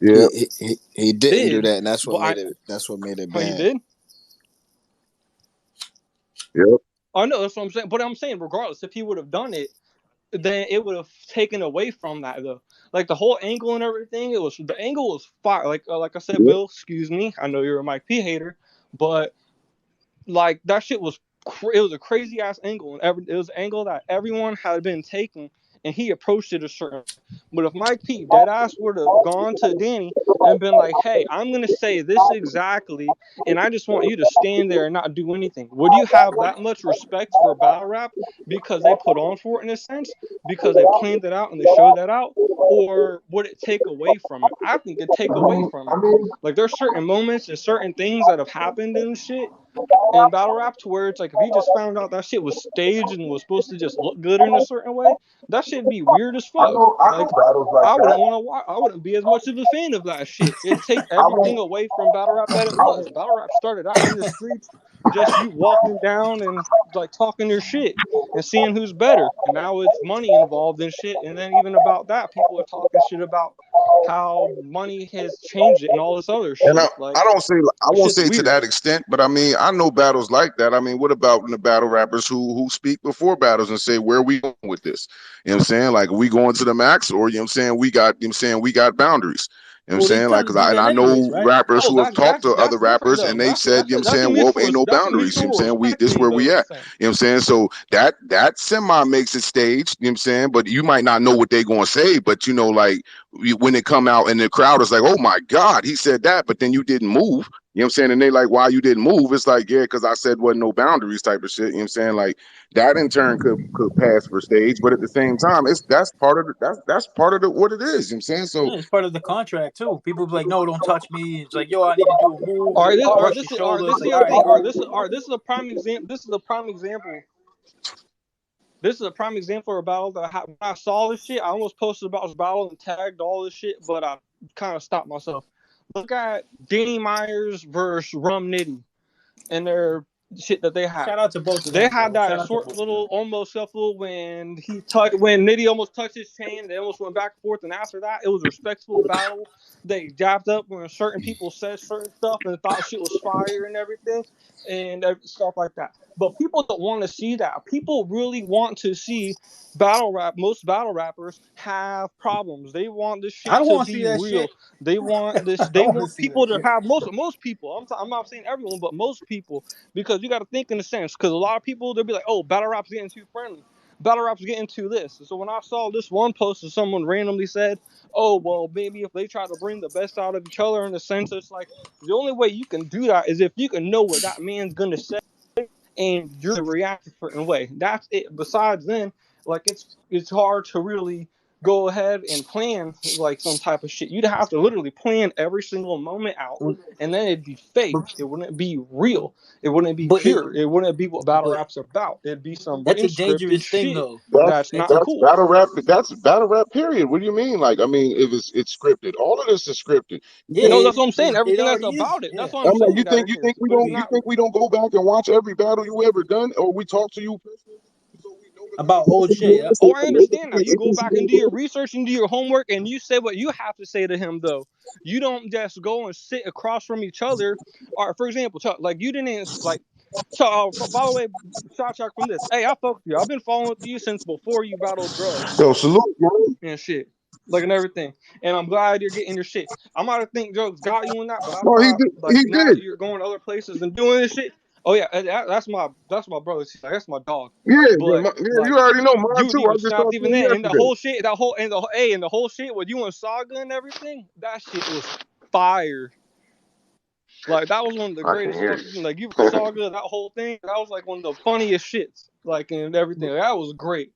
yeah, He didn't do did, that, and that's what but made it. That's what made it he bad. did. yep, I know that's what I'm saying, but I'm saying regardless, if he would have done it, then it would have taken away from that though. Like the whole angle and everything, the angle was fire. Like I said, yep. Bill, excuse me, I know you're a Mike P hater, but like that shit was it was a crazy ass angle, and it was an angle that everyone had been taking, and he approached it a certain way. But if Mike P dead ass would have gone to Danny and been like, hey, I'm gonna say this exactly, and I just want you to stand there and not do anything, would you have that much respect for battle rap because they put on for it in a sense, because they planned it out and they showed that out? Or would it take away from it? I think it'd take away from it. Like there's certain moments and certain things that have happened and shit in battle rap to where it's like if you just found out that shit was staged and was supposed to just look good in a certain way, that shit'd be weird as fuck. I know Like battles like I wouldn't that. want to watch. I wouldn't be as much of a fan of that shit. It'd take I everything won't. away from battle rap that it was. Battle rap started out in the streets, just you walking down and like talking your shit and seeing who's better. And now it's money involved in shit. And then even about that, people are talking shit about how money has changed it and all this other And shit. I Like don't say I that won't shit's say to weird. that extent, but I mean I know battles like that. I mean, what about the battle rappers who speak before battles and say where are we going with this? You know what I'm saying? Like are we going to the max, or you know what I'm saying we got boundaries. You know what I'm Well, they saying? Like kind of cause do and that I anyways, know right? rappers Oh, who have talked to that's other different rappers though. and they've said, you know what I'm saying, well, ain't no That's a boundaries. You know mutual what I'm saying? respect This thing where though. we In a at. sense. You know what I'm saying? So that semi makes it staged, you know what I'm saying? But you might not know what they're gonna say, but you know, like when it come out and the crowd is like, oh my God, he said that, but then you didn't move. You know what I'm saying? And they like, why you didn't move? It's like, yeah, because I said wasn't no boundaries type of shit. You know what I'm saying? Like that in turn could pass for stage, but at the same time, that's part of that's part of what it is. You know what I'm saying? So Yeah, it's part of the contract too. People be like, "No, don't touch me." It's like, "Yo, I need to do a move. Brush your shoulder." It's This is like, the all other right, thing. cool. This is a prime example. This is a prime example of battle that when I saw this shit, I almost posted about this battle and tagged all this shit, but I kind of stopped myself. Look at Danny Myers versus Rum Nitty and their shit that they had. Shout out to both of They them, had bro. Shout that out to short both of them. little almost shuffle when when Nitty almost touched his chain. They almost went back and forth, and after that, it was a respectful battle. They jabbed up when certain people said certain stuff and thought shit was fire and everything, and stuff like that. But people don't want to see that. People really want to see battle rap. Most battle rappers have problems. They want this I shit don't to want to see be that real. shit. They want this. I They don't want to want see that people to shit. have most people. I'm not saying everyone, but most people, because you got to think in a sense. Because a lot of people they'll be like, "Oh, battle rap's getting too friendly. Battle rap's getting too this." So when I saw this one post that someone randomly said, "Oh, well, maybe if they try to bring the best out of each other," in a sense, it's like the only way you can do that is if you can know what that man's gonna say and you're gonna react a certain way. That's it. Besides then, like it's hard to really go ahead and plan like some type of shit. You'd have to literally plan every single moment out, and then it'd be fake. But It wouldn't be real. It wouldn't be but it pure. It wouldn't be what battle but rap's about. It'd be some that's written a scripted dangerous thing shit though. that's That's not a that's cool. battle rap. That's battle rap. Period. What do you mean? Like, I mean, if it's scripted, all of this is scripted. You yeah. think No, we? that's what I'm saying. It Everything that's already is. about it. That's Yeah. what I'm I'm like, saying that it is. But it's you not. think we don't go back and watch every battle you ever done, or we talk to you? So we know about old shit. Yeah. Oh, I understand now. You go back and do your research and do your homework, and you say what you have to say to him, though. You don't just go and sit across from each other. Or, for example, Chuck, like you didn't like. So, by the way, shot Chuck from this. Hey, I fuck with you. I've been following with you since before you battled drugs Yo, salute, bro. and shit, like and everything. And I'm glad you're getting your shit. I might have think drugs got you in that, but I No, he thought did. like He now did. that you're going to other places and doing this shit. Oh yeah, that's my brother. That's my dog. Yeah, But yeah, you like already know mine you would too. I even just snapped talked to even him then, and the yesterday. whole shit, and the whole shit with you and Saga and everything. That shit was fire. Like that was one of the I can't greatest hear fucking you. like you Saga, that whole thing. That was like one of the funniest shits. Like and everything. That was great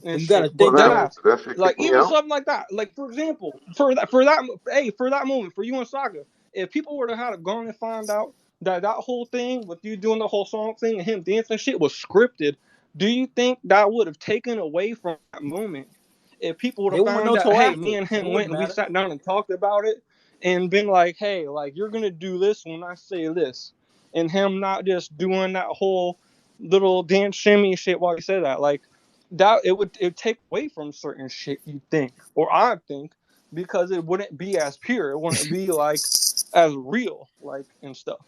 and But you got to shit. But think Well, though. that that shit like kicked me even out. something like that. Like for example, for that moment for you and Saga, if people were to have gone and found out that that whole thing with you doing the whole song thing and him dancing shit was scripted, do you think that would have taken away from that moment? If people would They have won't found know out, till hey, after. me and It him went wouldn't and we matter. sat down and talked about it and been like, hey, like you're gonna do this when I say this, and him not just doing that whole little dance shimmy shit while he said that, like that it would take away from certain shit you think or I think because it wouldn't be as pure, it wouldn't be like as real like and stuff.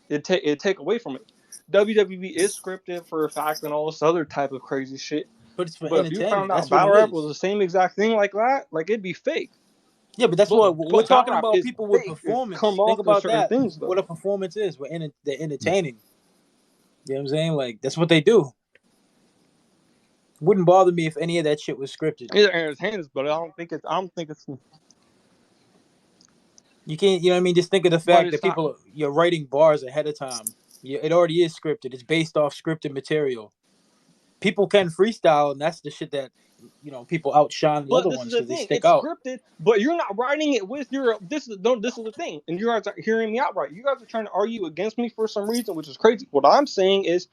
It take away from it. WWE is scripted for a fact and all this other type of crazy shit. But it's for But if you entertainment. found out That's what battle it rap was is. the same exact thing like that, like it'd be fake. Yeah, but that's But what we're battle talking rap about. is People with fake. It come performance. Think off as about certain that. things What a though. performance is. They're entertaining. You know what I'm saying? Like that's what they do. Wouldn't bother me if any of that shit was scripted. It's entertainers, but I don't think it's. You can't. You know what I mean? Just think of the But fact that it's not. you're writing bars ahead of time. It already is scripted. It's based off scripted material. People can freestyle, and that's the shit that people outshine the But other this is ones the because they thing. stick It's out. scripted, but you're not writing it with your. This is the thing, and you guys are hearing me out right. You guys are trying to argue against me for some reason, which is crazy. What I'm saying is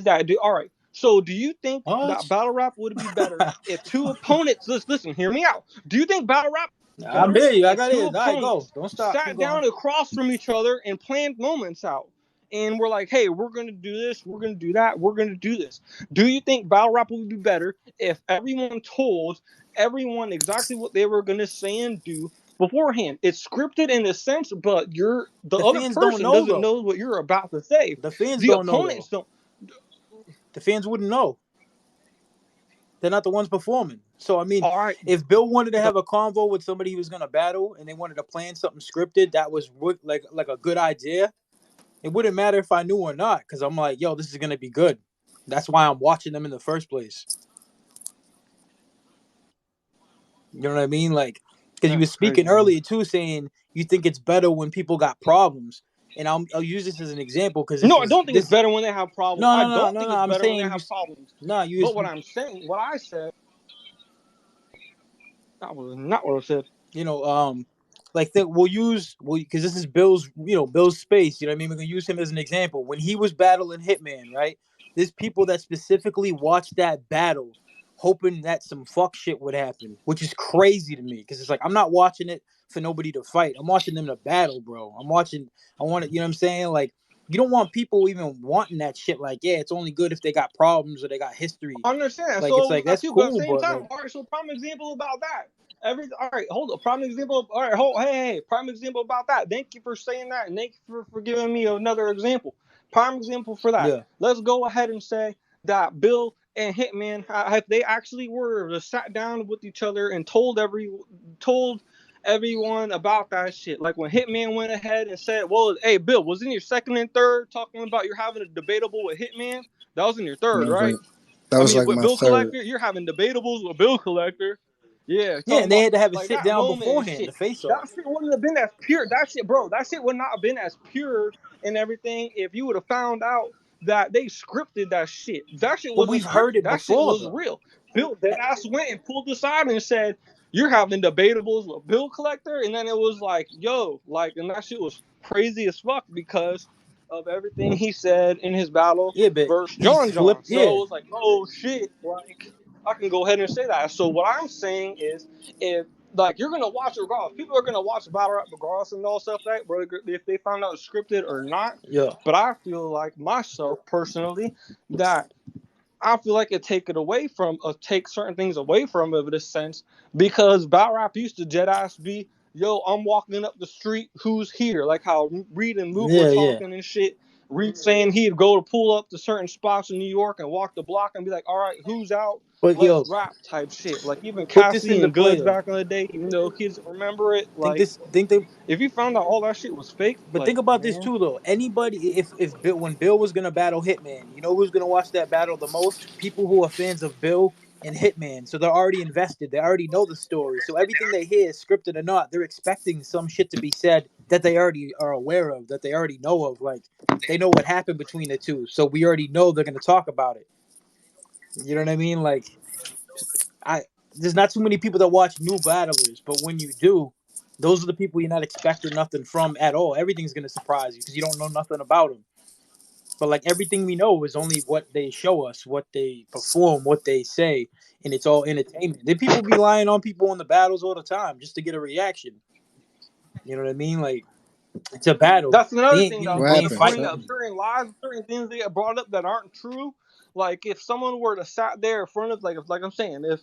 that all right. So do you think that What? battle rap would be better if two opponents? Listen, hear me out. Do you think battle rap would be I'm better here. You. I if got two it. All right, go. opponents Don't stop. Keep sat going. down across from each other and planned moments out? And we're like, hey, we're gonna do this, we're gonna do that, we're gonna do this. Do you think battle rap would be better if everyone told everyone exactly what they were gonna say and do beforehand? It's scripted in a sense, but the The other fans don't person know doesn't though. know what you're about to say. The fans The don't know though. opponents don't. The fans wouldn't know. They're not the ones performing. So I mean, All right, if Bill wanted to have a convo with somebody he was gonna battle, and they wanted to plan something scripted that was like a good idea, it wouldn't matter if I knew or not, because I'm like, yo, this is gonna be good. That's why I'm watching them in the first place. You know what I mean? Like, because you were that's speaking crazy, man. earlier too, saying you think it's better when people got problems, and I'll use this as an example because No, I don't think it's better when they have problems. no I no no don't no think no. it's I'm better when they saying have problems. no you But what I'm saying, what I said, that was not what I said. you know like think because this is Bill's space. You know what I mean? We're gonna use him as an example. When he was battling Hitman, right? There's people that specifically watched that battle, hoping that some fuck shit would happen, which is crazy to me because it's like I'm not watching it for nobody to fight. I'm watching them to battle, bro. I want it. You know what I'm saying? Like you don't want people even wanting that shit. Like yeah, it's only good if they got problems or they got history. I understand. Like it's So was like that that's too, but at the cool, same but time, like all right. So prime example about that. All right, hold up. Prime example. All right, hey, prime example about that. Thank you for saying that, and thank you for giving me another example. Prime example for that. yeah, Let's go ahead and say that Bill and Hitman, if they actually were sat down with each other and told everyone about that shit. Like when Hitman went ahead and said, "Well, hey, Bill, wasn't your second and third talking about you're having a debatable with Hitman? That was in your third, right? That I was mean, like with my Bill third. Collector, you're having debatables with Bill Collector. Yeah, yeah, talking and they about had to have a like sit that down moment and beforehand, shit. the face That off. shit wouldn't have been as pure. That shit, bro, that shit would not have been as pure and everything if you would have found out that they scripted that shit. That shit But wasn't we've heard scripted. it That shit before, was though. real. Bill Deadass went and pulled this out and said, "You're having debatables with Bill Collector," and then it was like, "Yo," like, and that shit was crazy as fuck because of everything he said in his battle Yeah, but versus he's John John. flipped. So Yeah, it was like, oh shit, like I can go ahead and say that. So what I'm saying is, if like you're gonna watch it regardless, people are gonna watch battle rap regardless and all stuff like that, whether if they found out it's scripted or not. yeah. But I feel like myself personally that I feel like it take certain things away from it in a sense, because battle rap used to dead ass be, yo, I'm walking up the street, who's here? Like how Reed and Mook were Yeah. talking and shit. Reed saying he'd go to pull up to certain spots in New York and walk the block and be like, all right, who's out? But Let's yo, rap type shit. Like even put this Cassie into and play Goods though. back in the day, even though kids don't remember it, like Think they if you found out all that shit was fake, But like think about this man, too, though. Anybody, if Bill, when Bill was gonna battle Hitman, you know who's gonna watch that battle the most? People who are fans of Bill and Hitman. So they're already invested. They already know the story. So everything they hear, scripted or not, they're expecting some shit to be said that they already are aware of, that they already know of. Like they know what happened between the two. So we already know they're gonna talk about it. You know what I mean? Like I there's not too many people that watch new battlers, but when you do, those are the people you're not expecting nothing from at all. Everything's gonna surprise you because you don't know nothing about them. But like everything we know is only what they show us, what they perform, what they say, and it's all entertainment. Then people be lying on people in the battles all the time just to get a reaction. You know what I mean? Like it's a battle. that's another thing though. What They About ain't the happened, bring fighting. Chuck? up certain lies, certain things they get brought up that aren't true. Like if someone were to sat there in front of like I'm saying, if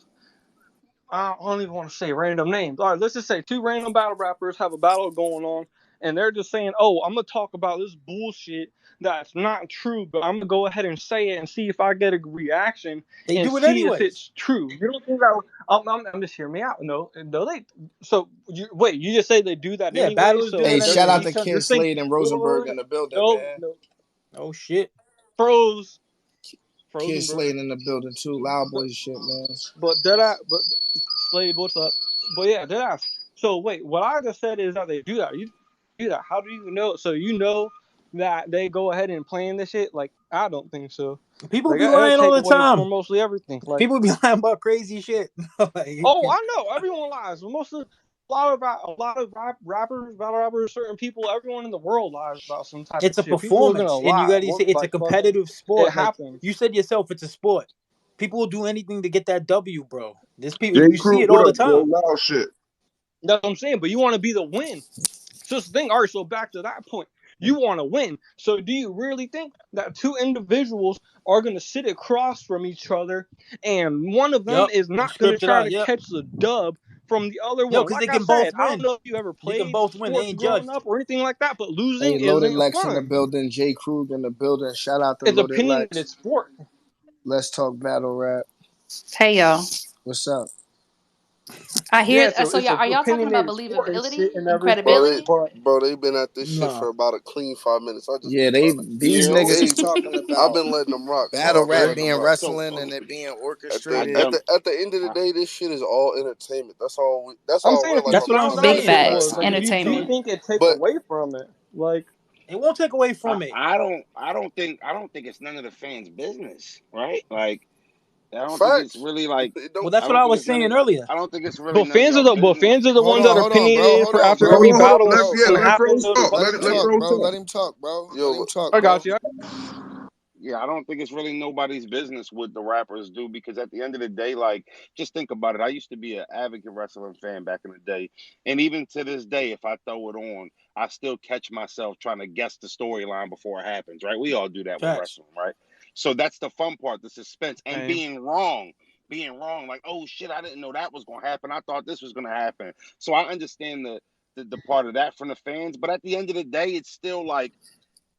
I don't even want to say random names. All right, let's just say two random battle rappers have a battle going on, and they're just saying, "Oh, I'm gonna talk about this bullshit that's not true, but I'm gonna go ahead and say it and see if I get a reaction They and do it see if anyways. it's true." You don't think that? I'm just hear me out. No, they. So you just say they do that Yeah, anyway. battlers do So Hey, it they're shout gonna out anyways. to each other. Kid Just think. Slade and Wait, wait, Rosenberg wait. in the building, No, man. no. Oh shit. Froze. Kid Frozenberg. Slade in the building too. Loud boy shit, man. But but Slade, what's up? But yeah, that. So wait, what I just said is that they do that. You do that. How do you know? So you know that they go ahead and plan this shit? Like I don't think so. People Like be it'll lying all take the away time. from mostly everything. Like People be lying about crazy shit. Like, oh, I know everyone lies. But most of a lot of rappers, battle rappers, certain people, everyone in the world lies about some type of it's a shit. People are gonna performance, and you lie. got to say it's a Like fucking, competitive it sport. Like you happens. said yourself, it's a sport. People will do anything to get that W, bro. There's people J. you see Crew, it what all the up, bro? time. Loud shit. That's what I'm saying. But you want to be the win. So it's the thing. All right. So back to that point, you want to win. So do you really think that two individuals are going to sit across from each other, and one of them Yup, is and not going to script it try out. to Yep, catch the dub from the other yo, one? because they Like I can both said, I don't win. know if you ever They can played both win. They sports ain't growing judged. up or anything like that, but losing Hey, Loaded isn't Lex in the fun. building. Jay Krug in the building. Shout out to It's Loaded opinionated Lex. sport. Let's talk battle rap. Hey y'all. What's up? I Yeah, hear so so it's y'all a are y'all talking about opinionated sport and believability shit and and everything. Bro, credibility? But they've been at this shit Nah, for about a clean 5 minutes. I just Yeah, been trying to these chill. niggas is talking I've about been letting them rock, so battle I've been rap letting them being rock. So wrestling and it being At the I orchestrated. at the jumped. at the end of the I, day, this shit is all entertainment. That's I'm all saying real from life. the that's I'm what I'm not sound, trying that's to Big what be it saying. was. facts. Like, messy, do you Entertainment. think it takes but away from it? Like, It won't take away I from it. I don't think it's none of the fans' business, right? Like I don't think it's facts. really like It Well, don't. that's what I was saying earlier. I don't think it's really none of y'all but business. fans are the Hold ones that on, are hold on, bro. opinionated Hold for on, after bro. Hold every on, hold on. battle Hold and Let's on, shit bro. let happens. Froze They're the talk. Let ones him Let saying, talk, Froze bro. talk. Let him talk, bro. Let him Yo, talk, I bro. got you. Yeah, I don't think it's really nobody's business what the rappers do because at the end of the day, like, just think about it. I used to be an advocate wrestling fan back in the day. And even to this day, if I throw it on, I still catch myself trying to guess the storyline before it happens, right? We all do that with Facts. wrestling, right? So that's the fun part, the suspense and Same. being wrong. Being wrong, like, oh shit, I didn't know that was going to happen. I thought this was going to happen. So I understand the part of that from the fans. But at the end of the day, it's still like,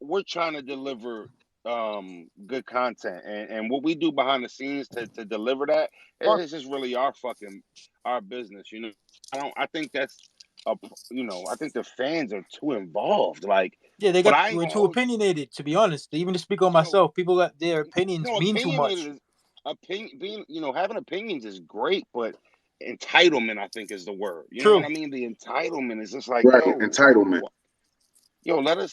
we're trying to deliver good content and what we do behind the scenes to deliver that Fuck. it's just really our business, you know. I think that's a, I think the fans are too involved, like, Yeah, but I ain't we're gonna too hold opinionated, to be honest. Even to speak on you know myself, people got their opinions mean too opinionated much. is opinion being, having opinions is great, but entitlement, I think, is the word, you know what I True. mean? The entitlement is just like, Right, entitlement.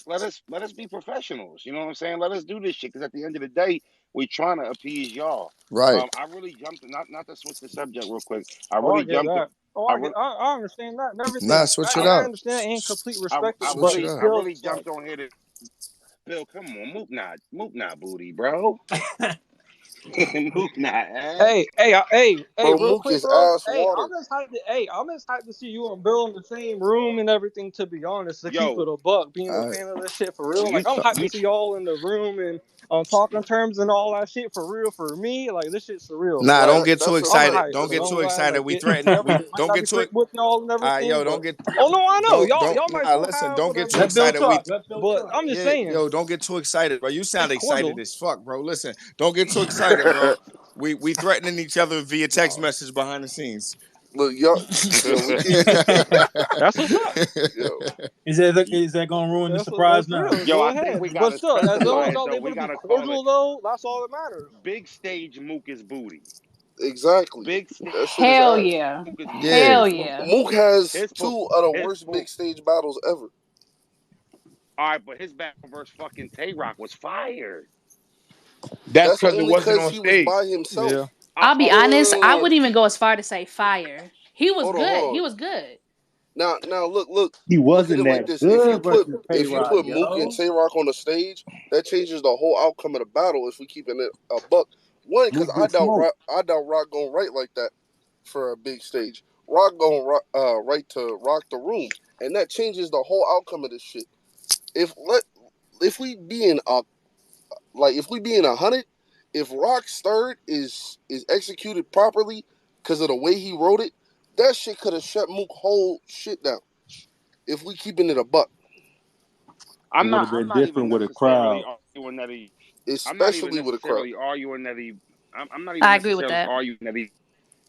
let us be professionals. You know what I'm saying? Let us do this shit because at the end of the day, we're trying to appease y'all. Right. I really jumped not to switch the subject real quick. I Oh, I really get jumped. that. Oh, I really I understand that and Nah, everything. switch it I, I up. understand and complete respect it, Switch but it up. still, really it's like, jumped on here to Bill. Come on, Mook not booty, bro. Mook not ass. Hey, Bro, real Mook quick, is bro. ass water. I'm just hyped to see you and Bill in the same room and everything. To be honest, to keep Yo, it a buck, being a Uh, fan of this shit for real. you Like I'm hyped to you see y'all in the room and on talking terms and all that shit for real. For me, like this shit's surreal. nah, don't Like get too That's a I'm excited. fact. hyped, Don't That's so get a I'm too fact. glad excited. like We it threaten. never We might don't not get be too. click with y'all and everything, Yo, but don't get. oh no, I know y'all might Nah, both listen. have Don't get whatever too the Let Bill case excited. may talk. We be. Let Bill But talk. I'm just yeah, saying yo, don't get too excited, bro. You sound it's excited cordial. as fuck, bro. Listen, don't get too excited, bro. We threatening each other via text message behind the scenes. Look, y'all, yo, we can't. That's what's up. Yo, Is that gonna ruin the That's surprise now? real. yo, Go I think ahead. we But gotta still, as long specify as it y'all though. able We to be gotta call it cordial, though, that's all that matters. big stage Mook is booty. exactly. Big stage That shit is Hell ass. yeah. Mook is booty. Yeah. Hell yeah. Mook has His two of the his worst big stage battles ever. all right, but his battle versus fucking Tay Rock was fire. That's That's because it only wasn't because on he was stage. by Yeah. himself. I'll be Oh, honest, I Look. wouldn't even go as far to say fire. He was Hold on, good. hold He on. was good. Now, look, He look at wasn't it like that this. good versus Tay If you Rock, put Mook and yo. Tay Rock on the stage, that changes the whole outcome of the battle. If we keeping it a buck, one, because Mook get smoked. I doubt Rock gonna write like that for a big stage. Rock gonna write to rock the room, and that changes the whole outcome of this shit. If let if we be in a if we be in 100, if Rock's third is executed properly because of the way he wrote it, that shit could have shut Mook whole shit down. If we keeping it a buck, It would have I'm been not even different with a necessarily crowd. arguing that he. I'm not even especially with a crowd. necessarily arguing that he. I'm not even I agree with necessarily that. arguing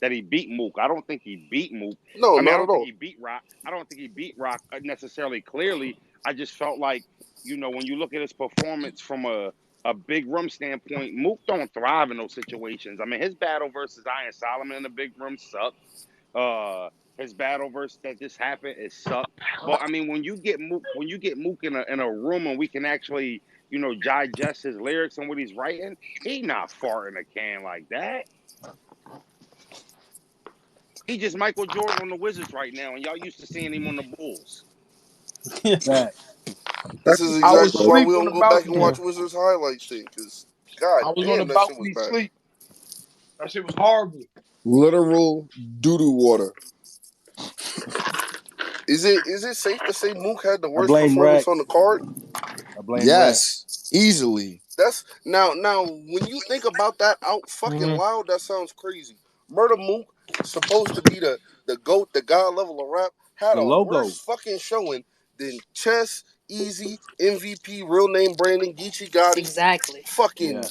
that he beat Mook. I don't think he beat Mook. No, I mean, I not don't at think all. he beat Rock. I don't think he beat Rock necessarily clearly. I just felt like, when you look at his performance from a big room standpoint, Mook don't thrive in those situations. I mean, his battle versus Iron Solomon in the big room sucked. Uh, his battle versus that just happened, it sucked. But I mean, when you get Mook in a room and we can actually, digest his lyrics and what he's writing, he not farting a can like that. He just Michael Jordan on the Wizards right now, and y'all used to seeing him on the Bulls. Facts. This is I was exactly why asleep we on don't the go back and balcony. watch Wizards highlights thing. Because god I was on the damn, that shit was balcony bad. sleep. That shit was horrible. Literal doo doo water. Is it safe to say Mook had the I worst blame performance on Rex. the card? I blame Rex. Yes, easily. That's now when you think about that out fucking Mm-hmm. loud, that sounds crazy. Murder Mook, supposed to be the GOAT, the god level of rap, had The a logo. worse fucking showing than Chess, Easy, MVP, Real Name Brandon, Geechee Gotti, Exactly. fucking Yeah.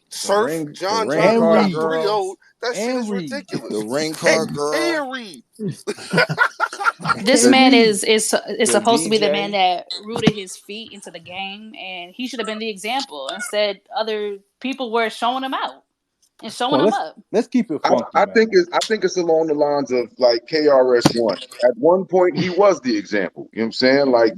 Surf, The John ring John, who And card got Reed. 3 girl. 0. That shit And is Reed. The ridiculous. ring And, card girl. and Reed. This The And man Reed. is the supposed to be the man DJ. that rooted his feet into the game, and he should have been the example. Instead, other people were showing him out and showing Come on, him up. let's keep it funky, I man. think it's along the lines of like KRS One. At one point, he was the example. You know what I'm saying? Like